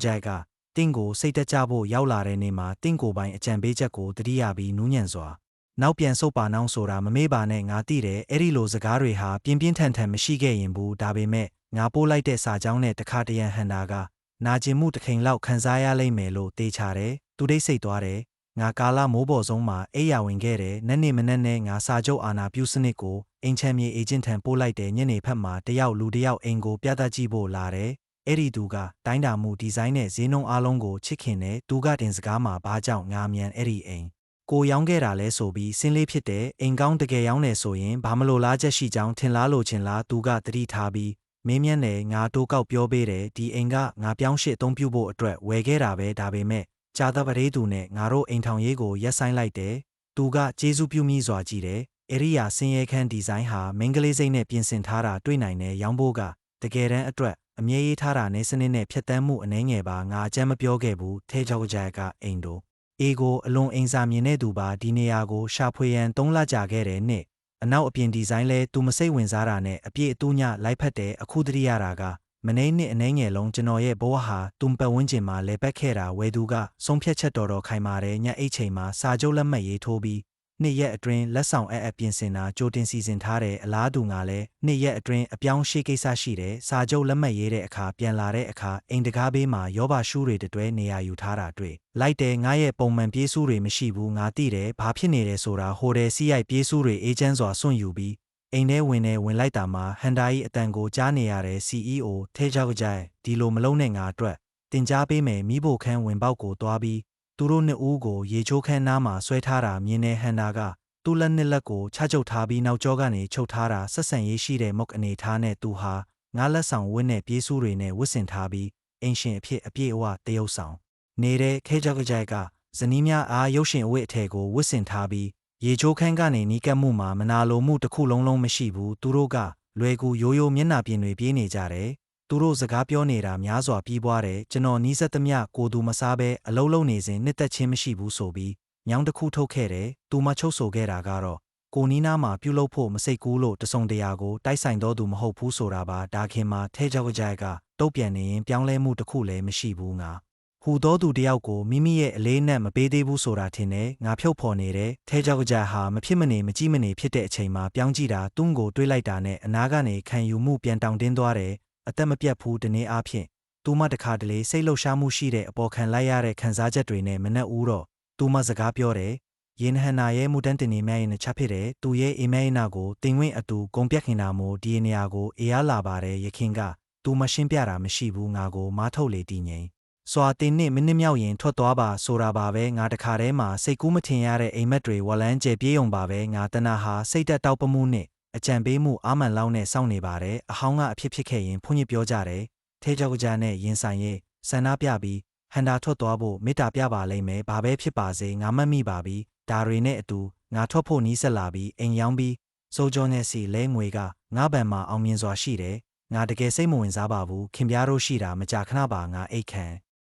တင့်ကိုစိတ်တက်ကြဖို့ရောက်လာတဲ့နေ့မှာတင့်ကိုပိုင်အကြံပေးချက်ကိုတတိယပြီးနူးညံ့စွာနောက်ပြန်ဆုတ်ပါနှောင်းဆိုတာမမေ့ပါနဲ့ငါသိတယ်အဲ့ဒီလိုစကားတွေဟာပြင်းပြင်းထန်ထန်မရှိခဲ့ရင်ဘူးဒါပေမဲ့ငါပို့လိုက်တဲ့စာကြောင်းနဲ့တခါတရံဟန်တာကနာကျင်မှုတစ်ချိန်လောက်ခံစားရလိမ့်မယ်လို့တေချာတယ်သူဒိတ်စိတ်သွားတယ်ငါကာလာမိုးပေါ်ဆုံးမှာအိယာဝင်ခဲ့တယ်နက်နေမနက်နဲ့ငါစာချုပ်အာနာပြုစနစ်ကိုအင်ချမ်းမြေအေဂျင့်ထံပို့လိုက်တယ်ညနေဖက်မှာတယောက်လူတယောက်အိမ်ကိုပြသကြည့်ဖို့လာတယ်အဲ့ဒီသူကတိုင်းတာမှုဒီဇိုင်းနဲ့ဈေးနှုန်းအားလုံးကိုချစ်ခင်တယ်သူကတင်စကားမှာဘာကြောင့်ငါမြန်အဲ့ဒီအိမ်ကိုရောင်းခဲ့တာလဲဆိုပြီးစင်းလေးဖြစ်တယ်အိမ်ကောင်းတကယ်ရောင်းနေဆိုရင်ဘာမလို့လားချက်ရှိကြောင်းထင်လားလို့ချင်လားသူကတတိထားပြီးမင်းမြန်းတယ်ငါတိုးကောက်ပြောပေးတယ်ဒီအိမ်ကငါပြောင်းရှစ်အသုံးပြုဖို့အတွက်ဝယ်ခဲ့တာပဲဒါပေမဲ့ကြာသပတေးသူနဲ့ငါတို့အိမ်ထောင်ရေးကိုရက်ဆိုင်လိုက်တယ်သူကကျေးဇူးပြုမိစွာကြည့်တယ်အရိယာစင်ရဲခန်းဒီဇိုင်းဟာမင်းကလေးစိတ်နဲ့ပြင်ဆင်ထားတာတွေ့နိုင်တယ်ရောင်းဖို့ကတကယ်တမ်းအတွက်အမြဲရေးထားတာနဲ့စနစ်နဲ့ဖြတ်တန်းမှုအနှဲငယ်ပါငါအကြမ်းမပြောခဲ့ဘူးထဲကြောက်ကအိမ်တို့ အေကိုအလွန်အင်စာမြင်တဲ့သူပါဒီနေရာကိုရှာဖွေရန်3 လကြာခဲ့တဲ့နှစ်အနောက်အပြင်ဒီဇိုင်းလဲသူမစိတ်ဝင်စားတာနဲ့အပြည့်အတူညလိုက်ဖက်တဲ့အခုတတိယတာကမနေ့နှစ်အနှဲငယ်လုံးကျွန်တော်ရဲ့ဘဝဟာသူ့ပတ်ဝန်းကျင်မှာလဲပတ်ခဲ့တာဝယ်သူကဆုံးဖြတ်ချက်တော်ခိုင်မာတဲ့ညအိတ်ချိန်မှာစာချုပ်လက်မှတ်ရေးထိုးပြီးနှစ်ရက်အတွင်းလက်ဆောင်အပြင်ဆင်တာကြိုတင်စီစဉ်ထားတဲ့အလားတူငါလဲနှစ်ရက်အတွင်းအပြောင်းရှေ့ကိစ္စရှိတဲ့စာချုပ်လက်မှတ်ရေးတဲ့အခါပြန်လာတဲ့အခါအိမ်တကားဘေးမှာရောပါရှူးတွေတွဲနေရာယူထားတာတွေ့လိုက်တဲ့ငါရဲ့ပုံမှန်ပြေးစုတွေမရှိဘူးငါသိတယ်ဘာဖြစ်နေတယ်ဆိုတာဟိုတယ်စီးရိုက်ပြေးစုတွေအေဂျင့်စွာစွန့်ယူပြီးအိမ်ထဲဝင်လိုက်တာမှာဟန်ဒါ၏အတန်ကိုကြားနေရတဲ့ CEO ထဲချောက်ကြိုင်ဒီလိုမလုံးနဲ့ငါအတွက်တင် जा ပေးမယ်မိဖို့ခန်းဝင်ပေါက်ကိုတွားပြီးသူတို့နှစ်ဦးကိုရေချိုးခန်းနားမှာဆွဲထားတာမြင်နေဟန်ဒါကသူ့လက်နှစ်လက်ကိုချချုပ်ထားပြီးနောက်ကျောကနေချုပ်ထားတာဆက်ဆံရေးရှိတဲ့မုတ်အနေထားနဲ့သူဟာငါလက်ဆောင်ဝတ်နဲ့ပြေးစုတွေနဲ့ဝတ်ဆင်ထားပြီးအင်ရှင်အဖြစ်အပြည့်အဝတရုပ်ဆောင်နေတဲ့ခဲချောက်ကြိုင်ကဇနီးများအားရုပ်ရှင်အဝတ်အထည်ကိုဝတ်ဆင်ထားပြီးရေချိုးခန်းကနေနီးကပ်မှုမှာမနာလိုမှုတစ်ခုလုံးမရှိဘူးသူတို့ကလွယ်ကူရိုးရိုးမျက်နှာပြင်တွေပြေးနေကြတယ်သူတို့စကားပြောနေတာများစွာပြီးပွားတယ်ကျွန်တော်နီးစပ်သမျှကိုသူမစားဘဲအလုံးလုံးနေစဉ်နှစ်သက်ချင်းမရှိဘူးဆိုပြီးညောင်းတစ်ခုထုတ်ခဲ့တယ်သူမချုပ်ဆိုခဲ့တာကတော့ကိုနီးနားမှာပြုလုပ်ဖို့မစိတ်ကူးလို့တစုံတရာကိုတိုက်ဆိုင်တော်သူမဟုတ်ဘူးဆိုတာပါဒါခင်မှာထဲချောက်ကြိုင်ကတုတ်ပြန်နေရင်ပြောင်းလဲမှုတစ်ခုလည်းမရှိဘူးငါဟူသောသူတယောက်ကိုမိမိရဲ့အလေးနဲ့မပေးသေးဘူးဆိုတာထင်တယ်ငါဖြုတ်ဖော်နေတဲ့ထဲချောက်ကြဟာမဖြစ်မနေမကြည့်မနေဖြစ်တဲ့အချိန်မှာပြောင်းကြည့်တာသူ့ကိုတွေးလိုက်တာနဲ့အနားကနေခံယူမှုပြန်တောင်တင်းသွားတယ်အသက်မပြတ်ဘူးတနေ့အားဖြင့်သူမတခါတလေစိတ်လှုပ်ရှားမှုရှိတဲ့အပေါ်ခံလိုက်ရတဲ့ခံစားချက်တွေနဲ့မနှက်ဦးတော့သူမစကားပြောတယ်ယေနဟနာရဲ့မူတန်းတင်နေမဲ့ရင်ချက်ဖြစ်တယ်သူရဲ့အိမဲနာကိုတင်ဝင်းအတူဂုံပြက်ခင်တာမို့ဒီနေရာကိုအေးအားလာပါတယ်ရခင်ကသူမရှင်းပြတာမရှိဘူးငါကိုမားထုတ်လေတည်ငိမ်စွာတင်နှစ်မိနစ်မြောက်ရင်ထွက်သွားပါဆိုတာပါပဲငါတခါတည်းမှာစိတ်ကူးမထင်ရတဲ့အိမ်မက်တွေဝလန်းကျဲပြေးုံပါပဲငါတနာဟာစိတ်တက်တောက်ပမှုနဲ့အကြံပေးမှုအာမန်လောင်းနဲ့စောင့်နေပါတယ်အဟောင်းကအဖြစ်ခဲ့ရင်ဖွင့်ညစ်ပြောကြတယ်ထဲချောက်ကြနဲ့ရင်ဆိုင်ရဲ့ဆန္ဒပြပြီးဟန်ဒါထွက်သွားဖို့မေတ္တာပြပါလိမ့်မယ်ဘာပဲဖြစ်ပါစေငါမှတ်မိပါပြီဒါတွေနဲ့အတူငါထွက်ဖို့နီးစက်လာပြီးအိမ်ရောက်ပြီးစိုးကြောနဲ့စီလဲငွေကငါ့ဘဏ်မှာအောင်မြင်စွာရှိတယ်ငါတကယ်စိတ်မဝင်စားပါဘူးခင်ဗျားတို့ရှိတာမကြာခဏပါငါအိတ်ခ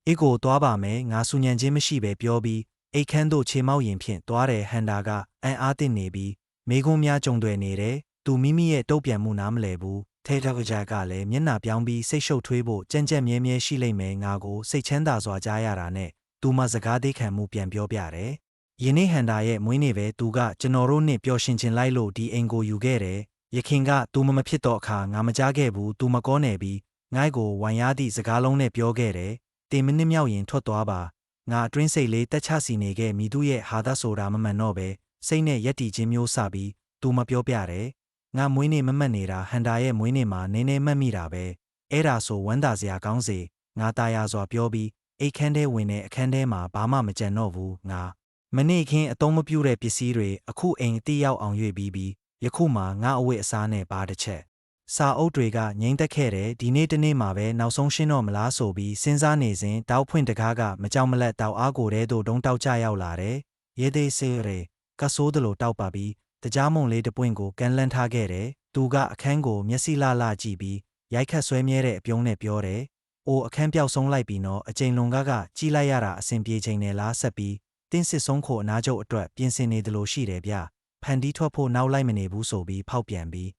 ံအေးကိုသွားပါမယ်ငါဆူညံခြင်းမရှိပဲပြောပြီးအိတ်ခမ်းတို့ခြေမောက်ရင်ဖြင့်သွားတယ်ဟန်ဒါကအံ့အားသင့်နေပြီးမိကုံးများကြုံတွေ့နေတယ်သူမိမိရဲ့တုတ်ပြန်မှုနားမလည်ဘူးထဲထောက်ကကြကလည်းမျက်နှာပြောင်းပြီးစိတ်ရှုပ်ထွေးဖို့ကြက်မြဲမြဲရှိလိမ့်မယ်ငါကိုစိတ်ချမ်းသာစွာကြားရတာနဲ့သူမစကားသေးခံမှုပြန်ပြောပြတယ်ယင်းနေ့ဟန်ဒါရဲ့မွေးနေ့ပဲသူကကျွန်တော်တို့နဲ့ပျော်ရှင်ချင်လိုက်လို့ဒီအိမ်ကိုယူခဲ့တယ်ရခင်ကသူမဖြစ်တော့အခါငါမကြားခဲ့ဘူးသူမကောနေပြီးငိုက်ကိုဝိုင်ရသည့်စကားလုံးနဲ့ပြောခဲ့တယ်တင်မိနစ်မြောက်ရင်ထွက်သွားပါငါအတွင်းစိတ်လေးတက်ချစီနေခဲ့မိသူရဲ့ဟာသဆိုတာမမှန်တော့ပဲစိတ်နဲ့ရက်တီချင်းမျိုးစပြီးသူမပြောပြတယ်ငါမွေးနေ့မမှတ်နေတာဟန်ဒါရဲ့မွေးနေ့မှာနည်းနည်းမှတ်မိတာပဲအဲ့ဒါဆိုဝမ်းသာစရာကောင်းစေငါตายရစွာပြောပြီးအိတ်ခမ်းထဲဝင်တဲ့အခန်းထဲမှာဘာမှမကြံတော့ဘူးငါမနေ့ခင်းအသုံးမပြုတဲ့ပစ္စည်းတွေအခုအိမ်တိရောက်အောင်ရွေ့ပြီးယခုမှငါအဝတ်အစားနဲ့ပါတစ်ချက်စာအုပ်တွေကငိမ့်သက်ခဲ့တယ်ဒီနေ့တနေ့မှာပဲနောက်ဆုံးရှင်းတော့မလားဆိုပြီးစဉ်းစားနေစဉ်တောက်ဖွင့်တကားကမကြောက်မလက်တောက်အားကိုတဲတို့တုံးတောက်ကြရောက်လာတယ်ရေသေးစေးရဲကဆိုးတလို့တောက်ပါပြီးတကြားမုံလေးတပွင့်ကိုကန်လန့်ထားခဲ့တယ်သူကအခန်းကိုမျက်စိလှကြည့်ပြီးရိုက်ခတ်ဆွဲမြဲတဲ့အပြုံးနဲ့ပြောတယ်အိုအခန်းပြောက်ဆုံးလိုက်ပြီနော်အချိန်လွန်ကကြီးလိုက်ရတာအဆင်ပြေချိန်နဲ့လားဆက်ပြီးတင်းစစ်ဆုံးခိုအနာချုပ်အတွက်ပြင်ဆင်နေတယ်လို့ရှိတယ်ဗျဖန်တီးထွက်ဖို့နောက်လိုက်မနေဘူးဆိုပြီးဖောက်ပြန်ပြီး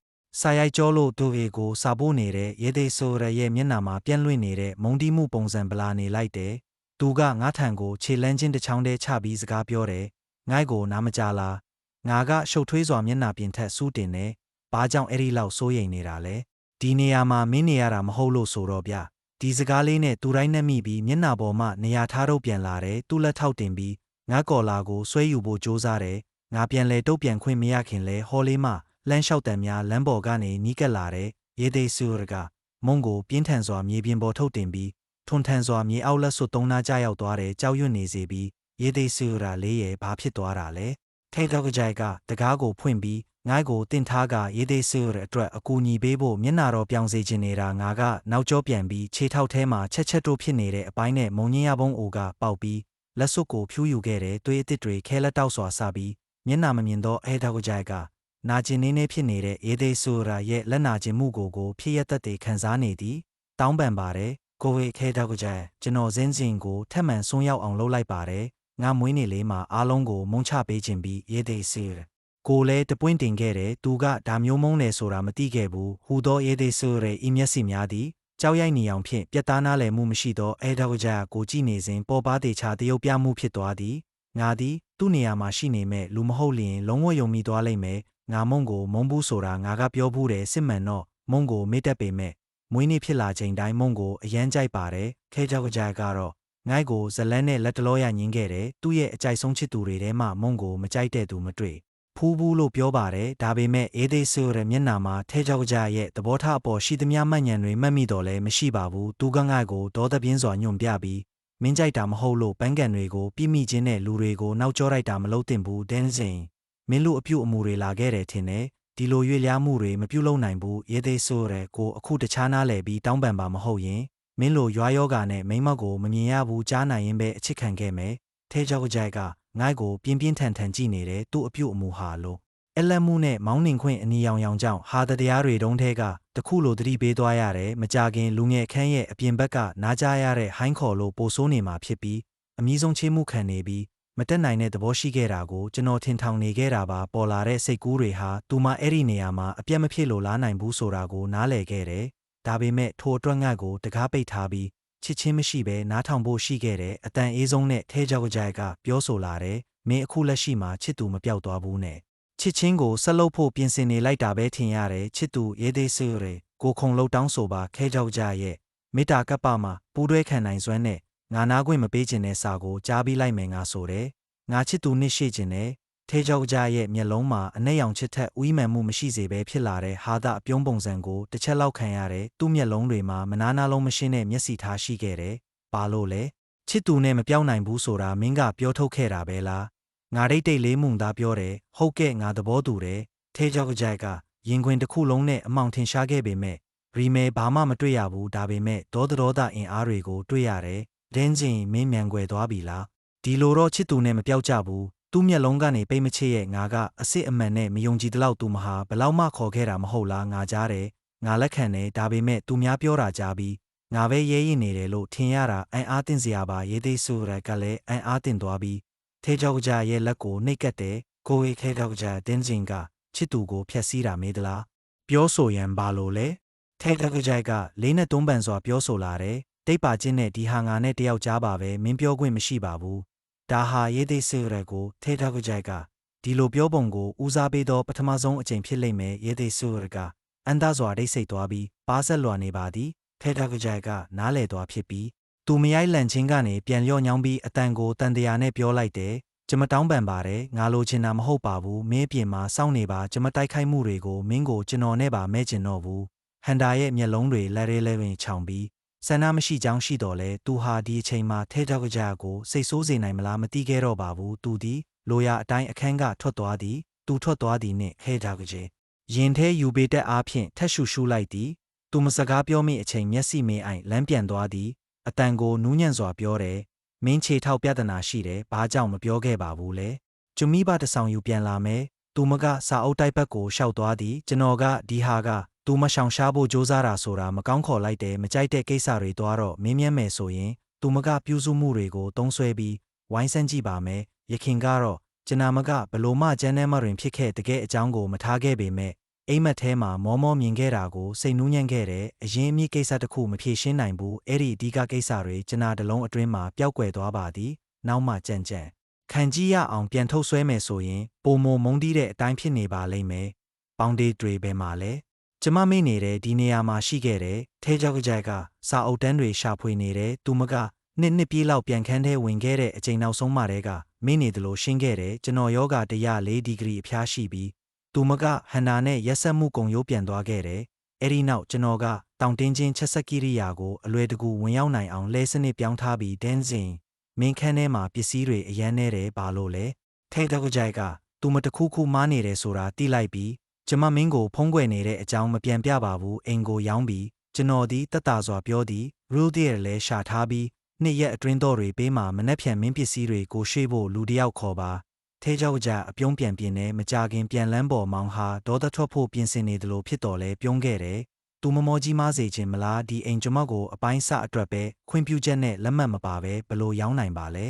စာရိုက်ကြောလို့သူကိုစာပို့နေတဲ့ရေသေးဆိုရရဲ့မျက်နှာမှာပြန့်လွင့်နေတဲ့မုံတီးမှုပုံစံပလာနေလိုက်တယ်သူကငါထံကိုခြေလန်းချင်းတစ်ချောင်းတည်းချပြီးစကားပြောတယ်ငိုက်ကိုနားမကြလားငါကရှုပ်ထွေးစွာမျက်နှာပြင်ထက်စူးတင်နေဘာကြောင့်အဲ့ဒီလောက်စိုးရိမ်နေတာလဲဒီနေရာမှာမင်းနေရတာမဟုတ်လို့ဆိုတော့ဗျဒီစကားလေးနဲ့သူတိုင်းနှက်မိပြီးမျက်နှာပေါ်မှနေရာထားတော့ပြန်လာတယ်သူ့လက်ထောက်တင်ပြီးငါကော်လာကိုဆွဲယူဖို့ကြိုးစားတယ်ငါပြန်လဲတုတ်ပြန်ခွင့်မရခင်လဲဟော်လေးမှလမ်းလျှောက်တံများလမ်းပေါ်ကနေနီးကပ်လာတယ်ရေသေးဆူရကမုံကိုပြင်းထန်စွာမြေပြင်ပေါ်ထုတ်တင်ပြီးထွန်ထန်စွာမြေအောက်လက်စွပ်သုံးနာကြရောက်သွားတယ်ကြောက်ရွံ့နေစေပြီးရေသေးဆူရလေးရဲ့ဘာဖြစ်သွားတာလဲထိတ်တော့ကြိုက်ကတကားကိုဖွင့်ပြီးငိုက်ကိုတင်ထားကရေသေးဆူရအတွက်အကူအညီပေးဖို့မျက်နာတော်ပြောင်စေချင်နေတာငါကနောက်ကျောပြန်ပြီးခြေထောက်ထဲမှာချက်တို့ဖြစ်နေတဲ့အပိုင်းနဲ့မုံညင်းရပုံးအိုကပေါက်ပြီးလက်စွပ်ကိုဖြူးယူခဲ့တယ်သွေးအစ်စ်တွေခဲလက်တောက်စွာစပြီးမျက်နာမမြင်တော့အဲတော့ကြိုက်ကနာကျင်နေဖြစ်နေတဲ့ရေသေးဆူရာရဲ့လက်နာကျင်မှုကိုဖြစ်ရသက်တွေခံစားနေသည်တောင်းပန်ပါတယ်ကိုဝေခဲတော့ကြိုက်ကျွန်တော်ဇင်းစင်ကိုထက်မှန်ဆုံးရောက်အောင်လုပ်လိုက်ပါတယ် ငါမွေးနေလေးမှာအားလုံးကိုမုန်းချပေးခြင်းပြီးရေးသေးစေကိုလည်းတပွင့်တင်ခဲ့တယ်သူကဒါမျိုးမုန်းတယ်ဆိုတာမသိခဲ့ဘူးဟူသောရေးသေးဆိုရဲ့ဤမျက်စိများသည်ကြောက်ရိုက်နေအောင်ဖြင့်ပြတ်သားနားလည်မှုမရှိသောအဲဒါကကြကိုကြည့်နေစဉ်ပေါ်ပါသေးချာတရုပ်ပြမှုဖြစ်သွားသည်ငါသည်သူ့နေရာမှာရှိနေမဲ့လူမဟုတ်လျင်လုံးဝယုံမိသွားလိမ့်မယ်ငါမုန်းကိုမုန်းဘူးဆိုတာငါကပြောဘူးတယ်စစ်မှန်တော့မုန်းကိုမေ့တတ်ပေမဲ့မွေးနေ့ဖြစ်လာချိန်တိုင်းမုန်းကိုအရန်ကြိုက်ပါတယ်ခဲကြောက်ကကြကတော့ငိုက်ကိုဇလန်းနဲ့လက်တလောရညင်းခဲ့တယ်သူ့ရဲ့အကြိုက်ဆုံးချစ်သူတွေထဲမှမုန်းကိုမကြိုက်တဲ့သူမတွေ့ဖူးဘူးလို့ပြောပါတယ်ဒါပေမဲ့အေးသေးဆိုတဲ့မျက်နှာမှာထဲကြောက်ကကြရဲ့သဘောထားအပေါ်ရှိသမျှမှတ်ဉဏ်တွေမှတ်မိတော့လဲမရှိပါဘူးသူကငိုက်ကိုဒေါသပြင်းစွာညွန့်ပြပြီးမင်းကြိုက်တာမဟုတ်လို့ပန်းကန်တွေကိုပြိမိခြင်းနဲ့လူတွေကိုနောက်ကျောလိုက်တာမလုပ်သင့်ဘူးဒင်းစင်မင်းလူအပြုတ်အမူတွေလာခဲ့တယ်ထင်တယ်ဒီလိုရွေ့လျားမှုတွေမပြုတ်လုံနိုင်ဘူးရေးသေးဆိုတဲ့ကိုအခုတခြားနားလည်ပြီးတောင်းပန်ပါမဟုတ်ရင်မင်းလိုရွာယောဂါနဲ့မိမကိုမမြင်ရဘူးကြားနိုင်ရင်ပဲအချစ်ခံခဲ့မယ်ထဲကြောက်ကကြိုက်ကငိုက်ကိုပြင်းပြင်းထန်ထန်ကြည့်နေတယ်သူ့အပြုတ်အမူဟာလို့အလက်မှုနဲ့မောင်းနှင်ခွင့်အနီရောင်ရောင်ကြောင့်ဟာတရားတွေတုံးထဲကတခုလိုသတိပေးသွားရတယ်မကြခင်လူငယ်ခန်းရဲ့အပြင်ဘက်ကနားကြားရတဲ့ဟိုင်းခေါ်လို့ပိုဆိုးနေမှာဖြစ်ပြီးအမီးဆုံးချေးမှုခံနေပြီးမတက်နိုင်တဲ့သဘောရှိခဲ့တာကိုကျွန်တော်ထင်ထောင်နေခဲ့တာပါပေါ်လာတဲ့စိတ်ကူးတွေဟာသူမအဲ့ဒီနေရာမှာအပြတ်မဖြစ်လို့လားနိုင်ဘူးဆိုတာကိုနားလည်ခဲ့တယ်ဒါပေမဲ့ထိုအတွက်ငှက်ကိုတကားပိတ်ထားပြီးချစ်ချင်းမရှိဘဲနားထောင်ဖို့ရှိခဲ့တယ်အတန်အေးဆုံးနဲ့ထဲကြောက်ကြိုက်ကပြောဆိုလာတယ်မင်းအခုလက်ရှိမှာချစ်သူမပြောက်သွားဘူးနဲ့ချစ်ချင်းကိုဆက်လုပ်ဖို့ပြင်ဆင်နေလိုက်တာပဲထင်ရတယ်ချစ်သူရေးသေးစွရဲကိုခုံလှုပ်တောင်းဆိုပါခဲကြောက်ကြရဲ့မေတ္တာကပ္ပမှာပူးတွဲခံနိုင်စွမ်းနဲ့ငါနာခွင့်မပေးခြင်းနဲ့စာကိုကြားပြီးလိုက်မယ်ငါဆိုတယ်ငါချစ်သူနှစ်ရှိခြင်းနဲ့ထဲကြောက်ကြရဲ့မျက်လုံးမှာအနဲ့ရောင်ချစ်ထက်ဥိမှန်မှုမရှိစေဘဲဖြစ်လာတဲ့ဟာသအပြုံးပုံစံကိုတစ်ချက်လောက်ခံရတဲ့သူ့မျက်လုံးတွေမှာမနာနာလုံးမရှင်းတဲ့မျက်စိထားရှိခဲ့တယ်ပါလို့လဲချစ်သူနဲ့မပြောင်းနိုင်ဘူးဆိုတာမင်းကပြောထုတ်ခဲ့တာပဲလားငါဒိတ်တိတ်လေးမှုန်သားပြောတယ်ဟုတ်ကဲ့ငါသဘောတူတယ်ထဲကြောက်ကြကရင်ခွင်တစ်ခုလုံးနဲ့အမောင်ထင်ရှားခဲ့ပေမဲ့ရီမဲဘာမှမတွေ့ရဘူးဒါပေမဲ့ဒေါသအင်အားတွေကိုတွေ့ရတယ်ဒင်းချင်းမင်းမြန်ွယ်သွားပြီလားဒီလိုတော့ချစ်သူနဲ့မပြောက်ကြဘူးသူ့မျက်လုံးကနေပိတ်မချစ်ရဲ့ငါကအစ်စ်အမှန်နဲ့မယုံကြည်တလောက်သူမဟာဘလောက်မှခေါ်ခဲ့တာမဟုတ်လားငါကြားတယ်ငါလက်ခံတယ်ဒါပေမဲ့သူများပြောတာကြားပြီးငါပဲရဲရင်နေတယ်လို့ထင်ရတာအံ့အားသင့်စရာပါရေးသေးဆိုရကလည်းအံ့အားသင့်သွားပြီးထဲကြောက်ကြရဲ့လက်ကိုနှိပ်ကပ်တယ်ကိုဝေခဲကြောက်ကြတင်းစင်ကချစ်သူကိုဖျက်ဆီးတာမေးသလားပြောဆိုရန်ဘာလို့လဲထဲကြောက်ကြကလေးနဲ့တွန်းပန်စွာပြောဆိုလာတယ်တိတ်ပါချင်းနဲ့ဒီဟာငါနဲ့တယောက်ကြားပါပဲမင်းပြောခွင့်မရှိပါဘူးဒါဟာရေးသေးဆိုရကိုထဲကြောက်ကြကဒီလိုပြောပုံကိုဦးစားပေးသောပထမဆုံးအကြိမ်ဖြစ်လိမ့်မယ်ရေးသေးဆိုရကအန်သားစွာဒိတ်ဆိတ်သွားပြီးပါဆက်လွှာနေပါသည်ထဲကြောက်ကြကနားလေသွားဖြစ်ပြီးသူမရိုက်လန့်ချင်းကနေပြန်လျော့ညောင်းပြီးအတန်ကိုတန်တရာနဲ့ပြောလိုက်တယ်ကျမတောင်းပန်ပါတယ်ငါလိုချင်တာမဟုတ်ပါဘူးမင်းအပြင်မှာစောင့်နေပါကျမတိုက်ခိုက်မှုတွေကိုမင်းကိုကျွန်တော်နဲ့ပါမဲ့ကျင်တော့ဘူးဟန်တာရဲ့မျက်လုံးတွေလက်ရဲလဲပင်ခြောင်ပြီးဆန္ဒမရှိကြောင်းရှိတော်လဲသူဟာဒီအချိန်မှာထဲကြောက်ကြကိုစိတ်ဆိုးစေနိုင်မလားမသိခဲ့တော့ပါဘူးသူသည်လိုရာအတိုင်းအခန်းကထွက်သွားသည်သူထွက်သွားသည်နှင့်ခဲကြောက်ကြရင်ထဲယူပေတက်အားဖြင့်ထက်ရှူရှူလိုက်သည်သူမစကားပြောမိအချိန်မျက်စိမေးအိုင်လမ်းပြန်သွားသည်အတန်ကိုနူးညံ့စွာပြောတယ်မင်းချေထောက်ပြဿနာရှိတယ်ဘာကြောင့်မပြောခဲ့ပါဘူးလဲကျမိဘတဆောင်ယူပြန်လာမယ်သူမကစာအုပ်တိုက်ဘက်ကိုရှောက်သွားသည်ကျွန်တော်ကဒီဟာကသူမရှောင်ရှားဖို့ကြိုးစားတာဆိုတာမကောင်းခေါ်လိုက်တယ်မကြိုက်တဲ့ကိစ္စတွေသွားတော့မင်းမြဲမယ်ဆိုရင်သူမကပြုစုမှုတွေကိုသုံးဆွဲပြီးဝိုင်းဆန်းကြည့်ပါမယ်ရခင်ကတော့ကျွန်နာမကဘလို့မှကျန်းထဲမှတွင်ဖြစ်ခဲ့တကယ်အကြောင်းကိုမထားခဲ့ပေမဲ့အိမ်မက်ထဲမှာမောမောမြင်ခဲ့တာကိုစိတ်နူးညံ့ခဲ့တယ်အရင်အမြင့်ကိစ္စတစ်ခုမဖြေရှင်းနိုင်ဘူးအဲ့ဒီအဓိကကိစ္စတွေကျွန်နာတလုံးအတွင်းမှာပျောက်ကွယ်သွားပါသည်နောက်မှကြံ့ခံကြည့်ရအောင်ပြန်ထုတ်ဆွဲမယ်ဆိုရင်ပုံမမုံတီးတဲ့အတိုင်းဖြစ်နေပါလိမ့်မယ်ပေါင်းဒေးတွေပဲမှာလဲကျမမေ့နေတဲ့ဒီနေရာမှာရှိခဲ့တယ်ထဲကြောက်ကစာအုပ်တန်းတွေရှာဖွေနေတယ်သူမကနှစ်ပြေးလောက်ပြန်ခန်းထဲဝင်ခဲ့တဲ့အချိန်နောက်ဆုံးမှတည်းကမေ့နေတယ်လို့ရှင်းခဲ့တယ်ကျွန်တော်ယောဂ104ဒီဂရီအဖျားရှိပြီးသူမကဟန်နာနဲ့ရက်ဆက်မှုကုံရိုးပြန်သွားခဲ့တယ်။အဲဒီနောက်ကျွန်တော်ကတောင်တင်းချင်းချက်ဆက်ကိရိယာကိုအလွယ်တကူဝင်ရောက်နိုင်အောင်လဲစနစ်ပြောင်းထားပြီးဒန်းစင်မင်းခန်းထဲမှာပစ္စည်းတွေအရန်နေတယ်ဘာလို့လဲ။ထဲတောက်ကြိုက်ကသူမတခုခုမားနေတယ်ဆိုတာသိလိုက်ပြီးကျမမင်းကိုဖုံးကွယ်နေတဲ့အကြောင်းမပြန်ပြပါဘူးအိမ်ကိုရောင်းပြီးကျွန်တော်ဒီတက်တာစွာပြောသည်ရူးတဲ့လဲရှာထားပြီးနှစ်ရက်အတွင်းတော်တွေပေးမှမနှက်ဖြန်မင်းပစ္စည်းတွေကိုရှေ့ဖို့လူတယောက်ခေါ်ပါထဲကြောက်ကြအပြုံးပြန်ပြင်းနဲ့မကြခင်ပြန်လန်းပေါ်မောင်ဟာဒေါသထွက်ဖို့ပြင်ဆင်နေတယ်လို့ဖြစ်တော်လဲပြုံးခဲ့တယ်။သူမမောကြီးမားစေခြင်းမလားဒီအိမ်ကျွန်မကိုအပိုင်းစအတွက်ပဲခွင့်ပြုချက်နဲ့လက်မှတ်မပါပဲဘလို့ရောင်းနိုင်ပါလဲ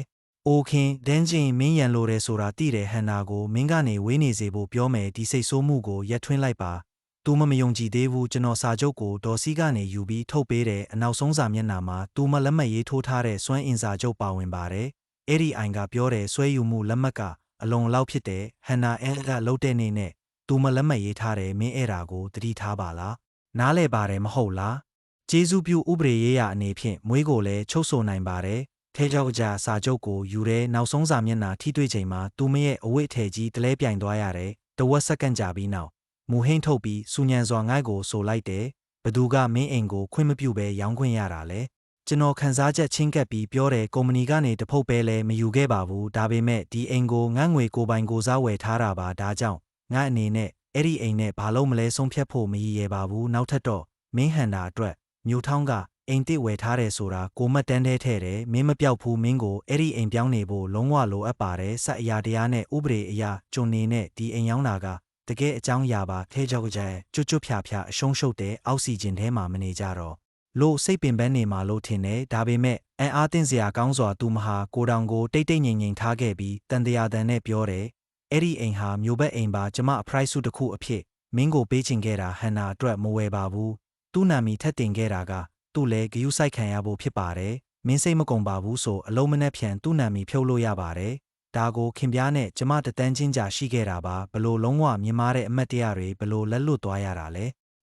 အိုခင်ဒန်းချင်းမင်းရန်လိုတယ်ဆိုတာသိတယ်ဟန်နာကိုမင်းကနေဝေးနေစေဖို့ပြောမယ်ဒီစိတ်ဆိုးမှုကိုရက်ထွင်းလိုက်ပါ။ तू မယုံကြည်သေးဘူးကျွန်တော်စာချုပ်ကိုဒေါ်စီကနေယူပြီးထုတ်ပေးတယ်အနောက်ဆုံးစာမျက်နှာမှာ तू မလက်မှတ်ရေးထိုးထားတဲ့စွမ်းအင်စာချုပ်ပါဝင်ပါတယ်။အဲ့ဒီအိုင်ကပြောတယ်ဆွဲယူမှုလက်မှတ်ကအလွန်လောက်ဖြစ်တယ်ဟန်နာအဲကလှုပ်တဲ့နေနဲ့ तू မလက်မှတ်ရေးထားတယ်မင်းအဲ့ဒါကိုသတိထားပါလား။နားလဲပါတယ်မဟုတ်လား။ကျေးဇူးပြုဥပဒေရေးရာအနေဖြင့်မွေးကိုလည်းချုပ်ဆိုနိုင်ပါတယ်။ထဲကြောက်ကြစာချုပ်ကိုယူတဲ့နောက်ဆုံးစာမျက်နှာထိတွေ့ချိန်မှာသူမရဲ့အဝိတ်ထည်ကြီးတလဲပြိုင်သွားရတယ်တဝက်စက္ကန့်ကြာပြီးနောက်မူဟင်းထုတ်ပြီးစူညံစွာငိုက်ကိုဆိုလိုက်တယ်ဘသူကမင်းအိမ်ကိုခွင့်မပြုဘဲရောင်းခွင့်ရတာလဲကျွန်တော်ခန်းစားချက်ချင်းကပ်ပြီးပြောတယ်ကုမ္ပဏီကနေတဖုတ်ပဲလဲမယူခဲ့ပါဘူးဒါပေမဲ့ဒီအိမ်ကိုငတ်ငွေကိုပိုင်ကိုစားဝယ်ထားတာပါဒါကြောင့်ငါအနေနဲ့အဲ့ဒီအိမ်နဲ့ဘာလို့မလဲဆုံးဖြတ်ဖို့မရည်ရပါဘူးနောက်ထပ်တော့မင်းဟန်တာအတွက်မြို့ထောင်းကအိမ်တစ်ဝယ်ထားတယ်ဆိုတာကိုမတ်တန်းထဲထဲတယ်မင်းမပြောက်ဘူးမင်းကိုအဲ့ဒီအိမ်ပြောင်းနေဖို့လုံးဝလိုအပ်ပါတယ်စက်အရာတရားနဲ့ဥပဒေအရာကျွန်နေနဲ့ဒီအိမ်ရောင်းတာကတကယ်အကြောင်းအရာပါထဲကြောက်ကြဲကျွတ်ဖြာအရှုံးရှုပ်တဲ့အောက်ဆီဂျင်ထဲမှာမနေကြတော့လို့စိတ်ပင်ပန်းနေမှာလို့ထင်တယ်ဒါပေမဲ့အန်အားတင်းစရာကောင်းစွာသူမဟာကိုတောင်ကိုတိတ်တိတ်ငြိမ်ငြိမ်ထားခဲ့ပြီးတန်တရာတန်နဲ့ပြောတယ်အဲ့ဒီအိမ်ဟာမျိုးဘက်အိမ်ပါကျမအဖရိုက်စုတစ်ခုအဖြစ်မင်းကိုပေးချင်ခဲ့တာဟန်နာအတွက်မဝယ်ပါဘူးသူ့နာမည်ထက်တင်ခဲ့တာကသူ့လည်းဂယုစိုက်ခံရဖို့ဖြစ်ပါတယ်မင်းစိတ်မကုန်ပါဘူးဆိုအလုံးမနဲ့ဖြန်သူ့နာမည်ဖြုတ်လို့ရပါတယ်ဒါကိုခင်ဗျားနဲ့ကျမတတန်းချင်းကြာရှိခဲ့တာပါဘလို့လုံးဝမြင်မာတဲ့အမတ်တရားတွေဘလို့လက်လွတ်သွားရတာလဲ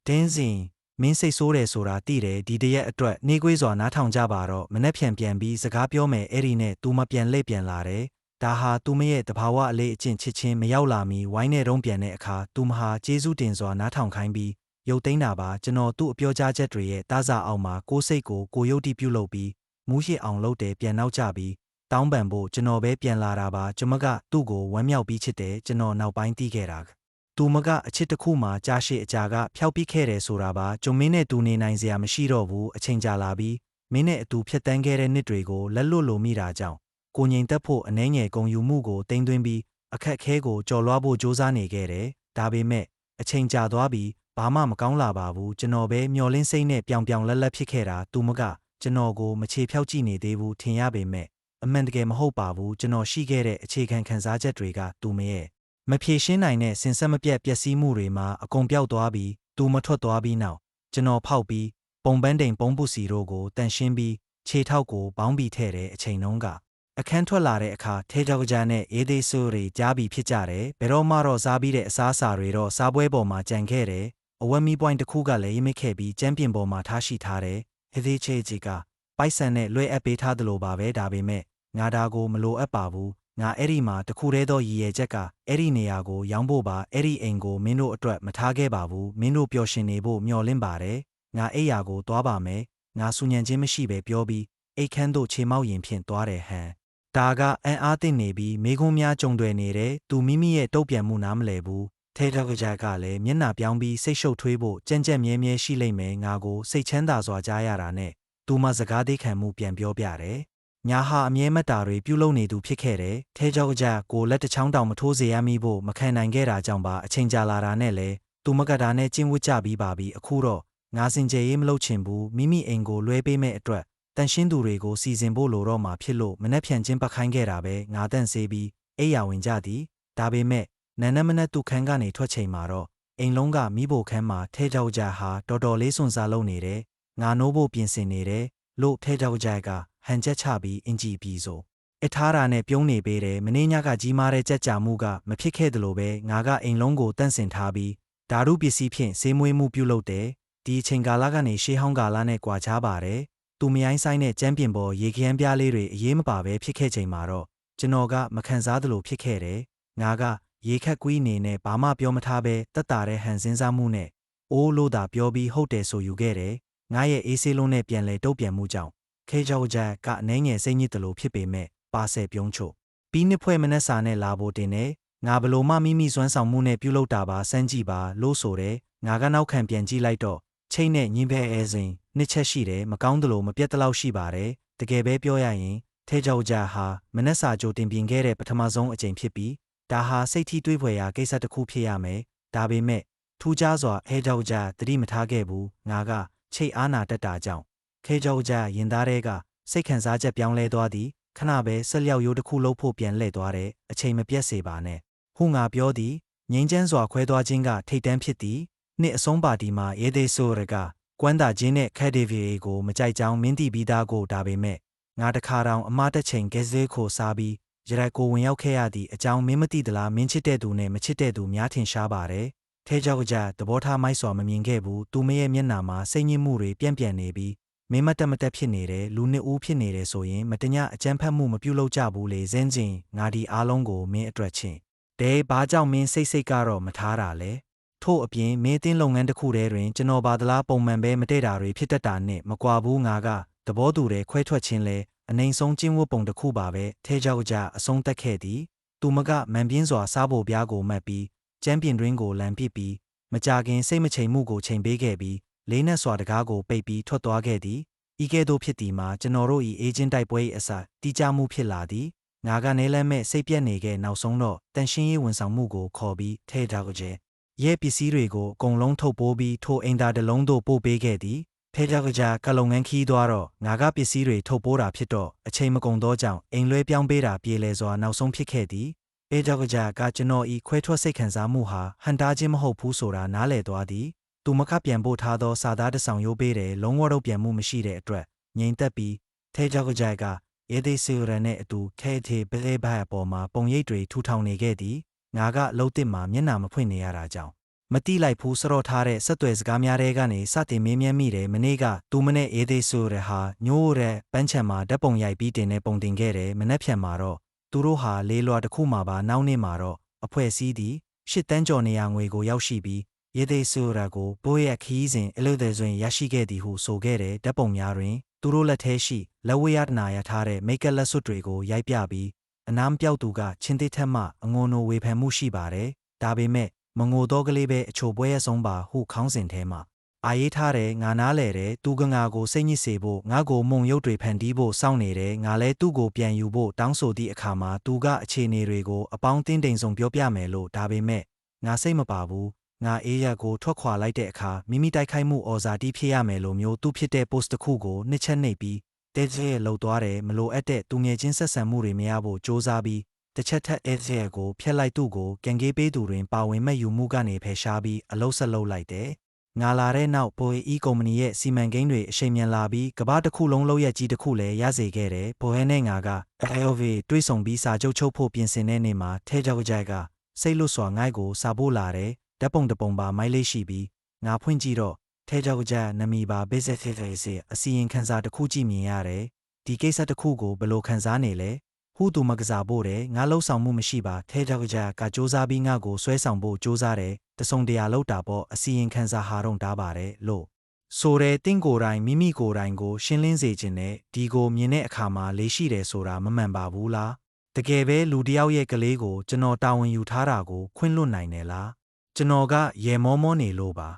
တင်းစင်မင်းစိတ်ဆိုးတယ်ဆိုတာသိတယ်ဒီတရက်အတွက်နှေးကွေးစွာနားထောင်ကြပါတော့မနဲ့ပြန်ပြီးစကားပြောမယ်အဲ့ဒီနဲ့ तू မပြန်လှည့်ပြန်လာတယ်ဒါဟာသူမရဲ့တဘာဝအလေးအကျင့်ချစ်ချင်းမရောက်လာမီဝိုင်းနဲ့တုံးပြန်တဲ့အခါသူမဟာကျေးဇူးတင်စွာနားထောင်ခိုင်းပြီးရုပ်သိမ်းတာပါကျွန်တော်သူ့အပြောကြားချက်တွေရဲ့တားစာအောင်မှာကိုယ်စိတ်ကိုရုပ်တိပြုတ်လုပ်ပြီးမူးရစ်အောင်လုပ်တယ်ပြန်နောက်ကျပြီးတောင်းပန်ဖို့ကျွန်တော်ပဲပြန်လာတာပါကျွန်မကသူ့ကိုဝမ်းမြောက်ပြီးချစ်တယ်ကျွန်တော်နောက်ပိုင်းသိခဲ့တာသူမကအချစ်တစ်ခုမှကြားရှိအကြာကဖျောက်ပြီးခဲ့တယ်ဆိုတာပါကျွန်မင်းနဲ့တူနေနိုင်စရာမရှိတော့ဘူးအချိန်ကြာလာပြီးမင်းနဲ့အတူဖြတ်တန်းခဲ့တဲ့နှစ်တွေကိုလက်လွတ်လိုမိတာကြောင့်ကိုငြိမ်သက်ဖို့အနှဲငယ်ဂုံယူမှုကိုတင်သွင်းပြီးအခက်အခဲကိုကြော်လွှားဖို့ကြိုးစားနေခဲ့တယ်ဒါပေမဲ့အချိန်ကြာသွားပြီးဘာမှမကောင်းလာပါဘူးကျွန်တော်ပဲမျောလင်းစိတ်နဲ့ပြောင်လက်ဖြစ်ခဲ့တာသူမကကျွန်တော်ကိုမချေဖြောက်ကြည့်နေသေးဘူးထင်ရပေမဲ့အမှန်တကယ်မဟုတ်ပါဘူးကျွန်တော်ရှိခဲ့တဲ့အခြေခံခံစားချက်တွေကသူမရဲ့မဖြေရှင်းနိုင်တဲ့စင်ဆက်မပြတ်ပျက်စီးမှုတွေမှာအကုန်ပျောက်သွားပြီးသူမထွက်သွားပြီးနောက်ကျွန်တော်ဖောက်ပြီးပုံပန်းတိမ်ပုံပုစီတို့ကိုတန်ရှင်းပြီးခြေထောက်ကိုဘောင်းပြီးထဲ့တဲ့အချိန်တုန်းကအခန်းထွက်လာတဲ့အခါထဲကြောက်ကြနဲ့အေးသေးဆိုးတွေကြားပြီးဖြစ်ကြတယ်ဘယ်တော့မှတော့စားပြီးတဲ့အစားအစာတွေတော့စားပွဲပေါ်မှာကြံခဲ့တယ်အဝက်မီပွိုင်းတစ်ခုကလည်းရိမ့်ခဲ့ပြီးကျမ်းပြင်ပေါ်မှာထားရှိထားတယ်ဟေးသေးချေကြီးကပိုက်ဆန်နဲ့လွှဲအပ်ပေးထားသလိုပါပဲဒါပေမဲ့ငါဒါကိုမလိုအပ်ပါဘူးငါအဲ့ဒီမှာတခုတည်းသောရည်ရွယ်ချက်ကအဲ့ဒီနေရာကိုရောင်းဖို့ပါအဲ့ဒီအိမ်ကိုမင်းတို့အတွက်မထားခဲ့ပါဘူးမင်းတို့ပျော်ရွှင်နေဖို့မျှော်လင့်ပါတယ်ငါအိယာကိုသွားပါမယ်ငါစူညံခြင်းမရှိပဲပြောပြီးအိတ်ခမ်းသို့ခြေမောက်ရင်ဖြင့်သွားတယ်ဟန်ဒါကအန်အားသင့်နေပြီးမိကုံးများကြုံတွေ့နေတယ်သူမိမိရဲ့တုတ်ပြန်မှုနားမလည်ဘူးထဲထောက်ကကြကလည်းမျက်နှာပြောင်းပြီးစိတ်ရှုပ်ထွေးဖို့ကြက်မြဲရှိလိမ့်မယ်ငါကိုစိတ်ချမ်းသာစွာကြားရတာနဲ့သူမှစကားသေးခံမှုပြန်ပြောပြတယ်ညာဟာအမြဲမတာတွေပြုလုပ်နေသူဖြစ်ခဲ့တယ်ထဲထောက်ကကြကိုလက်တစ်ချောင်းတောင်မထိုးစေရမိဖို့မခံနိုင်ခဲ့တာကြောင့်ပါအချိန်ကြာလာတာနဲ့လေသူမကတာနဲ့ကျင်းဝတ်ကြပြီးပါပြီအခုတော့ငါစင်ကြယ်ရေးမလုပ်ချင်ဘူးမိမိအိမ်ကိုလွှဲပေးမဲ့အတွက်တန်ရှင်းသူတွေကိုစီစဉ်ဖို့လိုတော့မှဖြစ်လို့မနှက်ဖြန်ချင်းပတ်ခိုင်းခဲ့တာပဲငါတန့်ဆေးပြီးအိယာဝင်ကြသည်ဒါပေမဲ့နန်းနမနက်သူခန်းကနေထွက်ချိန်မှာတော့အိမ်လုံးကမိဖို့ခန်းမှာထဲကြောက်ကြဟာတော်တော်လေးစွန့်စားလုပ်နေတယ်ငါနိုးဖို့ပြင်ဆင်နေတယ်လို့ထဲကြောက်ကြကဟန်ချက်ချပြီးအင်ဂျီပြီးဆိုအထားတာနဲ့ပြုံးနေပေးတယ်မင်းညကကြီးမားတဲ့ကြက်ကြမှုကမဖြစ်ခဲ့သလိုပဲငါကအိမ်လုံးကိုတန့်စင်ထားပြီးဓာတုပစ္စည်းဖြင့်ဆေးမွေးမှုပြုလုပ်တယ်ဒီအချိန်ကာလကနေရှေးဟောင်းကာလနဲ့ကွာခြားပါတယ်သူမရိုင်းဆိုင်တဲ့ကျမ်းပြင်ပေါ်ရေခမ်းပြားလေးတွေအေးမပါပဲဖြစ်ခဲ့ချိန်မှာတော့ကျွန်တော်ကမခံစားသလိုဖြစ်ခဲ့တယ်ငါကရေခက်ကွီးနေနဲ့ဘာမှပြောမထားပဲတက်တာတဲ့ဟန်စင်းစားမှုနဲ့အိုးလို့သာပြောပြီးဟုတ်တယ်ဆိုယူခဲ့တယ်ငါရဲ့အေးဆေးလုံးနဲ့ပြန်လဲတုတ်ပြန်မှုကြောင့်ခဲကြောက်ကြကအနှဲငယ်စိတ်ညစ်သလိုဖြစ်ပေမဲ့ပါဆယ်ပြုံးချို့ပြီးနှစ်ဖွဲ့မနှက်စာနဲ့လာဖို့တင်နေငါဘလို့မှမိမိစွမ်းဆောင်မှုနဲ့ပြုလုပ်တာပါစမ်းကြည့်ပါလို့ဆိုတယ်ငါကနောက်ခံပြန်ကြည့်လိုက်တော့ချိတ်နဲ့ညင်းဖဲအဲစဉ်နှစ်ချက်ရှိတယ်မကောင်းသလိုမပြတ်တလောက်ရှိပါတယ်တကယ်ပဲပြောရရင်ထဲကြောက်ကြဟာမနှက်စာကြိုတင်ပြင်ခဲ့တဲ့ပထမဆုံးအကြိမ်ဖြစ်ပြီးဒါဟာစိတ်ထိတွေးဖွယ်ရာကိစ္စတစ်ခုဖြစ်ရမယ်ဒါပေမဲ့ထူးခြားစွာအဲကြောက်ကြသတိမထားခဲ့ဘူးငါကချိတ်အားနာတက်တာကြောင့်ခဲကြောက်ကြရင်သားတွေကစိတ်ခံစားချက်ပြောင်းလဲသွားသည် ခဏပဲဆက်လျောက်ရိုးတစ်ခုလုံးဖို့ပြန်လှည့်သွားတဲ့အချိန်မပြတ်စေပါနဲ့ဟုငါပြောသည်ငိမ့်ချမ်းစွာခွဲသွားခြင်းကထိတ်တန်းဖြစ်သည်နှစ်အဆုံးပါတီမှာရဲသေးဆိုရကကွမ်းတာချင်းနဲ့ခက်ဒေဗီကိုမကြိုက်ကြောင်းမင်းတီပြီးသားကိုဒါပေမဲ့ငါတခါတောင်အမတက်ချိန်ကဲစဲခိုစားပြီးရရက်ကိုဝင်ရောက်ခဲ့ရသည့်အကြောင်းမင်းမသိသလားမင်းချစ်တဲ့သူနဲ့မချစ်တဲ့သူများထင်ရှားပါတယ်ထဲကြောက်ကကြသဘောထားမိုက်စွာမမြင်ခဲ့ဘူးသူမရဲ့မျက်နှာမှာစိတ်ညစ်မှုတွေပြန့်နေပြီးမင်းမတက်မတက်ဖြစ်နေတယ်လူနှစ်ဦးဖြစ်နေတယ်ဆိုရင်မတညအကြမ်းဖက်မှုမပြုလုပ်ကြဘူးလေဇင်းချင်းငါဒီအားလုံးကိုမင်းအတွက်ချင်းတဲဘာကြောင့်မင်းစိတ်ကတော့မထားတာလဲထို့အပြင်မင်းအသင်းလုပ်ငန်းတစ်ခုတည်းတွင်ကျွန်တော်ဘာသလားပုံမှန်ပဲမတည့်တာတွေဖြစ်တတ်တာနဲ့မကွာဘူးငါကသဘောတူတယ်ခွဲထွက်ခြင်းလဲအနိုင်ဆုံးကျင်းဝတ်ပုံတစ်ခုပါပဲထဲကြောက်ကကြအဆုံးသက်ခဲ့သည်သူမကမန်ပြင်းစွာစားဖို့ပြားကိုမှတ်ပြီးကျမ်းပြင်တွင်းကိုလမ်းပစ်ပြီးမကြခင်စိတ်မချိန်မှုကိုချိန်ပေးခဲ့ပြီးလေးနက်စွာတကားကိုပိတ်ပြီးထွက်သွားခဲ့သည်ဤကဲ့သို့ဖြစ်သည်မှာကျွန်တော်တို့၏အေဂျင့်တိုက်ပွဲ၏အစတီးကြမှုဖြစ်လာသည်ငါကနေလဲမဲ့စိတ်ပြက်နေခဲ့နောက်ဆုံးတော့တန်ရှင်းရေးဝန်ဆောင်မှုကိုခေါ်ပြီးထဲထားကြရဲ့ပစ္စည်းတွေကိုအကုန်လုံးထုတ်ပိုးပြီးထိုအိမ်သားတစ်လုံးသို့ပို့ပေးခဲ့သည်ထဲထားကြကလုံငန်းခီးသွားတော့ငါကပစ္စည်းတွေထုတ်ပိုးတာဖြစ်တော့အချိန်မကုန်သောကြောင့်အိမ်လွဲပြောင်းပေးတာပြေလည်စွာနောက်ဆုံးဖြစ်ခဲ့သည်အဲကြောက်ကကျွန်တော်ဤခွဲထွက်စိတ်ခံစားမှုဟာဟန်တားခြင်းမဟုတ်ဘူးဆိုတာနားလည်သွားသည်သူမကပြန်ပို့ထားသောစာသားတစ်ဆောင်ရိုးပေးတယ်လုံးဝတော့ပြန်မှုမရှိတဲ့အတွက်ငြိမ်သက်ပြီးထဲကြောက်ကရဲသေးစီရနဲ့အတူခဲသေးပလဲဘာအပေါ်မှာပုံရိပ်တွေထူထောင်နေခဲ့သည်ငါကလှုပ်တစ်မှာမျက်နှာမဖွင့်နေရတာကြောင့်မတိလိုက်ဘူးစတော့ထားတဲ့ဆက်သွယ်စကားများတွေကနေစတင်မေးမြန်းမိတယ်မနေ့ကသူမနဲ့ရဲသေးဆိုရဟာညိုးရဲပန်းချံမှာဓာတ်ပုံရိုက်ပြီးတင်နေပုံတင်ခဲ့တယ်မနှက်ဖြန်မှာတော့သူတို့ဟာလေးလွာတစ်ခုမှပါနောက်နေ့မှာတော့အဖွဲ့အစည်းသည်8တန်းကျော်နေရငွေကိုရောက်ရှိပြီးရဲသေးဆိုရကိုဘိုးရဲ့ခီးစဉ်အလို့တဲ့ဆိုရင်ရရှိခဲ့သည်ဟုဆိုခဲ့တဲ့ဓာတ်ပုံများတွင်သူတို့လက်ထဲရှိလက်ဝဲရတနာရထားတဲ့မိတ်ကပ်လက်စွပ်တွေကိုရိုက်ပြပြီးအနားပြောက်သူကချင်းသေးထက်မှအငုံနိုဝေဖန်မှုရှိပါတယ်ဒါပေမဲ့မငိုတော့ကလေးပဲအချိုပွဲရဆုံးပါဟုခေါင်းစဉ်ထဲမှာအာရေးထားတယ်ငါနားလဲတယ်သူကငါကိုစိတ်ညစ်စေဖို့ငါကိုမုံရုပ်တွေဖန်တီးဖို့စောင့်နေတယ်ငါလဲသူ့ကိုပြန်ယူဖို့တောင်းဆိုသည့်အခါမှာသူကအခြေအနေတွေကိုအပေါင်းတင်းတိမ်ဆုံးပြောပြမယ်လို့ဒါပေမဲ့ငါစိတ်မပါဘူးငါအေးရက်ကိုထွက်ခွာလိုက်တဲ့အခါမိမိတိုက်ခိုက်မှုဩဇာတိဖြစ်ရမယ်လို့မျိုးသူဖြစ်တဲ့ post တစ်ခုကိုနှစ်ချက်နှိပ်ပြီးတဲကျဲလှုပ်သွားတယ်မလိုအပ်တဲ့သူငယ်ချင်းဆက်ဆံမှုတွေမရဖို့စ조사ပြီးတစ်ချက်ထက်အဲကျဲကိုဖျက်လိုက်သူ့ကိုကန်ကေးပေးသူတွင်ပါဝင်မဲ့ယူမှုကနေဖယ်ရှားပြီးအလုဆက်လုပ်လိုက်တယ်ငါလာတဲ့နောက်ဘိုဟီကုမ္ပဏီရဲ့စီမံကိန်းတွေအရှိန်မြန်လာပြီးကမ္ဘာတစ်ခုလုံးလောက်ရက်ကြီးတစ်ခုလည်းရစေခဲ့တယ်ဘိုဟဲနဲ့ငါက LV တွေးဆောင်ပြီးစာချုပ်ချုပ်ဖို့ပြင်ဆင်တဲ့နေ့မှာထဲကြောက်ကစိတ်လွတ်စွာငိုက်ကိုစာပို့လာတယ်ဓာတ်ပုံတစ်ပုံပါမိုက်လေးရှိပြီးငါဖွင့်ကြည့်တော့ထဲကြောက်ကနမီပါ basic face အစီရင်ခံစာတစ်ခုကြည့်မြင်ရတယ်ဒီကိစ္စတစ်ခုကိုဘယ်လိုခံစားနေလဲဟုသူမကစားဖို့တယ်ငါလှုပ်ဆောင်မှုမရှိပါထဲကြောက်ကစ조사ပြီးငါကိုဆွဲဆောင်ဖို့စ조사တယ်တစုံတရာလောက်တာပေါ့အစီရင်ခံစာဟာတော့တားပါတယ်လို့ဆိုတဲ့တင့်ကိုယ်တိုင်မိမိကိုယ်တိုင်ကိုရှင်းလင်းစေခြင်းနဲ့ဒီကိုမြင်တဲ့အခါမှာလေးရှိတယ်ဆိုတာမမှန်ပါဘူးလားတကယ်ပဲလူတစ်ယောက်ရဲ့ကလေးကိုကျွန်တော်တာဝန်ယူထားတာကိုခွင့်လွတ်နိုင်တယ်လားကျွန်တော်ကရေမောမောနေလို့ပါ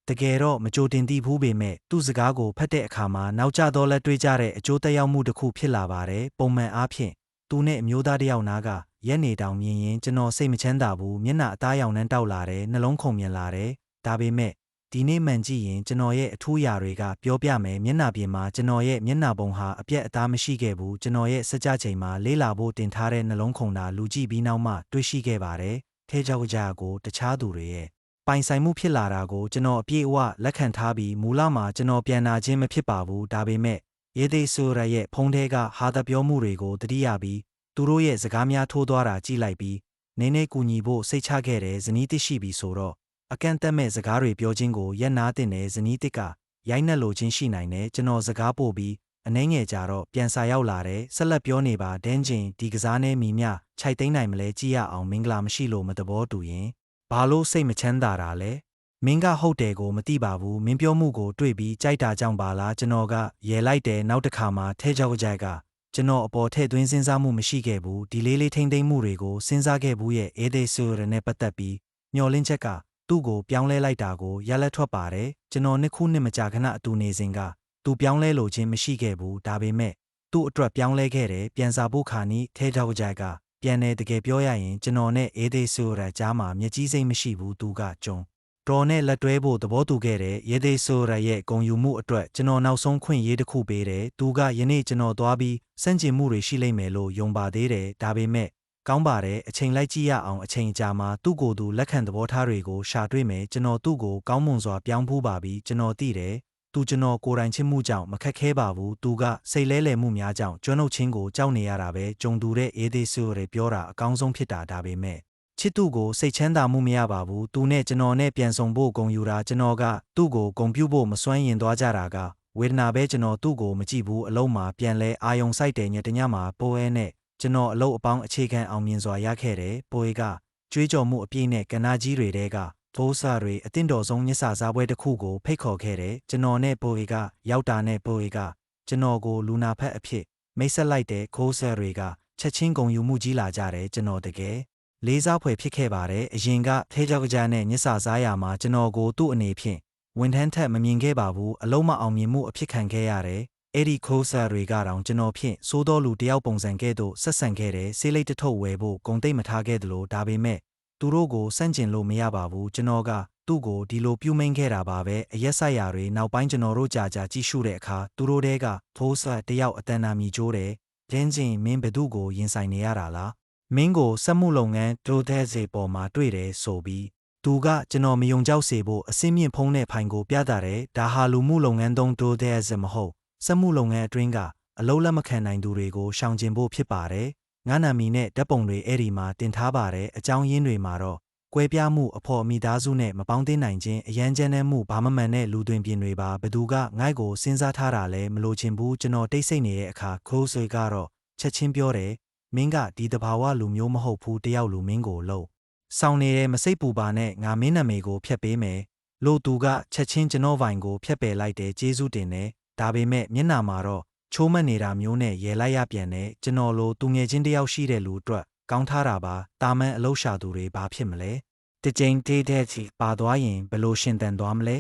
တကယ်တော့မကြိုတင်သိဘူးပေမဲ့သူ့စကားကိုဖတ်တဲ့အခါမှာနောက်ကျတော့လက်တွေ့ကြတဲ့အကျိုးသက်ရောက်မှုတစ်ခုဖြစ်လာပါတယ်ပုံမှန်အားဖြင့်သူနဲ့အမျိုးသားတစ်ယောက်နာကရက်နေတောင်မြင်ရင်ကျွန်တော်စိတ်မချမ်းသာဘူးမျက်နှာအသားရောင်နှမ်းတောက်လာတယ်နှလုံးခုန်မြင်လာတယ်ဒါပေမဲ့ဒီနေ့မှန်ကြည့်ရင်ကျွန်တော်ရဲ့အထူးအရာတွေကပြောပြမယ်မျက်နှာပြင်မှာကျွန်တော်ရဲ့မျက်နှာပုံဟာအပြက်အသားမရှိခဲ့ဘူးကျွန်တော်ရဲ့စကြချိန်မှာလေးလာဖို့တင်ထားတဲ့နှလုံးခုန်တာလူကြည့်ပြီးနောက်မှတွေ့ရှိခဲ့ပါတယ်ထဲကြောက်ကကိုတခြားသူတွေရဲ့ပိုင်ဆိုင်မှုဖြစ်လာတာကိုကျွန်တော်အပြည့်အဝလက်ခံထားပြီးမူလမှာကျွန်တော်ပြန်နာခြင်းမဖြစ်ပါဘူးဒါပေမဲ့ရဲသေးဆိုရရဲ့ဖုန်းထဲကဟာသပြောမှုတွေကိုတတိယပြီးသူတို့ရဲ့စကားများထိုးသွားတာကြည့်လိုက်ပြီးနင်းနေကူညီဖို့စိတ်ချခဲ့တယ်ဇနီးတစ်ရှိပြီဆိုတော့အကန့်အသတ်မဲ့စကားတွေပြောခြင်းကိုရက်နာတင်တယ်ဇနီးတစ်ကရိုက်နှက်လိုခြင်းရှိနိုင်တယ်ကျွန်တော်စကားပို့ပြီးအနှဲငယ်ကြတော့ပြန်စာရောက်လာတယ်ဆက်လက်ပြောနေပါဒင်းချင်းဒီကစားနဲ့မိမြခြိုက်သိမ်းနိုင်မလဲကြည့်ရအောင်မင်္ဂလာမရှိလို့မတဘောတူရင်ဘာလို့စိတ်မချမ်းသာတာလဲမင်းကဟုတ်တယ်ကိုမသိပါဘူးမင်းပြောမှုကိုတွေ့ပြီးကြိုက်တာကြောင့်ပါလားကျွန်တော်ကရဲလိုက်တယ်နောက်တစ်ခါမှထဲကြောက်ကကျွန်တော်အပေါ်ထည့်သွင်းစဉ်းစားမှုမရှိခဲ့ဘူးဒီလေးလေးထိမ့်သိမ်းမှုတွေကိုစဉ်းစားခဲ့ဘူးရဲ့အေဒေဆူရနဲ့ပတ်သက်ပြီးမျောလင်းချက်ကသူ့ကိုပြောင်းလဲလိုက်တာကိုရလက်ထွက်ပါတယ်ကျွန်တော်နှစ်ခုနှစ်မကြာခဏအတူနေစဉ်ကသူပြောင်းလဲလိုခြင်းမရှိခဲ့ဘူးဒါပေမဲ့သူ့အတွက်ပြောင်းလဲခဲ့တယ်ပြန်စားဖို့ခါနီးထဲကြောက်ကပြန်နေတကယ်ပြောရရင်ကျွန်တော်နဲ့အေဒေဆူရကြားမှာမျက်ကြီးစိမ့်မရှိဘူးသူကကြုံ တော်နဲ့လက်တွဲဖို့သဘောတူခဲ့တဲ့ရေသေးဆိုရရဲ့ဂုံယူမှုအတွက်ကျွန်တော်နောက်ဆုံးခွင့်ရေးတစ်ခုပေးတယ်သူကယနေ့ကျွန်တော်သွားပြီးစန့်ကျင်မှုတွေရှိလိမ့်မယ်လို့ယုံပါသေးတယ်ဒါပေမဲ့ကောင်းပါတယ်အချိန်လိုက်ကြည့်ရအောင်အချိန်ကြာမှာသူ့ကိုယ်သူလက်ခံသဘောထားတွေကိုရှာတွေ့မယ်ကျွန်တော်သူ့ကိုကောင်းမွန်စွာပြောင်းဖူးပါပြီကျွန်တော်သိတယ်သူကျွန်တော်ကိုယ်တိုင်ချစ်မှုကြောင့်မခက်ခဲပါဘူးသူကစိတ်လဲလှယ်မှုများကြောင့်ကျွမ်းနှုတ်ခြင်းကိုကြောက်နေရတာပဲကြုံသူတဲ့အေးသေးဆိုရပြောတာအကောင်းဆုံးဖြစ်တာဒါပေမဲ့ချစ်သူကိုစိတ်ချမ်းသာမှုမရပါဘူးသူနဲ့ကျွန်တော်နဲ့ပြန်ဆောင်ဖို့ဂုဏ်ယူတာကျွန်တော်ကသူ့ကိုဂုဏ်ပြုဖို့မစွမ်းရင်သွားကြတာကဝေဒနာပဲကျွန်တော်သူ့ကိုမကြည့်ဘူးအလုံးမှာပြန်လဲအာယုံစိုက်တယ်ညတညမှာပိုးအဲနဲ့ကျွန်တော်အလုပ်အပေါင်းအခြေခံအောင်မြင်စွာရခဲ့တယ်ပိုးအဲကကြွေးကြော်မှုအပြည့်နဲ့ကနာကြီးတွေတဲကဖိုးစာတွေအသင့်တော်ဆုံးညစာစားပွဲတစ်ခုကိုဖိတ်ခေါ်ခဲ့တယ်ကျွန်တော်နဲ့ပိုးအဲကရောက်တာနဲ့ပိုးအဲကကျွန်တော်ကိုလူနာဖက်အဖြစ်မိတ်ဆက်လိုက်တဲ့ခိုးဆာတွေကချက်ချင်းဂုဏ်ယူမှုကြီးလာကြတယ်ကျွန်တော်တကယ်လေးစားဖွယ်ဖြစ်ခဲ့ပါတယ်အရင်ကထဲကြောက်ကြနဲ့ညစာစားရမှာကျွန်တော်ကိုသူ့အနေဖြင့်ဝန်ထမ်းထက်မမြင်ခဲ့ပါဘူးအလုံးမအောင်မြင်မှုအဖြစ်ခံခဲ့ရတယ်အဲ့ဒီခိုးဆာတွေကတော့ကျွန်တော်ဖြင့်စိုးတော်လူတယောက်ပုံစံကဲ့သို့ဆက်ဆံခဲ့တယ်ဆေးလိတ်တစ်ထုပ်ဝယ်ဖို့ဂုံတိတ်မထားခဲ့သလိုဒါပေမဲ့သူတို့ကိုစန့်ကျင်လို့မရပါဘူးကျွန်တော်ကသူ့ကိုဒီလိုပြုမိန်ခဲ့တာပါပဲအရက်ဆိုင်ရာတွေနောက်ပိုင်းကျွန်တော်တို့ကြာကြည့်ရှုတဲ့အခါသူတို့တဲကဖိုးဆာတယောက်အတန်နာမီကျိုးတယ်လင်းချင်းမင်းဘသူကိုရင်ဆိုင်နေရတာလားမင်းကိုစက်မှုလုပ်ငန်းဒိုတဲ့စေပေါ်မှာတွေ့တယ်ဆိုပြီးသူကကျွန်တော်မယုံကြောက်စေဖို့အစင်းမြင့်ဖုံးတဲ့ဖိုင်ကိုပြတာတယ်ဒါဟာလူမှုလုပ်ငန်းသုံးဒိုတဲ့စေမဟုတ်စက်မှုလုပ်ငန်းအတွင်းကအလုံးလက်မခံနိုင်သူတွေကိုရှောင်ကျဉ်ဖို့ဖြစ်ပါတယ်ငါနာမီနဲ့ဓာတ်ပုံတွေအဲ့ဒီမှာတင်ထားပါတယ်အကြောင်းရင်းတွေမှာတော့ကွဲပြားမှုအဖို့မိသားစုနဲ့မပေါင်းသင်းနိုင်ခြင်းအရန်ကျန်းတဲ့မှုဘာမမှန်တဲ့လူသွင်းပြင်တွေပါဘသူကငိုက်ကိုစဉ်းစားထားတာလဲမလို့ချင်ဘူးကျွန်တော်တိတ်ဆိတ်နေတဲ့အခါခိုးဆွေကတော့ချက်ချင်းပြောတယ်မင်းကဒီတဘာဝလူမျိုးမဟုတ်ဘူးတယောက်လူမင်းကိုလို့ဆောင်းနေတဲ့မစိတ်ပူပါနဲ့ငါမင်းနာမည်ကိုဖျက်ပေးမယ်လို့သူကချက်ချင်းကျွန်တော်ဗိုင်ကိုဖျက်ပယ်လိုက်တယ်ကျေးဇူးတင်တယ်ဒါပေမဲ့မျက်နှာမှာတော့ချိုးမက်နေတာမျိုးနဲ့ရဲလိုက်ရပြန်တယ်ကျွန်တော်လိုသူငယ်ချင်းတယောက်ရှိတဲ့လူအတွက်ကောင်းထားတာပါတာမန်အလုပ်ရှာသူတွေဘာဖြစ်မလဲတကြိမ်တေးတဲ့ချီပါသွားရင်ဘယ်လိုရှင်သန်သွားမလဲ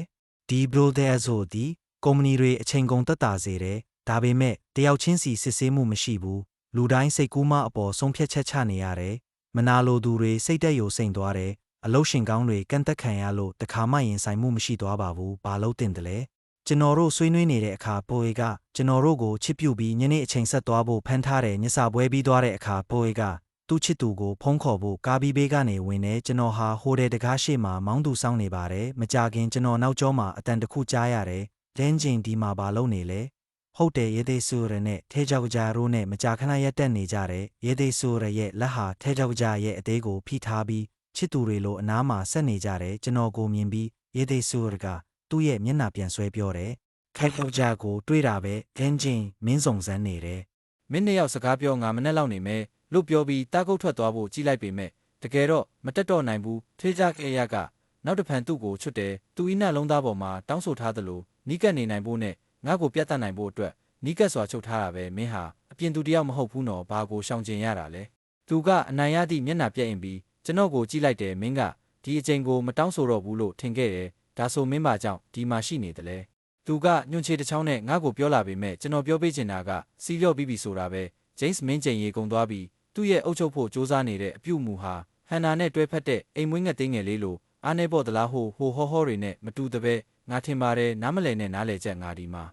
ဒီဘရိုဒါဆိုသည်ကုမ္ပဏီတွေအချိန်ကုန်သက်သာစေတယ်ဒါပေမဲ့တယောက်ချင်းစီစစ်ဆေးမှုမရှိဘူးလူတိုင်းစိတ်ကူးမအပေါ်ဆုံးဖြတ်ချက်ချနေရတယ်မနာလိုသူတွေစိတ်တက်ယိုစိမ့်သွားတယ်အလုရှင်ကောင်းတွေကန့်သက်ခံရလို့တခါမှရင်ဆိုင်မှုမရှိသွားပါဘူးဘာလို့တင်တယ်လဲကျွန်တော်တို့ဆွေးနွေးနေတဲ့အခါပိုအေကကျွန်တော်တို့ကိုချစ်ပြုပြီးညနေအချိန်ဆက်သွားဖို့ဖန်ထားတယ်ညစာပွဲပြီးသွားတဲ့အခါပိုအေကသူ့ချစ်သူကိုဖုံးခေါ်ဖို့ကားပြီးဘေးကနေဝင်နေကျွန်တော်ဟာဟိုတယ်တကားရှိမှမောင်းသူစောင်းနေပါတယ်မကြခင်ကျွန်တော်နောက်ကျောမှာအတန်တခုကြားရတယ်ဒင်းချင်းဒီမှာဘာလုပ်နေလဲဟုတ်တယ်ရေသေးဆူရနဲ့ထဲကြောက်ကြရိုးနဲ့မကြာခဏရက်တက်နေကြတယ်ရေသေးဆူရရဲ့လက်ဟာထဲကြောက်ကြရဲ့အသေးကိုဖိထားပြီးချစ်သူတွေလိုအနားမှာဆက်နေကြတယ်ကျွန်တော်ကိုမြင်ပြီးရေသေးဆူရကသူ့ရဲ့မျက်နှာပြန်ဆွဲပြောတယ်ခဲကြောက်ကြကိုတွေးတာပဲဒင်းချင်းမင်းစုံစမ်းနေတယ်မင်းနှစ်ယောက်စကားပြောငါမနဲ့လောက်နေမယ်လို့ပြောပြီးတားကုတ်ထွက်သွားဖို့ကြည်လိုက်ပေမဲ့တကယ်တော့မတက်တော့နိုင်ဘူးထေးကြခဲ့ရကနောက်တစ်ဖန်သူ့ကိုချွတ်တယ်သူဤနှလုံးသားပေါ်မှာတောင်းဆိုထားသလိုနီးကပ်နေနိုင်ဖို့နဲ့ငါ့ကိုပြတ်တတ်နိုင်ဖို့အတွက်နီးကပ်စွာချုပ်ထားတာပဲမင်းဟာအပြင်သူတယောက်မဟုတ်ဘူးနော်ဘာကိုရှောင်ကျင်ရတာလဲသူကအနိုင်ရသည့်မျက်နှာပြက်ရင်ပြီးကျွန်တော်ကိုကြည့်လိုက်တယ်မင်းကဒီအချိန်ကိုမတောင်းဆိုတော့ဘူးလို့ထင်ခဲ့တယ်ဒါဆိုမင်းပါကြောင့်ဒီမှာရှိနေတယ်လေသူကညွန့်ချေတစ်ချောင်းနဲ့ငါ့ကိုပြောလာပေမဲ့ကျွန်တော်ပြောပေးချင်တာကစီးလျော့ပြီးပြီဆိုတာပဲဂျိမ်းစ်မင်းကျင်ရေကုန်သွားပြီးသူ့ရဲ့အုပ်ချုပ်ဖို့စ조사နေတဲ့အပြုမူဟာဟန်နာနဲ့တွဲဖက်တဲ့အိမ်မွေးငှက်သိန်းငယ်လေးလိုအားနေပေါ်သလားဟိုဟောတွေနဲ့မတူတပဲငါထင်ပါတယ်နားမလဲနဲ့နားလဲချက်ငါဒီမှာ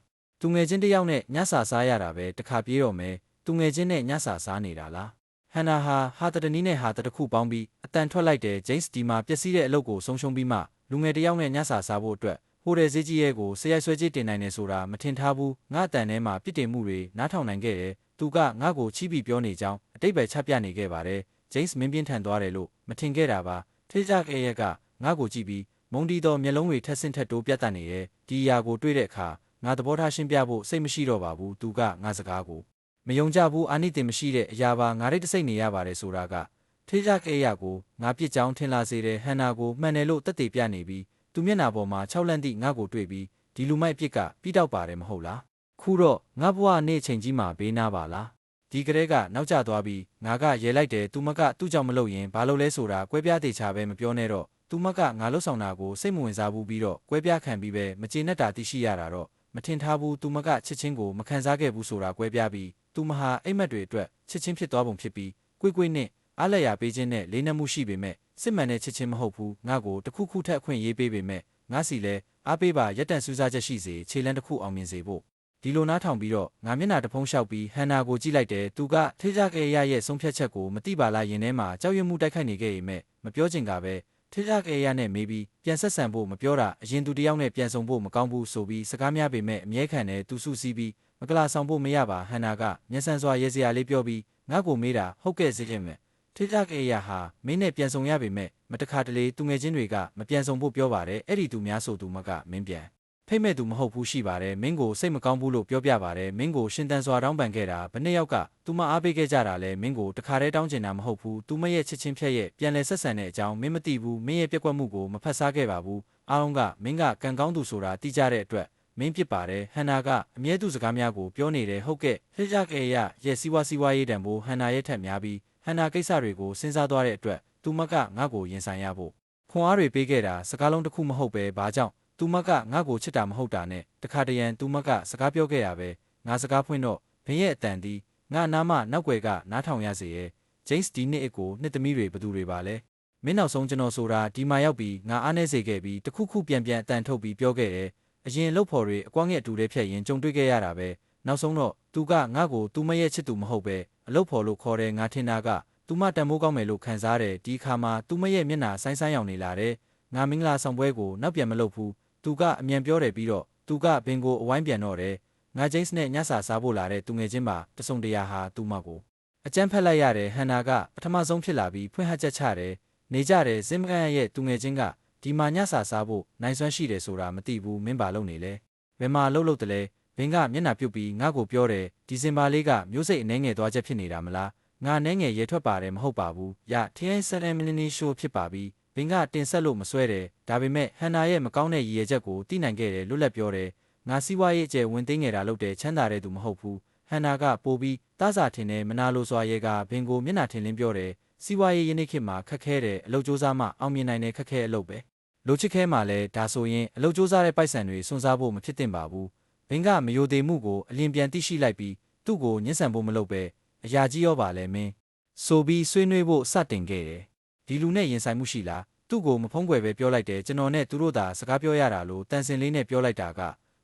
သူငယ်ချင်းတယောက်နဲ့ညစာစားရတာပဲတခါပြေးတော့မယ်သူငယ်ချင်းနဲ့ညစာစားနေတာလားဟန်နာဟာတတနီးနဲ့ဟာတတခုပေါင်းပြီးအတန်ထွက်လိုက်တယ်ဂျိမ်းစ်ဒီမှာပျက်စီးတဲ့အလုပ်ကိုဆုံးရှုံးပြီးမှလူငယ်တယောက်နဲ့ညစာစားဖို့အတွက်ဟိုတယ်ဈေးကြီးရဲ့ကိုဆရိုက်ဆွဲကြီးတင်နိုင်နေဆိုတာမထင်ထားဘူးငါအတန်ထဲမှာပြစ်တင်မှုတွေနားထောင်နိုင်ခဲ့တယ်သူကငါ့ကိုချီးပြီးပြောနေကြောင်းအတိတ်ပဲချပြနေခဲ့ပါတယ်ဂျိမ်းစ်မင်းပြင်းထန်သွားတယ်လို့မထင်ခဲ့တာပါထေးကြခဲ့ရကငါ့ကိုကြည့်ပြီးမုန်တီတော်မျက်လုံးတွေထက်ဆင့်ထက်တိုးပြတ်တတ်နေတယ်ဒီအရာကိုတွေးတဲ့အခါငါသဘောထားရှင်းပြဖို့စိတ်မရှိတော့ပါဘူးသူကငါစကားကိုမယုံကြဘူးအာနိသင်မရှိတဲ့အရာပါငါရိတ်တစိတ်နေရပါတယ်ဆိုတာကထေးကြခဲ့ရကိုငါပြစ်ကြောင်းထင်လာစေတဲ့ဟန်နာကိုမှန်တယ်လို့တက်တည်ပြနေပြီးသူမျက်နှာပေါ်မှာ၆လန့်သည့်ငါ့ကိုတွေ့ပြီးဒီလူမိုက်ပြစ်ကပြီးတော့ပါတယ်မဟုတ်လားခုတော့ငါဘဝနေ့ချိန်ကြီးမှာဘေးနာပါလားဒီကလေးကနောက်ကျသွားပြီးငါကရဲလိုက်တယ်သူမကသူ့ကြောင့်မလုပ်ရင်ဘာလုပ်လဲဆိုတာကွဲပြားသေးချာပဲမပြောနဲ့တော့သူမကငါလှုပ်ဆောင်တာကိုစိတ်မဝင်စားဘူးပြီးတော့ကွဲပြားခံပြီးပဲမကျေနပ်တာသိရှိရတာတော့မထင်ထားဘူးသူမကချစ်ချင်းကိုမခံစားခဲ့ဘူးဆိုတာကွဲပြားပြီးသူမဟာအိမ်မက်တွေအတွက်ချစ်ချင်းဖြစ်သွားပုံဖြစ်ပြီးကွေ့ကွေ့နဲ့ အားလက်ရပေးခြင်းနဲ့လေးနက်မှုရှိပေမဲ့စစ်မှန်တဲ့ချစ်ချင်းမဟုတ်ဘူးငါကိုတခုခုထက်အခွင့်ရေးပေးပေမဲ့ငါစီလဲအားပေးပါရက်တန်စူးစားချက်ရှိစေခြေလန်းတစ်ခုအောင်မြင်စေဖို့ဒီလိုနားထောင်ပြီးတော့ငါမျက်နှာတဖုံးလျှောက်ပြီးဟန်နာကိုကြည့်လိုက်တယ်သူကထေးကြခဲ့ရရဲ့ဆုံးဖြတ်ချက်ကိုမတိပါလားရင်ထဲမှာကြောက်ရွံ့မှုတိုက်ခိုက်နေခဲ့ရင်မဲ့မပြောချင်ကပဲထေးကြခဲ့ရနဲ့မေးပြီးပြန်ဆက်ဆံဖို့မပြောတာအရင်သူတယောက်နဲ့ပြန်ဆုံဖို့မကောင်းဘူးဆိုပြီးစကားများပေမဲ့အမြဲခံတယ်သူစုစည်းပြီးမကလာဆောင်ဖို့မရပါဟန်နာကမျက်စံစွာရေစရာလေးပြောပြီးငါ့ကိုမေးတာဟုတ်ကဲ့စေခြင်းမဲ့ထေးကြခဲ့ရဟာမင်းနဲ့ပြန်ဆုံရပေမဲ့မတခါတလေသူငယ်ချင်းတွေကမပြန်ဆုံဖို့ပြောပါတယ်အဲ့ဒီသူများဆိုသူမကမင်းပြန်ဖိတ်မဲ့သူမဟုတ်ဘူးရှိပါတယ်မင်းကိုစိတ်မကောင်းဘူးလို့ပြောပြပါတယ်မင်းကိုရှင်တန်စွာတောင်းပန်ခဲ့တာဘယ်နှစ်ယောက်ကသူမအားပေးခဲ့ကြတာလဲမင်းကိုတခါတည်းတောင်းချင်တာမဟုတ်ဘူးသူမရဲ့ချစ်ချင်းဖြက်ရဲ့ပြန်လဲဆက်ဆံတဲ့အကြောင်းမင်းမသိဘူးမင်းရဲ့ပြက်ကွက်မှုကိုမဖတ်စားခဲ့ပါဘူးအားလုံးကမင်းကကံကောင်းသူဆိုတာသိကြတဲ့အတွက်မင်းဖြစ်ပါတယ်ဟန်နာကအမြဲသူစကားများကိုပြောနေတယ်ဟုတ်ကဲ့ထေးကြခဲ့ရရဲ့စီးပွားရေးတန်ဖိုးဟန်နာရဲ့ထက်များပြီးဟန်နာကိစ္စတွေကိုစဉ်းစားသွားတဲ့အတွက်သူမကငါ့ကိုရင်ဆိုင်ရဖို့ခွန်အားတွေပေးခဲ့တာစကားလုံးတစ်ခုမဟုတ်ပဲဘာကြောင့်သူမကငါ့ကိုချစ်တာမဟုတ်တာနဲ့တခါတရံသူမကစကားပြောခဲ့ရပဲငါစကားဖွင့်တော့ဘင်းရဲ့အတန်ဒီငါနားမနောက်ွယ်ကနားထောင်ရစေရဲ့ဂျိမ်းစ်ဒီနှစ်အစ်ကိုနှစ်သမီးတွေဘသူတွေပါလဲမင်းနောက်ဆုံးကျွန်တော်ဆိုတာဒီမှာရောက်ပြီးငါအားနေစေခဲ့ပြီးတခုခုပြန်အတန်ထုတ်ပြီးပြောခဲ့တယ်အရင်လှုပ်ဖော်တွေအကွာငှက်အတူတည်းဖြတ်ရင်ကြုံတွေ့ခဲ့ရတာပဲနောက်ဆုံးတော့သူကငါ့ကိုသူမရဲ့ချစ်သူမဟုတ်ပဲအလုပ်ဖော်လို့ခေါ်တယ်ငါထင်တာကသူမတန်မိုးကောင်းမယ်လို့ခံစားတယ်ဒီခါမှာသူမရဲ့မျက်နှာဆိုင်းရောက်နေလာတယ်ငါမင်္ဂလာဆောင်ပွဲကိုနောက်ပြန်မလုပ်ဘူးသူကအမြန်ပြောတယ်ပြီးတော့သူကဘင်ကိုအဝိုင်းပြန်တော့တယ်ငါဂျိမ်းစ်နဲ့ညစာစားဖို့လာတဲ့သူငယ်ချင်းပါတစုံတရာဟာသူမကိုအကြမ်းဖက်လိုက်ရတယ်ဟန်နာကပထမဆုံးဖြစ်လာပြီးဖွင့်ဟချက်ချတယ်နေကြတယ်စင်မကန်ရဲ့သူငယ်ချင်းကဒီမှာညစာစားဖို့နိုင်စွမ်းရှိတယ်ဆိုတာမသိဘူးမင်းပါလို့နေလဲဘယ်မှာလှုပ်တယ်လဲဘင်ကမျက်နှာပြုတ်ပြီးငါ့ကိုပြောတယ်ဒီဇင်ဘာလေးကမျိုးစိတ်အနှဲငယ်သွားချက်ဖြစ်နေတာမလားငါနှဲငယ်ရဲထွက်ပါတယ်မဟုတ်ပါဘူးရထင်းဆန်မီနီရှိုးဖြစ်ပါပြီဘင်ကတင်ဆက်လို့မစွဲတယ်ဒါပေမဲ့ဟန်နာရဲ့မကောင်းတဲ့ရည်ရွယ်ချက်ကိုသိနိုင်ခဲ့တယ်လွတ်လပ်ပြောတယ်ငါစီးပွားရေးအကျယ်ဝင်သိငယ်တာလုပ်တယ်ချမ်းသာတဲ့သူမဟုတ်ဘူးဟန်နာကပိုပြီးသားစာထင်တယ်မနာလိုစွာရဲကဘင်ကိုမျက်နှာထင်လင်းပြောတယ်စီးပွားရေးယနေ့ခေတ်မှာခက်ခဲတယ်အလုပ်စူးစမ်းမှအောင်မြင်နိုင်တဲ့ခက်ခဲအလုပ်ပဲလိုချစ်ခဲမှာလဲဒါဆိုရင်အလုပ်စူးစမ်းတဲ့ပိုက်ဆံတွေစွန့်စားဖို့မဖြစ်သင့်ပါဘူးဘင်ကမယိုသေးမှုကိုအလင်းပြန်သိရှိလိုက်ပြီးသူ့ကိုညှဉ်းဆန်ဖို့မလုပ်ပဲအရာကြီးရောပါလဲမင်းဆိုပြီးဆွေးနွေးဖို့စတင်ခဲ့တယ်ဒီလူနဲ့ရင်ဆိုင်မှုရှိလားသူ့ကိုမဖုံးကွယ်ပဲပြောလိုက်တယ်ကျွန်တော်နဲ့သူတို့သာစကားပြောရတာလို့တန်စင်လေးနဲ့ပြောလိုက်တာက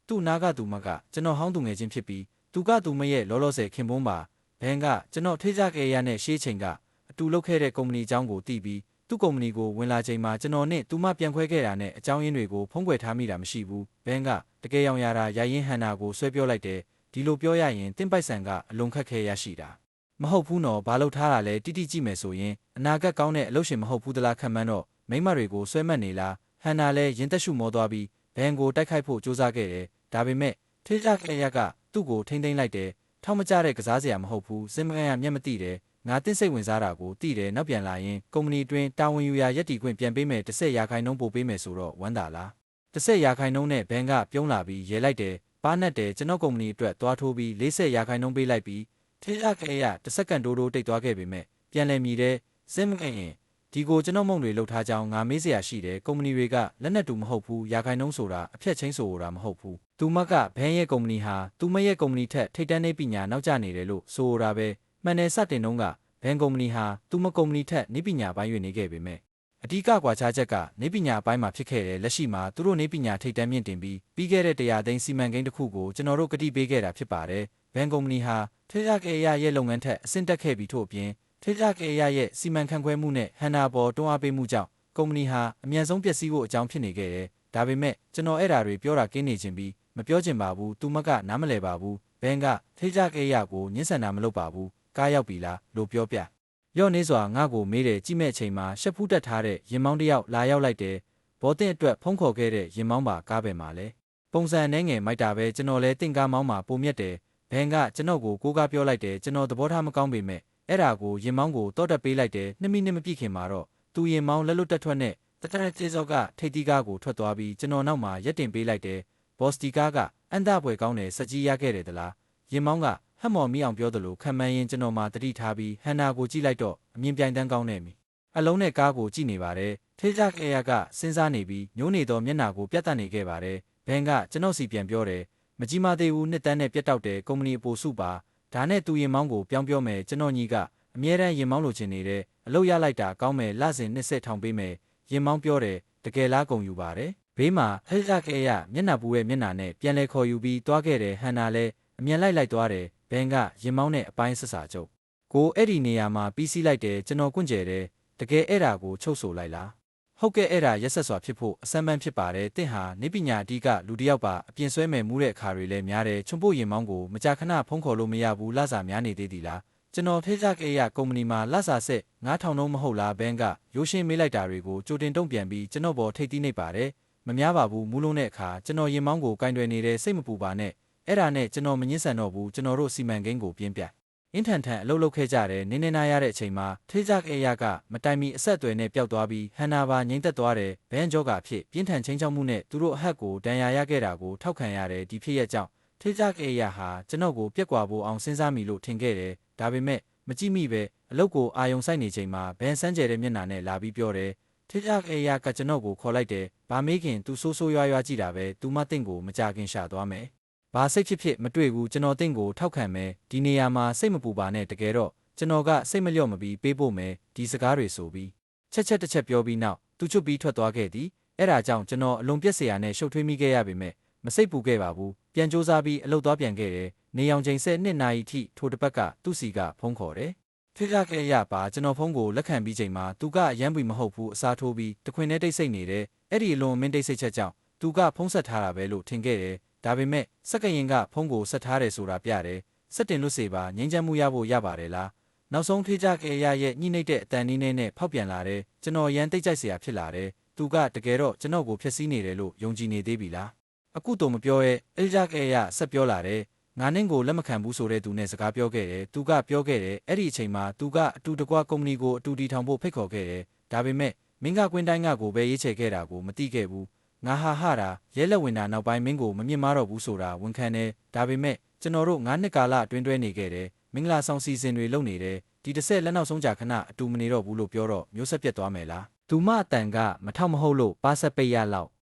သူ့နားကသူမကကျွန်တော်ဟောင်းသူငယ်ချင်းဖြစ်ပြီးသူကသူမရဲ့လောလောဆယ်ခင်ပွန်းပါဘန်ကကျွန်တော်ထေးကြခဲ့ရတဲ့ရှေးချိန်ကအတူလုပ်ခဲ့တဲ့ကုမ္ပဏီအကြောင်းကိုသိပြီးသူ့ကုမ္ပဏီကိုဝင်လာချိန်မှာကျွန်တော်နဲ့သူမပြန်ခွဲခဲ့တာနဲ့အကြောင်းရင်းတွေကိုဖုံးကွယ်ထားမိတာမရှိဘူးဘန်ကတကယ်ရောင်ရတာရိုင်းရင်ဟန်နာကိုဆွဲပြောလိုက်တယ်ဒီလိုပြောရရင်တင်းပိုက်ဆန်ကအလွန်ခက်ခဲရရှိတာမဟုတ်ဘူးနော်ဘာလို့ထားတာလဲတိတိကြည့်မယ်ဆိုရင်အနာဂတ်ကောင်းတဲ့အလုပ်ရှင်မဟုတ်ဘူးသလားခံမှန်းတော့မိမတွေကိုဆွဲမှတ်နေလားဟန်နာလည်းရင်သက်ရှုမောသွားပြီးဘန်ကိုတိုက်ခိုက်ဖို့ကြိုးစားခဲ့တယ်ဒါပေမဲ့ထေးကြခဲ့ရကသူ့ကိုထိမ့်သိမ်းလိုက်တယ်ထောက်မကျတဲ့ကစားစရာမဟုတ်ဘူးစင်မကန်ရမျက်မသိတယ်ငါတင်းစိတ်ဝင်စားတာကိုသိတယ်နောက်ပြန်လာရင်ကုမ္ပဏီတွင်တာဝန်ယူရာရက်တီခွင့်ပြန်ပေးမယ်10%ပို့ပေးမယ်ဆိုတော့ဝမ်းသာလား10%နဲ့ဘန်ကပြုံးလာပြီးရဲလိုက်တယ်ပါနတ်တယ်ကျွန်တော်ကုမ္ပဏီအတွက်သွားထိုးပြီး40%ပေးလိုက်ပြီးထေးကြခဲ့ရတစ်စက္ကန့်တိုးတိတ်သွားခဲ့ပေမဲ့ပြန်လည်မြည်တဲ့စင်မကန်ရင်ဒီကိုကျွန်တော်မုံတွေလှုပ်ထားကြောင်းငါမေးစရာရှိတယ်ကုမ္ပဏီတွေကလက်နက်တူမဟုတ်ဘူးရာခိုင်နှုန်းဆိုတာအဖြတ်ချင်းဆိုတာမဟုတ်ဘူးသူမကဘန်ရဲ့ကုမ္ပဏီဟာသူမရဲ့ကုမ္ပဏီထက်ထိပ်တန်းနေပညာနောက်ကျနေတယ်လို့ဆိုတာပဲမှန်တယ်စတင်တုန်းကဘန်ကုမ္ပဏီဟာသူမကုမ္ပဏီထက်နေပညာပိုင်း၍နေခဲ့ပေမဲ့အဓိကကွာခြားချက်ကနေပညာပိုင်းမှာဖြစ်ခဲ့တယ်လက်ရှိမှာသူတို့နေပညာထိပ်တန်းမြင့်တင်ပြီးခဲ့တဲ့100သိန်းစီမံကိန်းတစ်ခုကိုကျွန်တော်တို့ကတိပေးခဲ့တာဖြစ်ပါတယ်ဘန်ကုမ္ပဏီဟာထေးကြခဲ့ရရဲ့လုပ်ငန်းထက်အဆင့်တက်ခဲ့ပြီးထို့အပြင်ထေးကြခဲ့ရရဲ့စီမံခန့်ခွဲမှုနဲ့ဟန်နာပေါ်တွန်းအားပေးမှုကြောင့်ကုမ္ပဏီဟာအမြန်ဆုံးပျက်စီးဖို့အကြောင်းဖြစ်နေခဲ့တယ်ဒါပေမဲ့ကျွန်တော်အဲ့ဓာတွေပြောတာကင်းနေခြင်းပြီးမပြောချင်ပါဘူးသူမကနားမလဲပါဘူးဘန်ကထေးကြခဲ့ရကိုညှဉ်းဆန်တာမလုပ်ပါဘူးကားရောက်ပြီလားလို့ပြောပြရော့နေစွာငါ့ကိုမေးတယ်ကြည့်မဲ့အချိန်မှာရှက်ဖူးတက်ထားတဲ့ရင်မောင်းတစ်ယောက်လာရောက်လိုက်တယ်ဘောတင်အတွက်ဖုံးခေါ်ခဲ့တဲ့ရင်မောင်းပါကားပဲမှာလဲပုံစံနှဲငယ်မိုက်တာပဲကျွန်တော်လဲတင့်ကားမောင်းမှာပုံမြက်တယ်ဘန်ကကျွန်တော်ကိုကိုးကားပြောလိုက်တယ်ကျွန်တော်သဘောထားမကောင်းပေမဲ့အဲ့ဒါကိုရင်မောင်းကိုတော့တက်ပေးလိုက်တယ်2မိနစ်မပြည့်ခင်မှာတော့သူရင်မောင်းလက်လွတ်တက်ထွက်နဲ့တတရက်ကျေးစောကထိတ်တီးကားကိုထွက်သွားပြီးကျွန်တော်နောက်မှာရက်တင်ပေးလိုက်တယ်ဘော့စတီကားကအန်တပွဲကောင်းတယ်စက်ကြီးရခဲ့တယ်သလားရင်မောင်းကဟက်မော်မီအောင်ပြောသလိုခံမှန်းရင်ကျွန်တော်မှတတိထားပြီးဟန်နာကိုကြည့်လိုက်တော့အမြင်ပြိုင်တန်းကောင်းနေပြီအလုံးနဲ့ကားကိုကြည့်နေပါတယ်ထေးကြခဲ့ရကစဉ်းစားနေပြီးညိုးနေသောမျက်နှာကိုပြတ်တက်နေခဲ့ပါတယ်ဘန်ကကျွန်တော်စီပြန်ပြောတယ်မကြီးမသေးဘူးနှစ်တန်းနဲ့ပြတ်တောက်တယ်ကုမ္ပဏီအပိုစုပါဒါနဲ့သူရင်မောင်းကိုပြောင်းပြောမယ်ကျွန်တော်ညီက အမြဲတမ်းရင်မောင်းလိုချင်နေတဲ့အလုပ်ရလိုက်တာကောင်းမယ်လစဉ်နှစ်ဆက်ထောင်ပေးမယ်ရင်မောင်းပြောတယ်တကယ်လားကုန်ယူပါတယ်ဘေးမှာဟဲ့ကြကဲရမျက်နှာပူရဲ့မျက်နှာနဲ့ပြန်လဲခေါ်ယူပြီးတွားခဲ့တယ်ဟန်နာလဲအမြန်လိုက်သွားတယ်ဘန်ကရင်မောင်းနဲ့အပိုင်းဆက်စာချုပ်ကိုအဲ့ဒီနေရာမှာပြီးစီးလိုက်တယ်ကျွန်တော်ကွန့်ကျဲတယ်တကယ်အဲ့ဒါကိုချုပ်ဆိုလိုက်လားဟုတ်ကဲ့အဲ့ဒါရက်ဆက်စွာဖြစ်ဖို့အစမ်းပန်းဖြစ်ပါတယ်တင့်ဟာနေပညာအဓိကလူတစ်ယောက်ပါအပြင်ဆွဲမယ်မူးတဲ့အခါတွေလည်းများတယ်ချွန်ပို့ရင်မောင်းကိုမကြာခဏဖုံးခေါ်လို့မရဘူးလစာများနေသေးသည်လားကျွန်တော်ဖေးစားခဲ့ရကုမ္ပဏီမှာလစာဆက်9000လုံးမဟုတ်လားဘန်ကရိုးရှင်းမေးလိုက်တာတွေကိုကြိုတင်တုံ့ပြန်ပြီးကျွန်တော်ပေါ်ထိတ်တီးနေပါတယ်မများပါဘူးမူးလုံးတဲ့အခါကျွန်တော်ရင်မောင်းကိုကင်တွယ်နေတဲ့စိတ်မပူပါနဲ့အဲ့ဒါနဲ့ကျွန်တော်မငင်းဆန်တော့ဘူးကျွန်တော်တို့စီမံကိန်းကိုပြင်းပြအင်းထန်ထန်အလုပ်လုပ်ခဲ့ကြတယ်နင်းနေနာရတဲ့အချိန်မှာထေးကြခဲ့ရကမတိုင်မီအဆက်အသွယ်နဲ့ပျောက်သွားပြီးဟန်နာပါငိမ့်သက်သွားတယ်ဘန်ဂျော့ကအဖြစ်ပြင်းထန်ချင်းချောက်မှုနဲ့သူတို့အဟက်ကိုဒဏ်ရာရခဲ့တာကိုထောက်ခံရတယ်ဒီဖြစ်ရကြောင်းထေးကြခဲ့ရဟာကျွန်တော်ကိုပြက်ကွာဖို့အောင်စဉ်းစားမိလို့ထင်ခဲ့တယ်ဒါပေမဲ့မကြည့်မိပဲအလုပ်ကိုအာယုံဆိုင်နေချိန်မှာဘန်ဆန်းကျဲတဲ့မျက်နှာနဲ့လာပြီးပြောတယ်ထေးကြခဲ့ရကကျွန်တော်ကိုခေါ်လိုက်တယ်ဗာမေးခင်သူဆိုးဆိုးရွားရွားကြည့်တာပဲသူမတင့်ကိုမကြခင်ရှာသွားမယ်ဘာစိတ်ဖြစ်မတွေ့ဘူးကျွန်တော်တင့်ကိုထောက်ခံမယ်ဒီနေရာမှာစိတ်မပူပါနဲ့တကယ်တော့ကျွန်တော်ကစိတ်မလျော့မပြီးပေးဖို့မယ်ဒီစကားတွေဆိုပြီးချက်တစ်ချက်ပြောပြီးနောက်သူချွတ်ပြီးထွက်သွားခဲ့သည်အဲ့ဒါကြောင့်ကျွန်တော်အလွန်ပြက်စရာနဲ့ရှုပ်ထွေးမိခဲ့ရပေမဲ့မစိတ်ပူခဲ့ပါဘူးပြန်စူးစမ်းပြီးအလုပ်သွားပြန်ခဲ့တယ်နေအောင်ချိန်12နာရီထိထိုတစ်ပတ်ကသူ့စီကဖုန်းခေါ်တယ်ဖိခခဲ့ရပါကျွန်တော်ဖုန်းကိုလက်ခံပြီးချိန်မှာသူကအရန်ပြီမဟုတ်ဘူးအစားထိုးပြီးတခွင်နဲ့တိတ်ဆိတ်နေတယ်အဲ့ဒီအလွန်မင်းတိတ်ဆိတ်ချက်ကြောင့်သူကဖုန်းဆက်ထားတာပဲလို့ထင်ခဲ့တယ်ဒါပေမဲ့စက်ကရင်ကဖုန်းကိုဆက်ထားတယ်ဆိုတာပြတယ်စက်တင်လွတ်စေပါငြိမ်းချမ်းမှုရဖို့ရပါတယ်လားနောက်ဆုံးထေးကြခဲ့ရရဲ့ညှိနှိမ့်တဲ့အတန်နည်းနဲ့ဖောက်ပြန်လာတယ်ကျွန်တော်ရန်တိတ်ကြိုက်စရာဖြစ်လာတယ်သူကတကယ်တော့ကျွန်တော်ကိုဖျက်ဆီးနေတယ်လို့ယုံကြည်နေသေးပြီလားအခုတော့မပြောရဲ့အေးကြခဲ့ရဆက်ပြောလာတယ်ငါနင့်ကိုလက်မခံဘူးဆိုတဲ့သူနဲ့စကားပြောခဲ့တယ်သူကပြောခဲ့တယ်အဲ့ဒီအချိန်မှာသူကအတူတကွကုမ္ပဏီကိုအတူတီထောင်ဖို့ဖိတ်ခေါ်ခဲ့တယ်ဒါပေမဲ့မင်းကကွင်းတိုင်းကကိုပဲရေးချယ်ခဲ့တာကိုမသိခဲ့ဘူးငါဟာတာရဲလက်ဝင်တာနောက်ပိုင်းမင်းကိုမမြင်မတော့ဘူးဆိုတာဝန်ခံတယ်ဒါပေမဲ့ကျွန်တော်တို့9နှစ်ကာလအတွင်းတွဲနေခဲ့တယ်မင်္ဂလာဆောင်စီစဉ်တွေလုပ်နေတယ်ဒီတစ်ဆက်လက်နောက်ဆုံးကြခဏအတူမနေတော့ဘူးလို့ပြောတော့မျိုးဆက်ပြတ်သွားမယ်လားသူမအတန်ကမထောက်မဟုတ်လို့ပါဆက်ပိတ်ရလောက်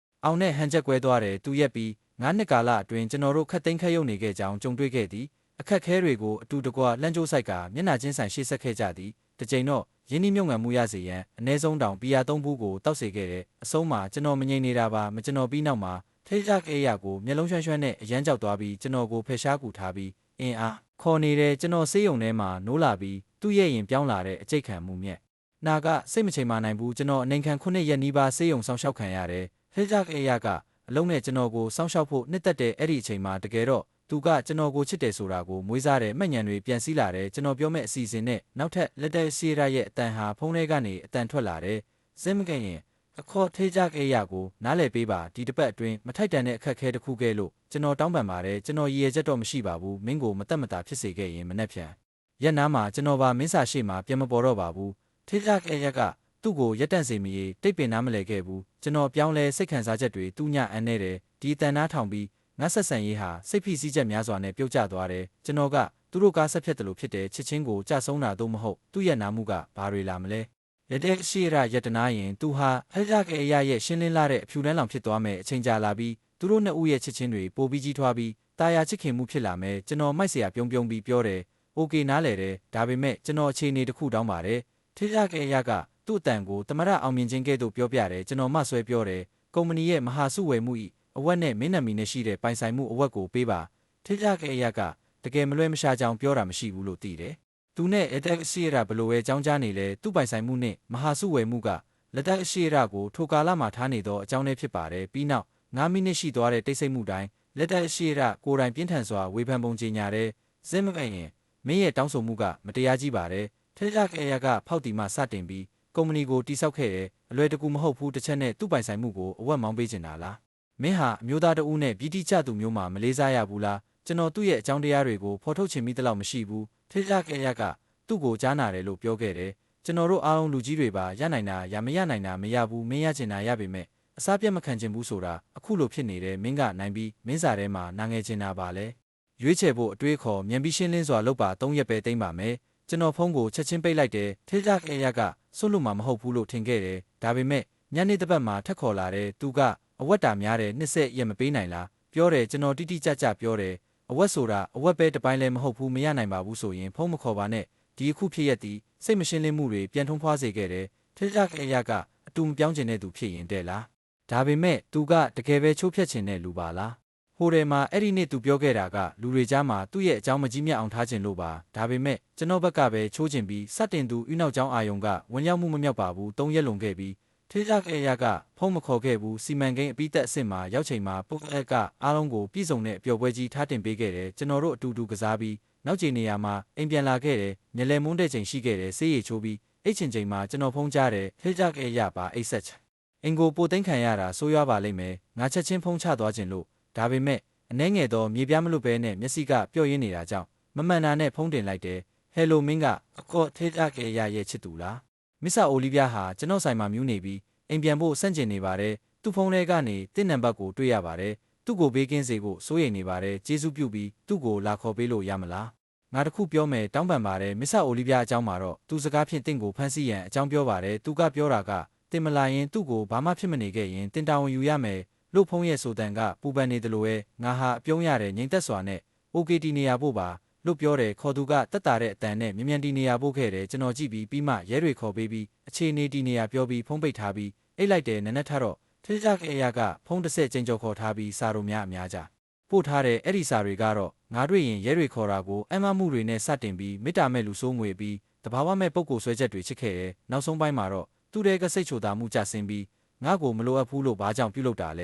အောင်နဲ့ဟန်ချက်ကွဲသွားတယ်သူရက်ပြီး9နှစ်ကာလအတွင်းကျွန်တော်တို့ခက်သိမ်းခက်ရုံနေခဲ့ကြောင်းကြုံတွေ့ခဲ့သည်အခက်ခဲတွေကိုအတူတကွလှမ်းကြိုးဆိုင်ကမျက်နှာချင်းဆိုင်ရှေ့ဆက်ခဲ့ကြသည်တစ်ချိန်တော့ရင်းနှီးမြုပ်နှံမှုရစေရန်အ ਨੇ ဆုံးတောင်ဘီယာ3ဘူးကိုတောက်စေခဲ့တဲ့အဆုံးမှာကျွန်တော်မငြိမ်နေတာပါမကျွန်တော်ပြီးနောက်မှာထိကြခဲ့ရကိုမျက်လုံးရွှမ်းနဲ့အရန်ကြောက်သွားပြီးကျွန်တော်ကိုဖယ်ရှားကူထားပြီးအင်းအားခေါ်နေတဲ့ကျွန်တော်ဆေးရုံထဲမှာနိုးလာပြီးသူ့ရဲ့ရင်ပြောင်းလာတဲ့အကျိတ်ခံမှုမြက်နာကစိတ်မချိန်မနိုင်ဘူးကျွန်တော်အနေခံ9ရက်နီးပါးဆေးရုံဆောင်ရှောက်ခံရတယ်ထိကြခဲ့ရကအလုံးနဲ့ကျွန်တော်ကိုစောင့်ရှောက်ဖို့နှစ်သက်တဲ့အဲ့ဒီအချိန်မှာတကယ်တော့သူကကျွန်တော်ကိုချစ်တယ်ဆိုတာကိုမွေးစားတဲ့မှတ်ဉာဏ်တွေပြန်စည်းလာတယ်ကျွန်တော်ပြောမဲ့အစီအစဉ်နဲ့နောက်ထပ်လက်တက်စီရရဲ့အတန်ဟာဖုန်းထဲကနေအတန်ထွက်လာတယ်စင်မကရင်အခေါ်ထေးကြခဲ့ရကိုနားလည်ပေးပါဒီတစ်ပတ်အတွင်းမထိုက်တန်တဲ့အခက်အခဲတစ်ခုကဲလို့ကျွန်တော်တောင်းပန်ပါတယ်ကျွန်တော်ရည်ရချက်တော့မရှိပါဘူးမင်းကိုမတက်မတာဖြစ်စေခဲ့ရင်မနှက်ဖြန်ရက်နားမှာကျွန်တော်ပါမင်းစာရှိမှပြန်မပေါ်တော့ပါဘူးထေးကြခဲ့ရကသူ့ကိုရက်တန့်စေမီတိတ်ပင်နားမလဲခဲ့ဘူးကျွန်တော်ပြောင်းလဲစိတ်ခံစားချက်တွေသူ့ညအန်းနေတယ်ဒီအတန်နားထောင်ပြီးငါဆက်ဆံရေးဟာစိတ်ဖိစီးချက်များစွာနဲ့ပြုတ်ကျသွားတယ်ကျွန်တော်ကသူတို့ကားဆက်ဖြတ်တယ်လို့ဖြစ်တယ်ချစ်ချင်းကိုကြဆုံးတာတော့မဟုတ်သူ့ရဲ့နာမှုကဘာတွေလာမလဲရတဲ့ရှိရယတနာရင်သူဟာဟဲ့ကြခဲ့အရာရဲ့ရှင်းလင်းလာတဲ့အဖြူတန်းလောင်ဖြစ်သွားမယ်အချိန်ကြာလာပြီးသူတို့နှစ်ဦးရဲ့ချစ်ချင်းတွေပိုပြီးကြီးထွားပြီးတာယာချစ်ခင်မှုဖြစ်လာမယ်ကျွန်တော်မိုက်เสียပြုံးပြီးပြောတယ်โอเคနားလေတယ်ဒါပေမဲ့ကျွန်တော်အခြေအနေတစ်ခုတောင်းပါတယ်ထေးကြခဲ့အရာကသူ့အတန်ကိုတမရအောင်မြင်ခြင်းကဲ့သို့ပြောပြတယ်ကျွန်တော်မှဆွဲပြောတယ်ကုမ္ပဏီရဲ့မဟာစုဝယ်မှု၏အဝက်နဲ့မင်းနမီနဲ့ရှိတဲ့ပိုင်ဆိုင်မှုအဝက်ကိုပေးပါထေးကြခဲ့အရာကတကယ်မလွဲမရှားကြောင်ပြောတာမရှိဘူးလို့သိတယ်သူနဲ့အတက်ရှိရဘလို့ပဲကြောင်းကြားနေလဲသူ့ပိုင်ဆိုင်မှုနဲ့မဟာစုဝယ်မှုကလက်တက်ရှိရကိုထိုကာလမှာထားနေသောအကြောင်းလေးဖြစ်ပါတယ်ပြီးနောက်9မိနစ်ရှိသွားတဲ့တိတ်ဆိတ်မှုတိုင်းလက်တက်ရှိရကိုယ်တိုင်ပြင်းထန်စွာဝေဖန်ပုံကြေညာတဲ့စင်မကရင်မင်းရဲ့တောင်းဆိုမှုကမတရားကြီးပါတယ်ထေးကြခဲ့အရာကဖောက်တီမှစတင်ပြီးကုမ္ပဏီကိုတိစောက်ခဲ့တယ်အလွယ်တကူမဟုတ်ဘူးတစ်ချက်နဲ့သူ့ပိုင်ဆိုင်မှုကိုအဝက်မောင်းပေးနေတာလားမင်းဟာအမျိုးသားတဦးနဲ့ပြည်တိကျသူမျိုးမှမလေးစားရဘူးလားကျွန်တော်သူ့ရဲ့အကြောင်းတရားတွေကိုဖော်ထုတ်ချင်မိသလောက်မရှိဘူးထေးကြခဲ့ရကသူ့ကိုကြားနာတယ်လို့ပြောခဲ့တယ်ကျွန်တော်တို့အားလုံးလူကြီးတွေပါရနိုင်တာရမရနိုင်တာမရဘူးမင်းရချင်တာရပေမဲ့အစားပြတ်မခံချင်ဘူးဆိုတာအခုလိုဖြစ်နေတယ်မင်းကနိုင်ပြီးမင်းစာထဲမှာနာငယ်ချင်တာပါလေရွေးချယ်ဖို့အတွေးခေါ်မြန်ပြီးရှင်းလင်းစွာလုပ်ပါ3ရက်ပဲတိမ့်ပါမယ်ကျွန်တော်ဖုန်းကိုချက်ချင်းပိတ်လိုက်တယ်ထေးကြခဲ့ရကစွန့်လို့မှမဟုတ်ဘူးလို့ထင်ခဲ့တယ်ဒါပေမဲ့ညနေတစ်ပတ်မှာထက်ခေါ်လာတယ်သူကအဝတ်တာများတယ်နှစ်ဆက်ရက်မပေးနိုင်လားပြောတယ်ကျွန်တော်တိတိကျကျပြောတယ်အဝတ်ဆိုတာအဝတ်ပဲတစ်ပိုင်းလည်းမဟုတ်ဘူးမရနိုင်ပါဘူးဆိုရင်ဖုန်းမခေါ်ပါနဲ့ ဒီအခုဖြစ်ရသည်စိတ်မရှင်းလင်းမှုတွေပြန်ထုံးဖွားစေခဲ့တယ်ထက်ကြခဲ့ရကအတူမပြောင်းကျင်တဲ့သူဖြစ်ရင်တဲ့လားဒါပေမဲ့သူကတကယ်ပဲချိုးဖျက်ခြင်းတဲ့လူပါလားဟိုတယ်မှာအဲ့ဒီနေ့သူပြောခဲ့တာကလူတွေကြားမှာသူ့ရဲ့အကြောင်းမကြီးမြတ်အောင်ထားခြင်းလို့ပါဒါပေမဲ့ကျွန်တော်ဘက်ကပဲချိုးခြင်းပြီးစတင်သူဥနောက်ကျောင်းအာယုံကဝင်ရောက်မှုမမြောက်ပါဘူး၃ရက်လွန်ခဲ့ပြီးထေကြခဲ့ရကဖုံးမခေါ်ခဲ့ဘူးစီမံကိန်းအပိသက်အစ်စ်မှာရောက်ချိန်မှာပုတ်အက်ကအားလုံးကိုပြည်စုံတဲ့အပျော်ပွဲကြီးထားတင်ပေးခဲ့တယ်ကျွန်တော်တို့အတူတူကစားပြီးနောက်ချိန်နေရာမှာအိမ်ပြန်လာခဲ့တယ်မျက်လဲမွန်းတဲ့ချိန်ရှိခဲ့တယ်ဆေးရည်ချိုးပြီးအိတ်ချင်ချိန်မှာကျွန်တော်ဖုံးကြားတယ်ထေကြခဲ့ရပါအိတ်ဆက်အင်ကိုပိုသိမ်းခံရတာဆိုးရွားပါလိမ့်မယ်ငါချက်ချင်းဖုံးချသွားခြင်းလို့ဒါပေမဲ့အနှဲငယ်တော့မြေပြားမလွတ်ဘဲနဲ့မျက်စိကပျော့ရင်းနေတာကြောင့်မမှန်တာနဲ့ဖုံးတင်လိုက်တယ်ဟယ်လိုမင်းကအကော့ထေကြခဲ့ရရဲ့ချစ်သူလားမစ္ဆာအိုလီဗီယာဟာကျွန်တော်ဆိုင်မှာမြူးနေပြီးအိမ်ပြန်ဖို့စန့်ကျင်နေပါတယ်သူ့ဖုန်းထဲကနေတစ်နံပါတ်ကိုတွေ့ရပါတယ်သူ့ကိုဘေးကင်းစေဖို့စိုးရိမ်နေပါတယ်ကျေးဇူးပြုပြီးသူ့ကိုလာခေါ်ပေးလို့ရမလားငါတခုပြောမယ်တောင်းပန်ပါတယ်မစ္ဆာအိုလီဗီယာအကြောင်းမှာတော့သူစကားဖြင့်တင့်ကိုဖမ်းဆီးရန်အကြောင်းပြောပါတယ်သူကပြောတာကတင်မလာရင်သူ့ကိုဘာမှဖြစ်မနေခဲ့ရင်တင်တာဝန်ယူရမယ်လို့ဖုန်းရဲ့ဆိုတန်ကပူပန်နေတယ်လို့ပဲငါဟာအပြုံးရတယ်ငြိမ်သက်စွာနဲ့ OKT နေရဖို့ပါလို့ပြောတယ်ခေါ်သူကတက်တာတဲ့အတန်နဲ့မြန်မြန်တီနေရဖို့ခဲ့တယ်ကျွန်တော်ကြည့်ပြီးမှရဲတွေခေါ်ပေးပြီးအခြေအနေတီနေရပြောပြီးဖုန်းပိတ်ထားပြီးအိတ်လိုက်တယ်နက်နက်ထတော့ထေကြခဲ့ရကဖုန်းတစ်ဆက်ချိန်ကျော်ခေါ်ထားပြီးစာတို့များအများကြပို့ထားတဲ့အဲ့ဒီစာတွေကတော့ငါတွေ့ရင်ရဲတွေခေါ်တာကိုအမမှုတွေနဲ့စတင်ပြီးမေတ္တာမဲ့လူဆိုးငွေပြီးတဘာဝမဲ့ပုံကိုဆွဲချက်တွေချစ်ခဲ့တယ်နောက်ဆုံးပိုင်းမှာတော့သူ့တဲ့ကစိတ်ချိုတာမှုကြဆင်းပြီးငါ့ကိုမလိုအပ်ဘူးလို့ဘာကြောင့်ပြုလုပ်တာလဲ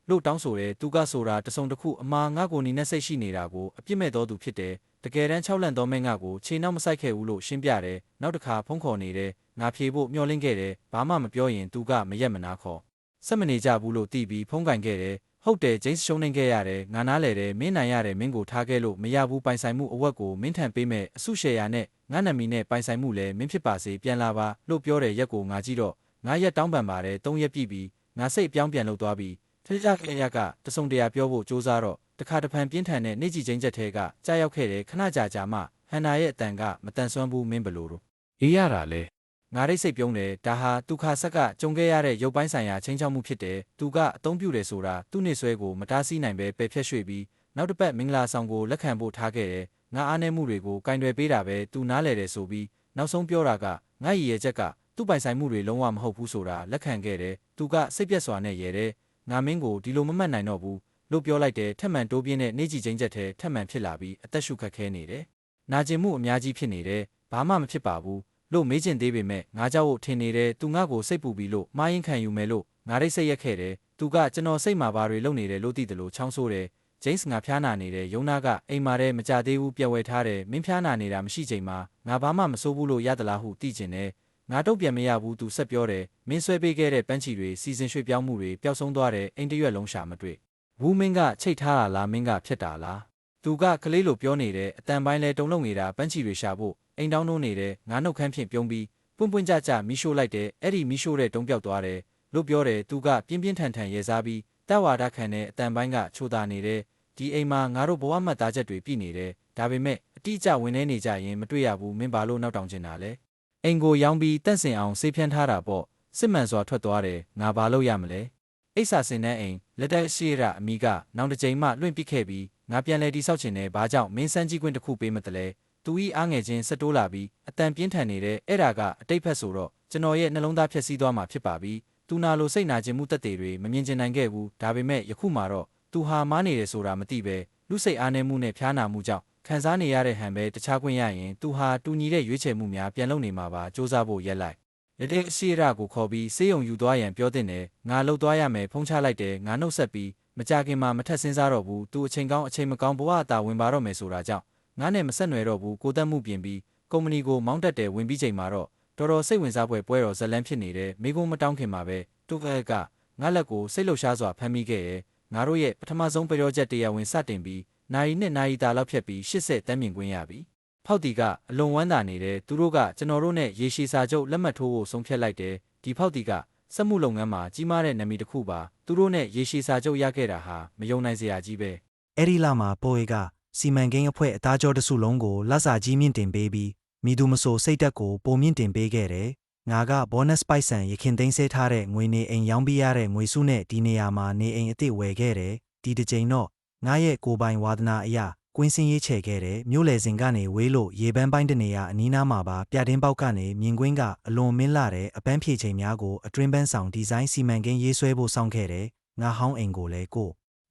လို့တောင်းဆိုတယ်သူကဆိုတာတစုံတစ်ခုအမှားငါ့ကိုနီနဲ့စိတ်ရှိနေတာကိုအပြစ်မဲ့တော်သူဖြစ်တယ်တကယ်တမ်း6လန့်သောမဲငါကိုခြေနောက်မဆိုင်ခဲ့ဘူးလို့ရှင်းပြတယ်နောက်တစ်ခါဖုန်းခေါ်နေတယ်ငါဖြေဖို့မျှော်လင့်ခဲ့တယ်ဘာမှမပြောရင်သူကမရက်မနာခေါ်ဆက်မနေကြဘူးလို့သိပြီးဖုန်းကင်ခဲ့တယ်ဟုတ်တယ်ဂျိမ်းစ်ရှုံးနေခဲ့ရတယ်ငါနားလဲတယ်မင်းနိုင်ရတယ်မင်းကိုထားခဲ့လို့မရဘူးပိုင်ဆိုင်မှုအဝက်ကိုမင်းထန်ပေးမဲ့အစုရှယ်ယာနဲ့ငါနမီနဲ့ပိုင်ဆိုင်မှုလည်းမင်းဖြစ်ပါစေပြန်လာပါလို့ပြောတယ်ရက်ကိုငါကြည့်တော့ငါရက်တောင်းပန်ပါတယ်3ရက်ပြည့်ပြီးငါစိတ်အပြောင်းပြန်လုပ်သွားပြီးထေကြခဲ့ရကတစုံတရာပြောဖို့ကြိုးစားတော့တခါတဖန်ပြင်းထန်တဲ့နေကြည်ချင်းချက်ထဲကကြားရောက်ခဲ့တယ်ခဏကြာမှဟန်နာရဲ့အတန်ကမတန်ဆွမ်းဘူးမင်းဘလို့အေးရတာလဲငါရိတ်စိတ်ပြုံးတယ်ဒါဟာသူခါဆက်ကကြုံခဲ့ရတဲ့ရုပ်ပိုင်းဆိုင်ရာချင်းချောက်မှုဖြစ်တယ်သူကအသုံးပြုတယ်ဆိုတာသူ့နေဆွဲကိုမတားဆီးနိုင်ပဲပယ်ဖြတ်ရွှေ့ပြီးနောက်တစ်ပတ်မင်္ဂလာဆောင်ကိုလက်ခံဖို့ထားခဲ့တယ်ငါအားနည်းမှုတွေကိုကင်တွယ်ပေးတာပဲသူနားလဲတယ်ဆိုပြီးနောက်ဆုံးပြောတာကငါရည်ရဲ့ချက်ကသူ့ပိုင်ဆိုင်မှုတွေလုံးဝမဟုတ်ဘူးဆိုတာလက်ခံခဲ့တယ်သူကစိတ်ပြက်စွာနဲ့ရဲတယ်ငါမင်းကိုဒီလိုမမှတ်နိုင်တော့ဘူးလို့ပြောလိုက်တယ်ထက်မှန်တိုးပြင်းတဲ့နေကြည်ချင်းချက်ထဲထက်မှန်ဖြစ်လာပြီးအသက်ရှုခတ်ခဲနေတယ်နာကျင်မှုအများကြီးဖြစ်နေတယ်ဘာမှမဖြစ်ပါဘူးလို့မေးချင်သေးပေမဲ့ငါကြောက်ထင်နေတယ်သူငါ့ကိုစိတ်ပူပြီးလို့မှားရင်ခံယူမယ်လို့ငါရိတ်စိတ်ရက်ခဲ့တယ်သူကကျွန်တော်စိတ်မှာဘာတွေလုပ်နေတယ်လို့သိတယ်လို့ချောင်းဆိုးတယ်ဂျိမ်းစ်ငါဖျားနာနေတယ်ယုံနာကအိမ်မာတဲ့မကြသေးဘူးပြက်ဝဲထားတယ်မင်းဖျားနာနေတာမရှိချိန်မှာငါဘာမှမစိုးဘူးလို့ရသလားဟုသိကျင်တယ်ငါတုတ်ပြန်မရဘူးသူဆက်ပြောတယ်မင်းဆွဲပေးခဲ့တဲ့ပန်းချီတွေစီစဉ်ရွှေ့ပြောင်းမှုတွေပျောက်ဆုံးသွားတယ်အိမ်တရွက်လုံးရှာမတွေ့ဝူးမင်းကချိတ်ထားတာလားမင်းကဖြတ်တာလားသူကကလေးလိုပြောနေတယ်အတန်ပိုင်းလဲတုံလုံးနေတာပန်းချီတွေရှာဖို့အိမ်တောင်းနှိုးနေတယ်ငါနှုတ်ခမ်းဖြင့်ပြုံးပြီးပွင့်ပွင့်ကြကြမီးရှို့လိုက်တယ်အဲ့ဒီမီးရှို့တဲ့တုံးပြောက်သွားတယ်လို့ပြောတယ်သူကပြင်းပြင်းထန်ထန်ရဲစားပြီးတဝါဒခံတဲ့အတန်ပိုင်းကချိုတာနေတယ်ဒီအိမ်မှာငါတို့ဘဝမှတ်သားချက်တွေပြည့်နေတယ်ဒါပေမဲ့အတိအကျဝင်နေကြရင်မတွေ့ရဘူးမင်းဘာလို့နောက်တောင်ကျင်တာလဲအိမ်ကိုရောင်းပြီးတန့်စင်အောင်ဆေးဖြန်းထားတာပေါ့စစ်မှန်စွာထွက်သွားတယ်ငါဘာလို့ရမလဲအိဆာစင်တဲ့အိမ်လက်တိုက်ရှိရအမိကနောင်တစ်ချိန်မှလွင့်ပစ်ခဲ့ပြီးငါပြန်လဲတိဆောက်ချင်တယ်ဘာကြောင့်မင်းစမ်းကြီးကွင်းတစ်ခုပေးမတလဲသူဤအားငယ်ချင်းစတိုးလာပြီးအတန်ပြင်းထန်နေတဲ့အဲ့ဒါကအတိတ်ဖက်ဆိုတော့ကျွန်တော်ရဲ့နှလုံးသားဖြက်စီးသွားမှာဖြစ်ပါပြီသူနာလိုစိတ်နာကျင်မှုတက်တွေမမြင်ကျင်နိုင်ခဲ့ဘူးဒါပေမဲ့ယခုမှတော့သူဟာမားနေတယ်ဆိုတာမသိပဲလူစိတ်အားနည်းမှုနဲ့ဖျားနာမှုကြောင့်ခံစားနေရတဲ့ဟန်ပဲတခြားခွင့်ရရင်သူဟာတူညီတဲ့ရွေးချယ်မှုများပြန်လုပ်နေမှာပါစူးစမ်းဖို့ရက်လိုက်လက်တဲ့ရှိရကိုခေါ်ပြီးစေးရုံယူသွားရန်ပြောတဲ့နယ်ငါလှုပ်သွားရမယ်ဖုံးချလိုက်တယ်ငါနှုတ်ဆက်ပြီးမကြခင်မှာမထက်စင်းစားတော့ဘူးသူအချိန်ကောင်းအချိန်မကောင်းဘဝအသာဝင်ပါတော့မယ်ဆိုတာကြောင့်ငါနဲ့မဆက်နွယ်တော့ဘူးကိုသက်မှုပြင်ပြီးကုမ္ပဏီကိုမောင်းတက်တယ်ဝင်ပြီးချိန်မှာတော့တော်တော်စိတ်ဝင်စားပွဲတော်ဇလန်းဖြစ်နေတယ်မိကုန်းမတောင်းခင်မှာပဲတူကကငါလက်ကိုစိတ်လှုပ်ရှားစွာဖမ်းမိခဲ့ရဲ့ငါတို့ရဲ့ပထမဆုံးပျော်ချက်တရားဝင်စတင်ပြီးနိုင်နဲ့နိုင်တာလောက်ဖြတ်ပြီး80တန်းမြင့်ခွင့်ရပြီဖောက်တီကအလွန်ဝမ်းသာနေတယ်သူတို့ကကျွန်တော်တို့နဲ့ရေရှည်စာချုပ်လက်မှတ်ထိုးဖို့ဆုံးဖြတ်လိုက်တယ်ဒီဖောက်တီကစက်မှုလုပ်ငန်းမှာကြီးမားတဲ့နာမည်တစ်ခုပါသူတို့နဲ့ရေရှည်စာချုပ်ရခဲ့တာဟာမယုံနိုင်စရာကြီးပဲအဲ့ဒီလမှာပိုအေကစီမံကိန်းအဖွဲ့အသားကြောတစုလုံးကိုလက်စာကြီးမြင့်တင်ပေးပြီးမိသူမဆိုစိတ်တက်ကိုပုံမြင့်တင်ပေးခဲ့တယ်ငါကဘောနက်ပိုက်ဆန်ရခင်သိမ်းဆဲထားတဲ့ငွေနေအိမ်ရောင်းပေးရတဲ့ငွေစုနဲ့ဒီနေရာမှာနေအိမ်အစ်စ်ဝယ်ခဲ့တယ်ဒီတစ်ချိန်တော့ငါရဲ့ကိုပိုင်ဝါသနာအရာ ကွင်းစင်းရေးချဲခဲ့တယ်မြို့လေစင်ကနေဝေးလို့ရေပန်းပိုင်းတနေရာအနီးနားမှာပါပြတင်းပေါက်ကနေမြင်ကွင်းကအလွန်မင်းလာတဲ့အပန်းဖြေချိန်များကိုအတွင်းပန်းဆောင်ဒီဇိုင်းစီမံကိန်းရေးဆွဲဖို့စောင့်ခဲ့တယ်ငါဟောင်းအိမ်ကိုလည်းကို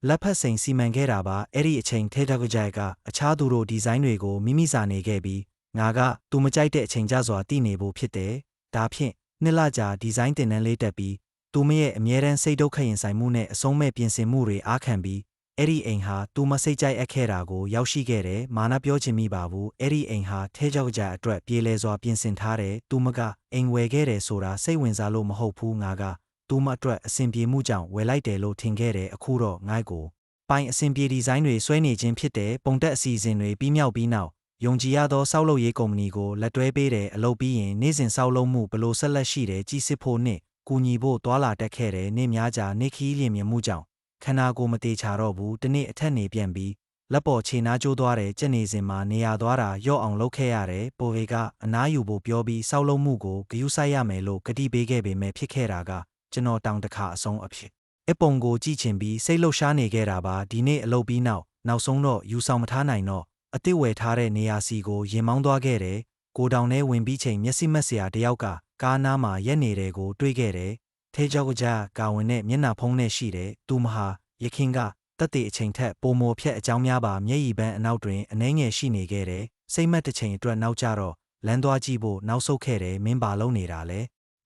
လက်ဖက်စိန်စီမံခဲ့တာပါအဲ့ဒီအချိန်ထဲတကကြိုက်ကအခြားသူတို့ဒီဇိုင်းတွေကိုမိမိစာနေခဲ့ပြီးငါကသူမကြိုက်တဲ့အချိန်ကြစွာတည်နေဖို့ဖြစ်တယ်ဒါဖြင့်နှစ်လကြာဒီဇိုင်းတင်တန်းလေးတက်ပြီးသူမရဲ့အမြဲတမ်းစိတ်ဒုက္ခရင်ဆိုင်မှုနဲ့အဆုံးမဲ့ပြင်ဆင်မှုတွေအားခံပြီးအဲ့ဒီအိမ်ဟာသူမစိတ်ကြိုက်အပ်ခဲ့တာကိုရောက်ရှိခဲ့တယ်မာနပြောချင်မိပါဘူးအဲ့ဒီအိမ်ဟာထဲကြောက်ကြအတွက်ပြေလဲစွာပြင်ဆင်ထားတယ်သူမကအိမ်ဝယ်ခဲ့တယ်ဆိုတာစိတ်ဝင်စားလို့မဟုတ်ဘူးငါကသူမအတွက်အဆင်ပြေမှုကြောင့်ဝယ်လိုက်တယ်လို့ထင်ခဲ့တယ်အခုတော့ငါ့ကိုပိုင်အဆင်ပြေဒီဇိုင်းတွေဆွဲနေခြင်းဖြစ်တဲ့ပုံတက်အစီအစဉ်တွေပြီးမြောက်ပြီးနောက်ယုံကြည်ရသောစောက်လုပ်ရေးကုမ္ပဏီကိုလက်တွဲပေးတယ်အလုပ်ပြီးရင်နေ့စဉ်စောက်လုပ်မှုဘလို့ဆက်လက်ရှိတယ်ကြီးစစ်ဖို့နဲ့ကူညီဖို့တွာလာတက်ခဲ့တယ်နေ့များကြာနေ့ခီးလျင်မြင်မှုကြောင့်ခန္ဓာကိုယ်မတေချာတော့ဘူးတနေ့အထက်နေပြန်ပြီးလက်ပေါ်ခြေနားကျိုးသွားတယ်ကြက်နေစဉ်မှာနေရသွားတာရော့အောင်လုပ်ခဲ့ရတယ်ပိုဝေကအနားယူဖို့ပြောပြီးစောက်လုပ်မှုကိုဂရုစိုက်ရမယ်လို့ကတိပေးခဲ့ပေမဲ့ဖြစ်ခဲ့တာကကျွန်တော်တောင်တခါအဆုံးအဖြစ်အပုံကိုကြည့်ချင်ပြီးစိတ်လှုပ်ရှားနေခဲ့တာပါဒီနေ့အလုပ်ပြီးနောက်ဆုံးတော့ယူဆောင်မထားနိုင်တော့အစ်စ်ဝယ်ထားတဲ့နေရာစီကိုရင်မောင်းသွားခဲ့တယ်ကိုတောင်ထဲဝင်ပြီးချိန်မျက်စိမက်စရာတယောက်ကကားနားမှာရက်နေတယ်ကိုတွေးခဲ့တယ်ထဲကြောက်ကကြာကာဝင်နဲ့မျက်နှာဖုံးနဲ့ရှိတယ်သူမဟာရခင်ကတက်တဲ့အချိန်ထက်ပိုမိုဖြက်အကြောင်းများပါမျက်ရည်ပန်းအနောက်တွင်အနှဲငယ်ရှိနေခဲ့တယ်စိတ်မက်တစ်ချိန်အတွက်နောက်ကျတော့လမ်းသွားကြည့်ဖို့နောက်ဆုတ်ခဲ့တယ်မင်းပါလုံးနေတာလေ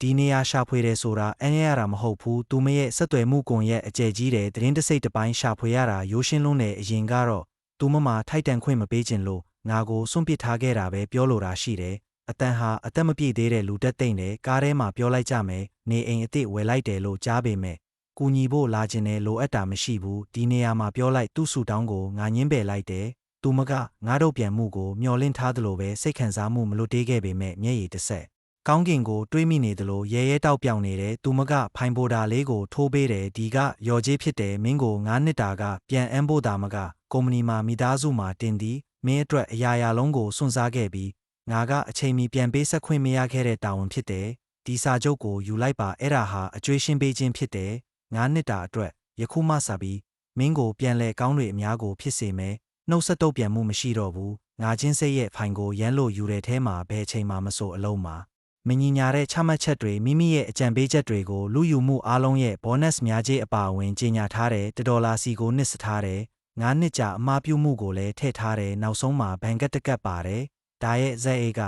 ဒီနေရာရှာဖွေတယ်ဆိုတာအန်းရတာမဟုတ်ဘူးသူမရဲ့ဆက်သွယ်မှုကွန်ရက်အကျယ်ကြီးတယ်သတင်းတစိတ်တစ်ပိုင်းရှာဖွေရတာရိုးရှင်းလုံးနဲ့အရင်ကတော့သူမမှာထိုက်တန်ခွင့်မပေးခြင်းလို့ငါကိုစွန့်ပစ်ထားခဲ့တာပဲပြောလိုတာရှိတယ်အတန်ဟာအသက်မပြည့်သေးတဲ့လူတက်သိမ့်တယ်ကားထဲမှာပြောလိုက်ကြမယ်နေအိမ်အစ်စ်ဝယ်လိုက်တယ်လို့ကြားပေမဲ့ကူညီဖို့လာခြင်းနဲ့လိုအပ်တာမရှိဘူးဒီနေရာမှာပြောလိုက်သူ့ဆူတောင်းကိုငါညင်းပယ်လိုက်တယ်သူမကငါတို့ပြန်မှုကိုမျှော်လင့်ထားသလိုပဲစိတ်ခံစားမှုမလွတ်သေးခဲ့ပေမဲ့မျက်ရည်တစ်ဆက်ကောင်းကင်ကိုတွေးမိနေသလိုရဲရဲတောက်ပြောင်နေတယ်သူမကဖိုင်ဘိုဒါလေးကိုထိုးပေးတယ်ဒီကရော်ကြီးဖြစ်တယ်မင်းကို9နှစ်တာကပြန်အမ်းဖို့တာမကကုမ္ပဏီမှာမိသားစုမှာတင်သည်မင်းအတွက်အရာလုံးကိုစွန့်စားခဲ့ပြီးငါကအချိန်မီပြန်ပေးဆက်ခွင့်မရခဲ့တဲ့တာဝန်ဖြစ်တယ်ဒီစာချုပ်ကိုယူလိုက်ပါအဲ့ဒါဟာအကျွေးရှင်းပေးခြင်းဖြစ်တယ်9နှစ်တာအတွက်ယခုမှစပြီးမင်းကိုပြန်လဲကောင်းတွေအများကိုဖြစ်စေမယ်နှုတ်ဆက်တုတ်ပြန်မှုမရှိတော့ဘူးငါချင်းစိတ်ရဲ့ဖိုင်ကိုရမ်းလို့ယူတဲ့ထဲမှာဘယ်အချိန်မှမဆိုအလုံးမှာမညီညာတဲ့ချမှတ်ချက်တွေမိမိရဲ့အကြံပေးချက်တွေကိုလူယူမှုအားလုံးရဲ့ bonus များကြီးအပါအဝင်ကြီးညာထားတဲ့$လာစီကိုနှစ်စထားတယ်9နှစ်ကြာအမှားပြုမှုကိုလည်းထည့်ထားတယ်နောက်ဆုံးမှာဘန်ကတ်တကတ်ပါတယ်ဒါရဲ့ဇက်အေးက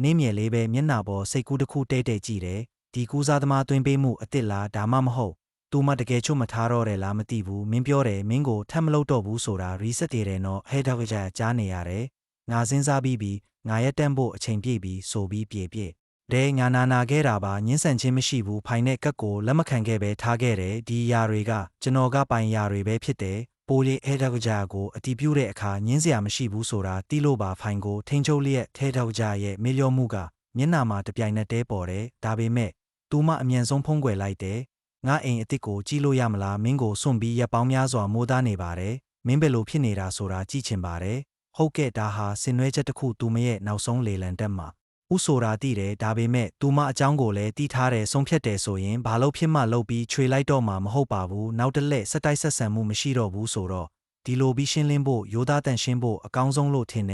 နေမြေလေးပဲမျက်နှာပေါ်စိတ်ကူးတစ်ခုတိတ်ကြည့်တယ်ဒီကူးစားသမားသွင်းပေးမှုအစ်စ်လားဒါမှမဟုတ်သူမတကယ်ချွတ်မထားတော့တယ်လားမသိဘူးမင်းပြောတယ်မင်းကိုထပ်မလုပ်တော့ဘူးဆိုတာ reset တည်တယ်နော်ဟဲ့တော့ကြာကြားနေရတယ်ငါစဉ်းစားပြီးငါရက်တန့်ဖို့အချိန်ပြည့်ပြီးဆိုပြီးပြေတဲ့ငါနာခဲ့တာပါညှင်းဆန်ခြင်းမရှိဘူးဖိုင်နဲ့ကတ်ကိုလက်မခံခဲ့ပဲထားခဲ့တယ်ဒီຢာတွေကကျွန်တော်ကပိုင်ຢာတွေပဲဖြစ်တယ်ပိုးလေးဟဲတော့ကြာကိုအတီးပြုတ်တဲ့အခါညှင်းစရာမရှိဘူးဆိုတာတီးလို့ပါဖိုင်ကိုထိန်ချုပ်လျက်ထဲတော့ကြာရဲ့မေလျော့မှုကမျက်နှာမှာတပြိုင်နက်တည်းပေါ်တယ်ဒါပေမဲ့သူမအမြန်ဆုံးဖုံးကွယ်လိုက်တယ်ငါအိမ်အစ်စ်ကိုကြည့်လို့ရမလားမင်းကိုစွန့်ပြီးရက်ပေါင်းများစွာမိုးသားနေပါတယ်မင်းဘယ်လိုဖြစ်နေတာဆိုတာကြည့်ချင်ပါတယ်ဟုတ်ကဲ့ဒါဟာဆင်နွှဲချက်တစ်ခုသူမရဲ့နောက်ဆုံးလေလံတက်မှာဥဆိုတာသိတယ်ဒါပေမဲ့သူမအကြောင်းကိုလည်းတီးထားတယ်ဆုံးဖြတ်တယ်ဆိုရင်ဘာလို့ဖြစ်မှလုပ်ပြီးခြွေလိုက်တော့မှာမဟုတ်ပါဘူးနောက်တစ်လက်စက်တိုက်ဆက်ဆံမှုမရှိတော့ဘူးဆိုတော့ဒီလိုပြီးရှင်းလင်းဖို့ရိုးသားတန်ရှင်းဖို့အကောင်းဆုံးလို့ထင်တယ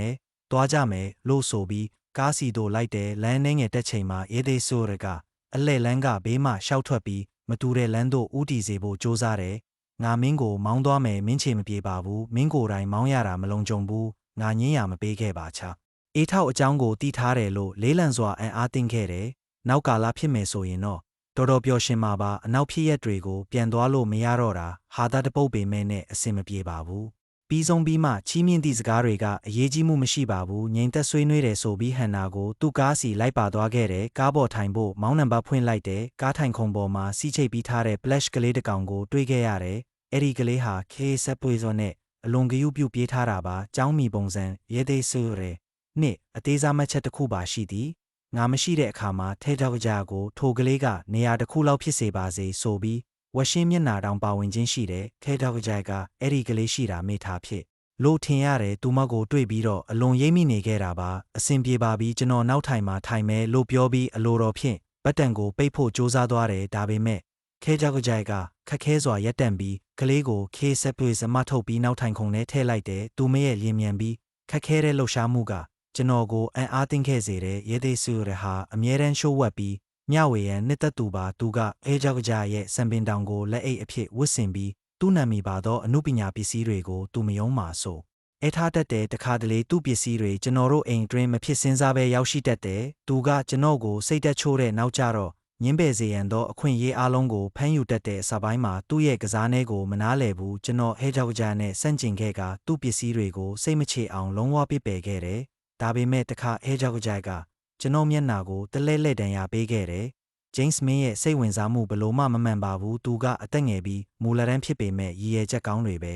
်သွားကြမယ်လို့ဆိုပြီးကားစီတို့လိုက်တယ်လမ်းနှဲငယ်တက်ချိန်မှာရေးသေးဆိုရကအလှဲ့လန်းကဘေးမှရှောက်ထွက်ပြီးမတူတဲ့လမ်းတို့ဥတီစေဖို့စ조사တယ်ငါမင်းကိုမောင်းသွားမယ်မင်းချေမပြေပါဘူးမင်းကိုယ်တိုင်မောင်းရတာမလုံခြုံဘူးငါညင်းရမပေးခဲ့ပါချအေးထောက်အကြောင်းကိုတီးထားတယ်လို့လေးလံစွာအံ့အားသင့်ခဲ့တယ်နောက်ကာလဖြစ်မယ်ဆိုရင်တော့တော်တော်ပျော်ရွှင်မှာပါအနောက်ဖြစ်ရက်တွေကိုပြန်သွားလို့မရတော့တာဟာတာတပုတ်ပေမဲ့နဲ့အဆင်မပြေပါဘူးပြီးဆုံးပြီးမှချီးမြှင့်သည့်စကားတွေကအရေးကြီးမှုမရှိပါဘူးငြိမ်သက်ဆွေးနွေးတယ်ဆိုပြီးဟန်နာကိုသူ့ကားစီလိုက်ပါသွားခဲ့တယ်ကားပေါ်ထိုင်ဖို့မောင်းနံပါတ်ဖွင့်လိုက်တယ်ကားထိုင်ခုံပေါ်မှာစီးချိတ်ပြီးထားတဲ့ flash ကလေးတစ်ကောင်ကိုတွေ့ခဲ့ရတယ်အဲ့ဒီကလေးဟာခေးဆက်ပွေစောနဲ့အလွန်ဂရုပြုပြေးထားတာပါចောင်းမီပုံစံရဲသေးဆူရဲနှစ်အသေးစားမှတ်ချက်တစ်ခုပါရှိသည်ငါမရှိတဲ့အခါမှာထဲတော့ကြကိုထိုကလေးကနေရာတစ်ခုလောက်ဖြစ်စေပါစေဆိုပြီးဝက်ရှင်းမျက်နာတောင်ပါဝင်ခြင်းရှိတယ်ခဲတော့ကြကအဲ့ဒီကလေးရှိတာမေ့ထားဖြစ်လို့ထင်ရတယ်သူမကိုတွေ့ပြီးတော့အလွန်ရိပ်မိနေခဲ့တာပါအဆင်ပြေပါပြီကျွန်တော်နောက်ထိုင်မှာထိုင်မယ်လို့ပြောပြီးအလိုတော်ဖြင့်ဘတ်တန်ကိုပိတ်ဖို့စ조사သွားတယ်ဒါပေမဲ့ ခဲကြောက်ကကြိုက်ကခက်ခဲစွာရက်တန့်ပြီးကလေးကိုခေးဆက်ပွေစမထုတ်ပြီးနောက်ထိုင်ခုံထဲထည့်လိုက်တယ်သူမရဲ့လျင်မြန်ပြီးခက်ခဲတဲ့လှုပ်ရှားမှုကကျွန်တော်ကိုအံ့အားသင့်ခဲ့စေတဲ့ရဲသေးဆူရဟာအမြဲတမ်းရှိုးဝက်ပြီးမျှဝေရန်နှစ်သက်သူပါသူကအဲကြောက်ကကြရဲ့စံပင်တောင်ကိုလက်အိတ်အဖြစ်ဝတ်ဆင်ပြီးသူ့နာမည်ပါသောအမှုပညာပစ္စည်းတွေကိုသူမယုံမှာဆိုအဲထားတတ်တဲ့တခါတလေသူ့ပစ္စည်းတွေကျွန်တော်တို့အိမ်တွင်မဖြစ်စင်းစားပဲရောက်ရှိတတ်တယ်သူကကျွန်တော်ကိုစိတ်သက်ချိုးတဲ့နောက်ကြတော့ညင်းပယ်စေရန်သောအခွင့်အရေးအလုံးကိုဖမ်းယူတတ်တဲ့အစာပိုင်းမှာသူ့ရဲ့ကစားနှဲကိုမနားလည်ဘူးကျွန်တော်ဟဲကြောက်ကြနဲ့စန့်ကျင်ခဲ့ကသူ့ပစ္စည်းတွေကိုစိတ်မချအောင်လုံးဝပြစ်ပယ်ခဲ့တယ်ဒါပေမဲ့တခါဟဲကြောက်ကြကကျွန်တော်မျက်နှာကိုတလဲလဲတန်ရာပေးခဲ့တယ်ဂျိမ်းစ်မင်းရဲ့စိတ်ဝင်စားမှုဘလို့မှမမှန်ပါဘူးသူကအသက်ငယ်ပြီးမူလတန်းဖြစ်ပေမဲ့ရည်ရွယ်ချက်ကောင်းတွေပဲ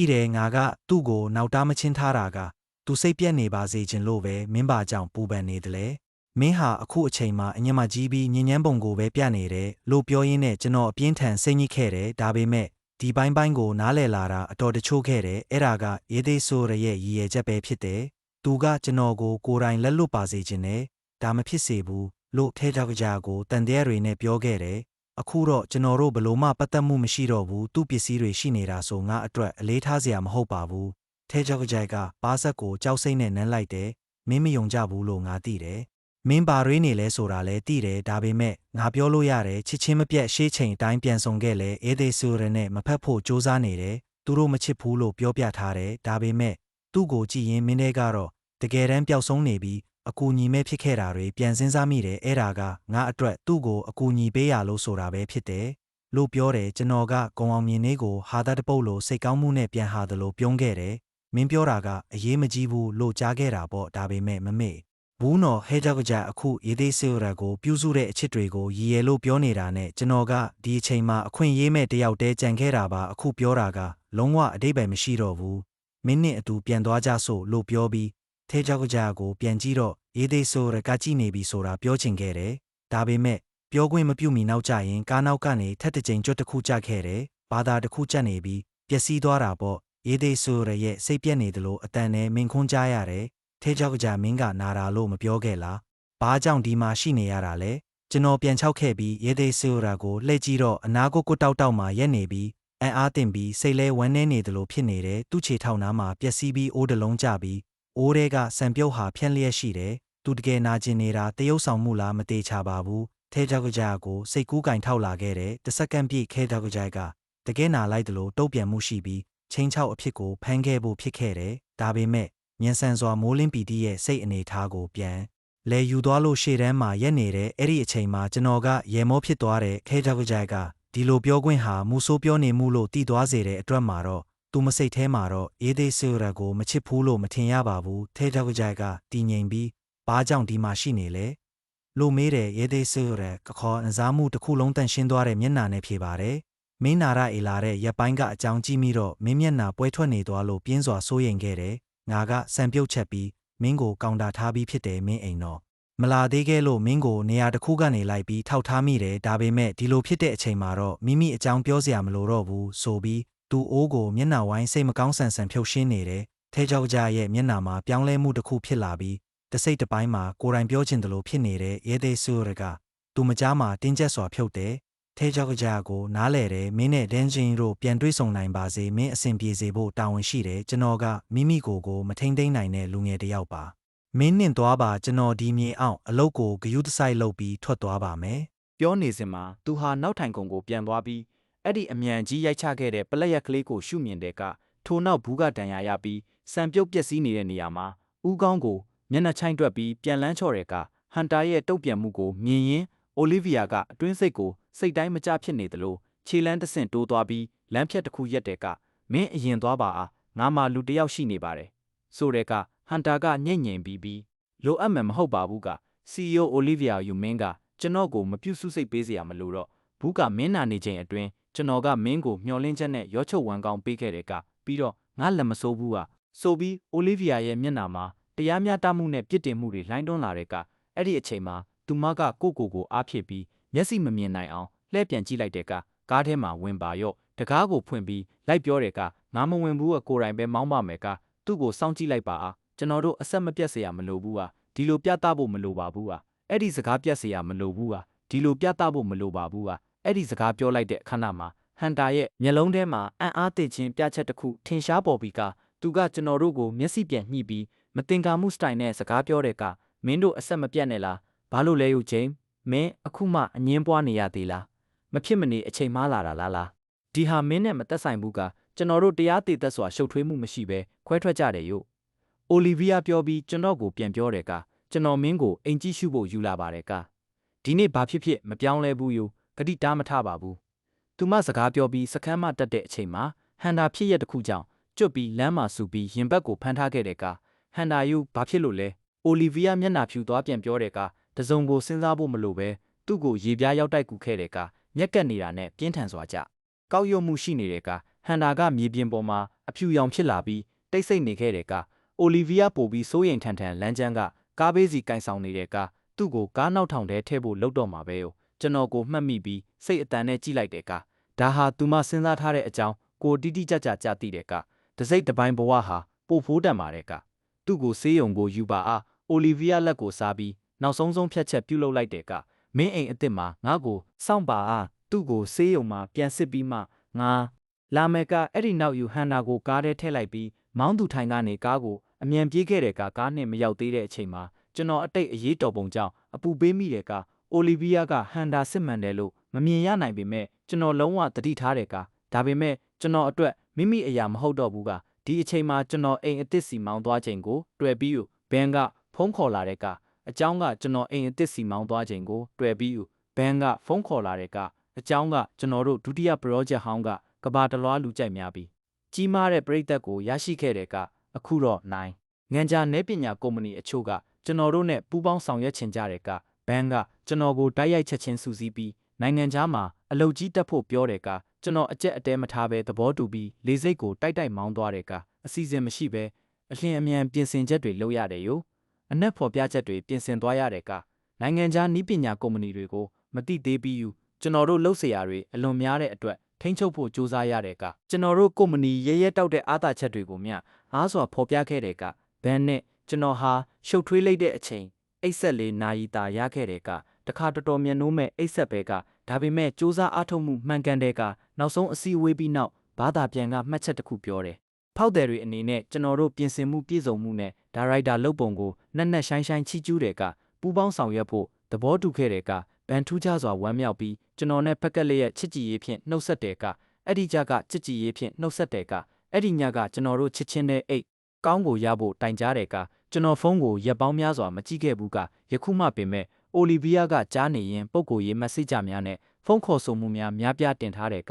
ဤတဲ့ငါကသူ့ကိုနောက်တားမချင်းထားတာကသူစိတ်ပြက်နေပါစေခြင်းလို့ပဲမင်းပါကြောင့်ပူပန်နေတယ်လေမင်းဟာအခုအချိန်မှာအညမကြီးပြီးညဉ့်ညမ်းပုံကိုပဲပြနေတယ်လို့ပြောရင်းနဲ့ကျွန်တော်အပြင်းထန်စိတ်ညစ်ခဲ့တယ်ဒါပေမဲ့ဒီပိုင်းကိုနားလည်လာတာအတော်တချို့ခဲ့တယ်အဲ့ဒါကရေးသေးဆိုးရဲ့ရည်ရွယ်ချက်ပဲဖြစ်တယ်သူကကျွန်တော်ကိုကိုယ်တိုင်လက်လွတ်ပါစေခြင်းနဲ့ဒါမဖြစ်စေဘူးလို့ထဲကြောက်ကြကိုတန်တရားတွေနဲ့ပြောခဲ့တယ်အခုတော့ကျွန်တော်တို့ဘလို့မှပတ်သက်မှုမရှိတော့ဘူးသူ့ပစ္စည်းတွေရှိနေတာဆိုငါအတွက်အလေးထားစရာမဟုတ်ပါဘူးထဲကြောက်ကြကပါးဆက်ကိုကြောက်စိတ်နဲ့နမ်းလိုက်တယ်မင်းမယုံကြဘူးလို့ငါသိတယ်မင်းပါရွေးနေလဲဆိုတာလဲသိတယ်ဒါပေမဲ့ငါပြောလို့ရတယ်ချစ်ချင်းမပြတ်ရှေးချိန်အတိုင်းပြန်ဆောင်ခဲ့လဲအေးသေးဆူရနဲ့မဖက်ဖို့စူးစမ်းနေတယ်သူတို့မချစ်ဘူးလို့ပြောပြထားတယ်ဒါပေမဲ့သူ့ကိုကြည့်ရင်မင်းတွေကတော့တကယ်တမ်းပျောက်ဆုံးနေပြီးအကူညီမဲ့ဖြစ်ခဲ့တာတွေပြန်စဉ်းစားမိတယ်အဲ့ဒါကငါအတွက်သူ့ကိုအကူညီပေးရလို့ဆိုတာပဲဖြစ်တယ်လို့ပြောတယ်ကျွန်တော်ကကုံအောင်မြင်လေးကိုဟာသတပုတ်လို့စိတ်ကောင်းမှုနဲ့ပြန်ဟာသလိုပြုံးခဲ့တယ်မင်းပြောတာကအရေးမကြီးဘူးလို့ကြားခဲ့တာပေါ့ဒါပေမဲ့မမေ့ဘူးနော်ဟဲကြောက်ကကြအခုရေးသေးစေရကိုပြုစုတဲ့အချစ်တွေကိုရည်ရလို့ပြောနေတာနဲ့ကျွန်တော်ကဒီအချိန်မှာအခွင့်အရေးမဲ့တယောက်တည်းကြံခဲ့တာပါအခုပြောတာကလုံးဝအတိတ်ပဲမရှိတော့ဘူးမင်းနဲ့အတူပြန်သွားကြစို့လို့ပြောပြီးထဲကြောက်ကကြကိုပြန်ကြည့်တော့ရေးသေးဆိုရကကြည့်နေပြီဆိုတာပြောချင်ခဲ့တယ်ဒါပေမဲ့ပြောခွင့်မပြုမီနောက်ကျရင်ကားနောက်ကနေထက်တစ်ကြိမ်ကြွတစ်ခုကျခဲ့တယ်ဘာသာတစ်ခုကျနေပြီးပျက်စီးသွားတာပေါ့ရေးသေးဆိုရရဲ့စိတ်ပြက်နေတယ်လို့အတန်နဲ့မင်းခွန်းကြားရတယ်ထဲကြောက်ကကြမင်းကနာတာလို့မပြောခဲ့လားဘာကြောင့်ဒီမှာရှိနေရတာလဲကျွန်တော်ပြန်ချောက်ခဲ့ပြီးရေးသေးဆိုရကိုလှည့်ကြည့်တော့အနာကိုတောက်မှရက်နေပြီးအံ့အားသင့်ပြီးစိတ်လဲဝမ်းနေနေတယ်လို့ဖြစ်နေတယ်သူ့ခြေထောက်နားမှာပျက်စီးပြီးအိုးတလုံးကျပြီးအိုးတဲကစံပြုတ်ဟာဖြန့်လျက်ရှိတယ်သူတကယ်နာကျင်နေတာတရုပ်ဆောင်မှုလားမသေးချပါဘူးထဲကြောက်ကကြကိုစိတ်ကူးကင်ထောက်လာခဲ့တယ်တစ်စက္ကန့်ပြည့်ခဲကြောက်ကကြကတကယ်နာလိုက်တယ်လို့တုတ်ပြန်မှုရှိပြီးချင်းချောက်အဖြစ်ကိုဖမ်းခဲ့ဖို့ဖြစ်ခဲ့တယ်ဒါပေမဲ့မြန်ဆန်စွာမိုးလင်းပီတီရဲ့စိတ်အနေထားကိုပြန်လဲယူသွားလို့ရှေ့တန်းမှာရက်နေတဲ့အဲ့ဒီအချိန်မှာကျွန်တော်ကရေမောဖြစ်သွားတဲ့ခဲကြောက်ကကြကဒီလိုပြောခွင့်ဟာမူဆိုးပြောနေမှုလို့တည်သွားစေတဲ့အတွက်မှာတော့သူမစိတ်ထဲမှာတော့အေးသေးဆူရကိုမချစ်ဘူးလို့မထင်ရပါဘူးထဲကြောက်ကကြကတည်ငြိမ်ပြီးဘာကြောင့်ဒီမှာရှိနေလဲလို့မေးတယ်အေးသေးဆူရကခေါ်အစားမှုတစ်ခုလုံးတန့်ရှင်းသွားတဲ့မျက်နှာနဲ့ဖြေပါတယ်မင်းနာရအေလာတဲ့ရပ်ပိုင်းကအကြောင်းကြည့်မိတော့မင်းမျက်နှာပွဲထွက်နေသွားလို့ပြင်းစွာစိုးရိမ်ခဲ့တယ်ငါကစံပြုတ်ချက်ပြီးမင်းကိုကောင်တာထားပြီးဖြစ်တယ်မင်းအိမ်တော့မလာသေးခဲ့လို့မင်းကိုနေရာတစ်ခုကနေလိုက်ပြီးထောက်ထားမိတယ်ဒါပေမဲ့ဒီလိုဖြစ်တဲ့အချိန်မှာတော့မိမိအကြောင်းပြောစရာမလိုတော့ဘူးဆိုပြီးသူအိုးကိုမျက်နှာဝိုင်းစိတ်မကောင်းဆန်ဆန်ဖြုတ်ရှင်းနေတယ်ထဲကြောက်ကြရဲ့မျက်နှာမှာပြောင်းလဲမှုတစ်ခုဖြစ်လာပြီးတစိတ်တစ်ပိုင်းမှာကိုယ်တိုင်ပြောချင်တယ်လို့ဖြစ်နေတဲ့ရဲသေးဆူရကသူမကြားမှာတင်းကျပ်စွာဖြုတ်တယ်ထဲကြောက်ကြကိုနားလဲတယ်မင်းနဲ့ဒန်ဂျင်တို့ပြန်တွေ့ဆုံနိုင်ပါစေမင်းအဆင်ပြေစေဖို့တာဝန်ရှိတယ်ကျွန်တော်ကမိမိကိုမထိန်သိမ်းနိုင်တဲ့လူငယ်တစ်ယောက်ပါမင်းနှင့်သွားပါကျွန်တော်ဒီမြေအောင်အလုတ်ကိုဂယုတစိုက်လုပ်ပြီးထွက်သွားပါမယ်ပြောနေစဉ်မှာသူဟာနောက်ထိုင်ကုန်ကိုပြန်သွားပြီးအဲ့ဒီအမြန်ကြီးရိုက်ချခဲ့တဲ့ပလက်ရက်ကလေးကိုရှုမြင်တဲ့ကထိုနောက်ဘူးကတန်ရာရပြီးစံပြုတ်ပျက်စီးနေတဲ့နေရာမှာဦးကောင်းကိုမျက်နှာချိုင်းတွက်ပြီးပြန်လန်းချော်တဲ့ကဟန်တာရဲ့တုတ်ပြန်မှုကိုမြင်ရင်းအိုလီဗီယာကအတွင်းစိတ်ကိုစိတ်တိုင်းမကျဖြစ်နေသလိုခြေလန်းတဆင့်တိုးသွားပြီးလမ်းဖြတ်တစ်ခုရက်တဲ့ကမင်းအရင်သွားပါအားငါမှလူတစ်ယောက်ရှိနေပါတယ်ဆိုတဲ့ကဟန်တာကညိတ်ငိမ်ပြီးလိုအပ်မယ်မဟုတ်ပါဘူးက CEO အိုလီဗီယာယူမင်းကကျွန်တော်ကိုမပြုစုစိတ်ပေးစရာမလိုတော့ဘူးကမင်းနာနေချိန်အတွင်းကျွန်တော်ကမင်းကိုမျှော်လင့်ချက်နဲ့ရောချုပ်ဝမ်းကောင်းပေးခဲ့တဲ့ကပြီးတော့ငါလက်မစိုးဘူးဆိုပြီးအိုလီဗီယာရဲ့မျက်နှာမှာတရားမျှတမှုနဲ့ပြစ်တင်မှုတွေလှိုင်းတွန်းလာတဲ့ကအဲ့ဒီအချိန်မှာသူမကကိုအားဖြစ်ပြီးမျက်စိမမြင်နိုင်အောင်လှည့်ပြန်ကြည့်လိုက်တဲ့ကကားထဲမှာဝင်ပါရော့တကားကိုဖွင့်ပြီးလိုက်ပြောတဲ့ကငါမဝင်ဘူးကိုယ်တိုင်ပဲမောင်းပါမယ်ကသူ့ကိုစောင့်ကြည့်လိုက်ပါအားကျွန်တော်တို့အဆက်မပြတ်เสียရမလိုဘူးဒီလိုပြသဖို့မလိုပါဘူးအဲ့ဒီစကားပြတ်เสียရမလိုဘူးဒီလိုပြသဖို့မလိုပါဘူး အဲ့ဒီစကားပြောလိုက်တဲ့ခဏမှာဟန်တာရဲ့မျက်လုံးထဲမှာအံ့အားသင့်ခြင်းပြချက်တစ်ခုထင်ရှားပေါ်ပြီးကသူကကျွန်တော်တို့ကိုမျက်စိပြန်ညှိပြီးမတင်ကာမှုစတိုင်နဲ့စကားပြောတဲ့ကမင်းတို့အဆက်မပြတ်နဲ့လားဘာလို့လဲယူချင်းမင်းအခုမှအငင်းပွားနေရသေးလားမဖြစ်မနေအချိန်မှားလာတာလားဒီဟာမင်းနဲ့မသက်ဆိုင်ဘူးကကျွန်တော်တို့တရားတည်သက်စွာရှုပ်ထွေးမှုမရှိဘဲခွဲထွက်ကြတယ်ယို့အိုလီဗီယာပြောပြီးကျွန်တော်ကိုပြန်ပြောတယ်ကကျွန်တော်မင်းကိုအိမ်ကြီးရှုဖို့ယူလာပါတယ်ကဒီနေ့ဘာဖြစ်ဖြစ်မပြောင်းလဲဘူးယိုဂတိတားမထပါဘူးသူမစကားပြောပြီးစခန်းမတက်တဲ့အချိန်မှာဟန်တာဖြစ်ရတစ်ခုကြောင့်ကျွတ်ပြီးလမ်းမှာဆူပြီးရင်ဘက်ကိုဖမ်းထားခဲ့တဲ့ကဟန်တာယူဘာဖြစ်လို့လဲအိုလီဗီယာမျက်နှာဖြူသွားပြန်ပြောတဲ့ကတစုံကိုစဉ်းစားဖို့မလိုပဲသူ့ကိုရေပြားရောက်တိုက်ကူခဲ့တဲ့ကမျက်ကက်နေတာနဲ့ပြင်းထန်စွာကြကောက်ရွတ်မှုရှိနေတဲ့ကဟန်တာကမြေပြင်ပေါ်မှာအဖြူရောင်ဖြစ်လာပြီးတိတ်ဆိတ်နေခဲ့တဲ့ကအိုလီဗီယာပို့ပြီးစိုးရိမ်ထန်ထန်လမ်းကျန်းကကားဘေးစီကင်ဆောင်နေတဲ့ကသူ့ကိုကားနောက်ထောင်ထဲထည့်ဖို့လှုပ်တော့မှာပဲ哟ကျွန်တော်ကိုမှတ်မိပြီးစိတ်အတန်နဲ့ကြည့်လိုက်တဲ့ကဒါဟာသူမစဉ်းစားထားတဲ့အကြောင်းကိုတိတိကျကျကြားသိတဲ့ကတစိမ့်တပိုင်းဘဝဟာပိုဖိုးတန်ပါတယ်ကသူ့ကိုဆေးရုံကိုယူပါအားအိုလီဗီယာလက်ကိုစားပြီးနောက်ဆုံးဖြတ်ချက်ပြုလုပ်လိုက်တဲ့ကမင်းအိမ်အစ်စ်မှာငါ့ကိုစောင့်ပါအားသူ့ကိုဆေးရုံမှာပြန်စစ်ပြီးမှငါလာမယ်ကအဲ့ဒီနောက်ယူဟန်နာကိုကားထဲထည့်လိုက်ပြီးမောင်းသူထိုင်ကနေကားကိုအမြန်ပြေးခဲ့တဲ့ကားနဲ့မရောက်သေးတဲ့အချိန်မှာကျွန်တော်အတိတ်အရေးတော်ပုံကြောင့်အပူပေးမိတဲ့ကအိုလီဗီယာကဟန်တာစစ်မှန်တယ်လို့မမြင်ရနိုင်ပေမဲ့ကျွန်တော်လုံးဝသတိထားတဲ့ကဒါပေမဲ့ကျွန်တော်အတွက်မိမိအရာမဟုတ်တော့ဘူးကဒီအချိန်မှာကျွန်တော်အိမ်အစ်စ်စီမောင်းသွားချိန်ကိုတွေ့ပြီးဘန်ကဖုန်းခေါ်လာတဲ့ကအကြောင်းကကျွန်တော်အိမ်အစ်စ်စီမောင်းသွားချိန်ကိုတွေ့ပြီးဘန်ကဖုန်းခေါ်လာတဲ့ကအကြောင်းကကျွန်တော်တို့ဒုတိယ project ဟောင်းကကဘာတလွားလူကြိုက်များပြီးကြီးမားတဲ့ပြည်သက်ကိုရရှိခဲ့တဲ့ကအခုတော့နိုင်ငံကြာ내ပညာကုမ္ပဏီအချို့ကကျွန်တော်တို့နဲ့ပူးပေါင်းဆောင်ရွက်ချင်ကြတဲ့ကဘန်ကကျွန်တော်ကိုတိုက်ရိုက်ချက်ချင်းစူးစီးပြီးနိုင်ငံခြားမှာအလုပ်ကြီးတက်ဖို့ပြောတဲ့ကကျွန်တော်အကြက်အတဲမထားပဲသဘောတူပြီးလေစိတ်ကိုတိုက်မောင်းသွားတဲ့ကအစီအစဉ်မရှိပဲအလျင်အမြန်ပြင်ဆင်ချက်တွေလုပ်ရတယ်ယိုအနက်ဖော်ပြချက်တွေပြင်ဆင်သွားရတဲ့ကနိုင်ငံခြားနည်းပညာကုမ္ပဏီတွေကိုမတိသေးပြီးကျွန်တော်တို့လှုပ်เสียရတွေအလွန်များတဲ့အတွက်ထိန်းချုပ်ဖို့ကြိုးစားရတဲ့ကကျွန်တော်တို့ကုမ္ပဏီရဲတောက်တဲ့အားသာချက်တွေကိုမျှအားစွာဖော်ပြခဲ့တဲ့ကဘန်နဲ့ကျွန်တော်ဟာရှုပ်ထွေးလိုက်တဲ့အချိန်အိတ်ဆက်လေးနာရီတာရခဲ့တဲ့ကတခါတော်တော်မြန်နိုးမဲ့အိတ်ဆက်ပဲကဒါပေမဲ့စူးစမ်းအားထုတ်မှုမှန်ကန်တဲ့ကနောက်ဆုံးအစည်းအဝေးပြီးနောက်ဘာသာပြန်ကမှတ်ချက်တစ်ခုပြောတယ်ဖောက်တယ်တွေအနေနဲ့ကျွန်တော်တို့ပြင်ဆင်မှုပြည့်စုံမှုနဲ့ဒါရိုက်တာလုပ်ပုံကိုနက်နက်ရှိုင်းရှိုင်းချီးကျူးတဲ့ကပူးပေါင်းဆောင်ရွက်ဖို့သဘောတူခဲ့တဲ့ကဘန်ထူးခြားစွာဝမ်းမြောက်ပြီးကျွန်တော်နဲ့ဖက်ကက်လေးရဲ့ချစ်ကြည်ရေးဖြင့်နှုတ်ဆက်တဲ့ကအဲ့ဒီကြကချစ်ကြည်ရေးဖြင့်နှုတ်ဆက်တဲ့ကအဲ့ဒီညကကျွန်တော်တို့ချစ်ချင်းတဲ့အိတ်ကောင်းကိုရဖို့တိုင်ကြားတဲ့ကကျွန်တော်ဖုန်းကိုရက်ပေါင်းများစွာမကြည့်ခဲ့ဘူးကယခုမှပင်မဲ့အိုလီဗီယာကကြားနေရင်ပုံကိုရေးမက်ဆေ့ချများနဲ့ဖုန်းခေါ်ဆိုမှုများပြားတင်ထားတဲ့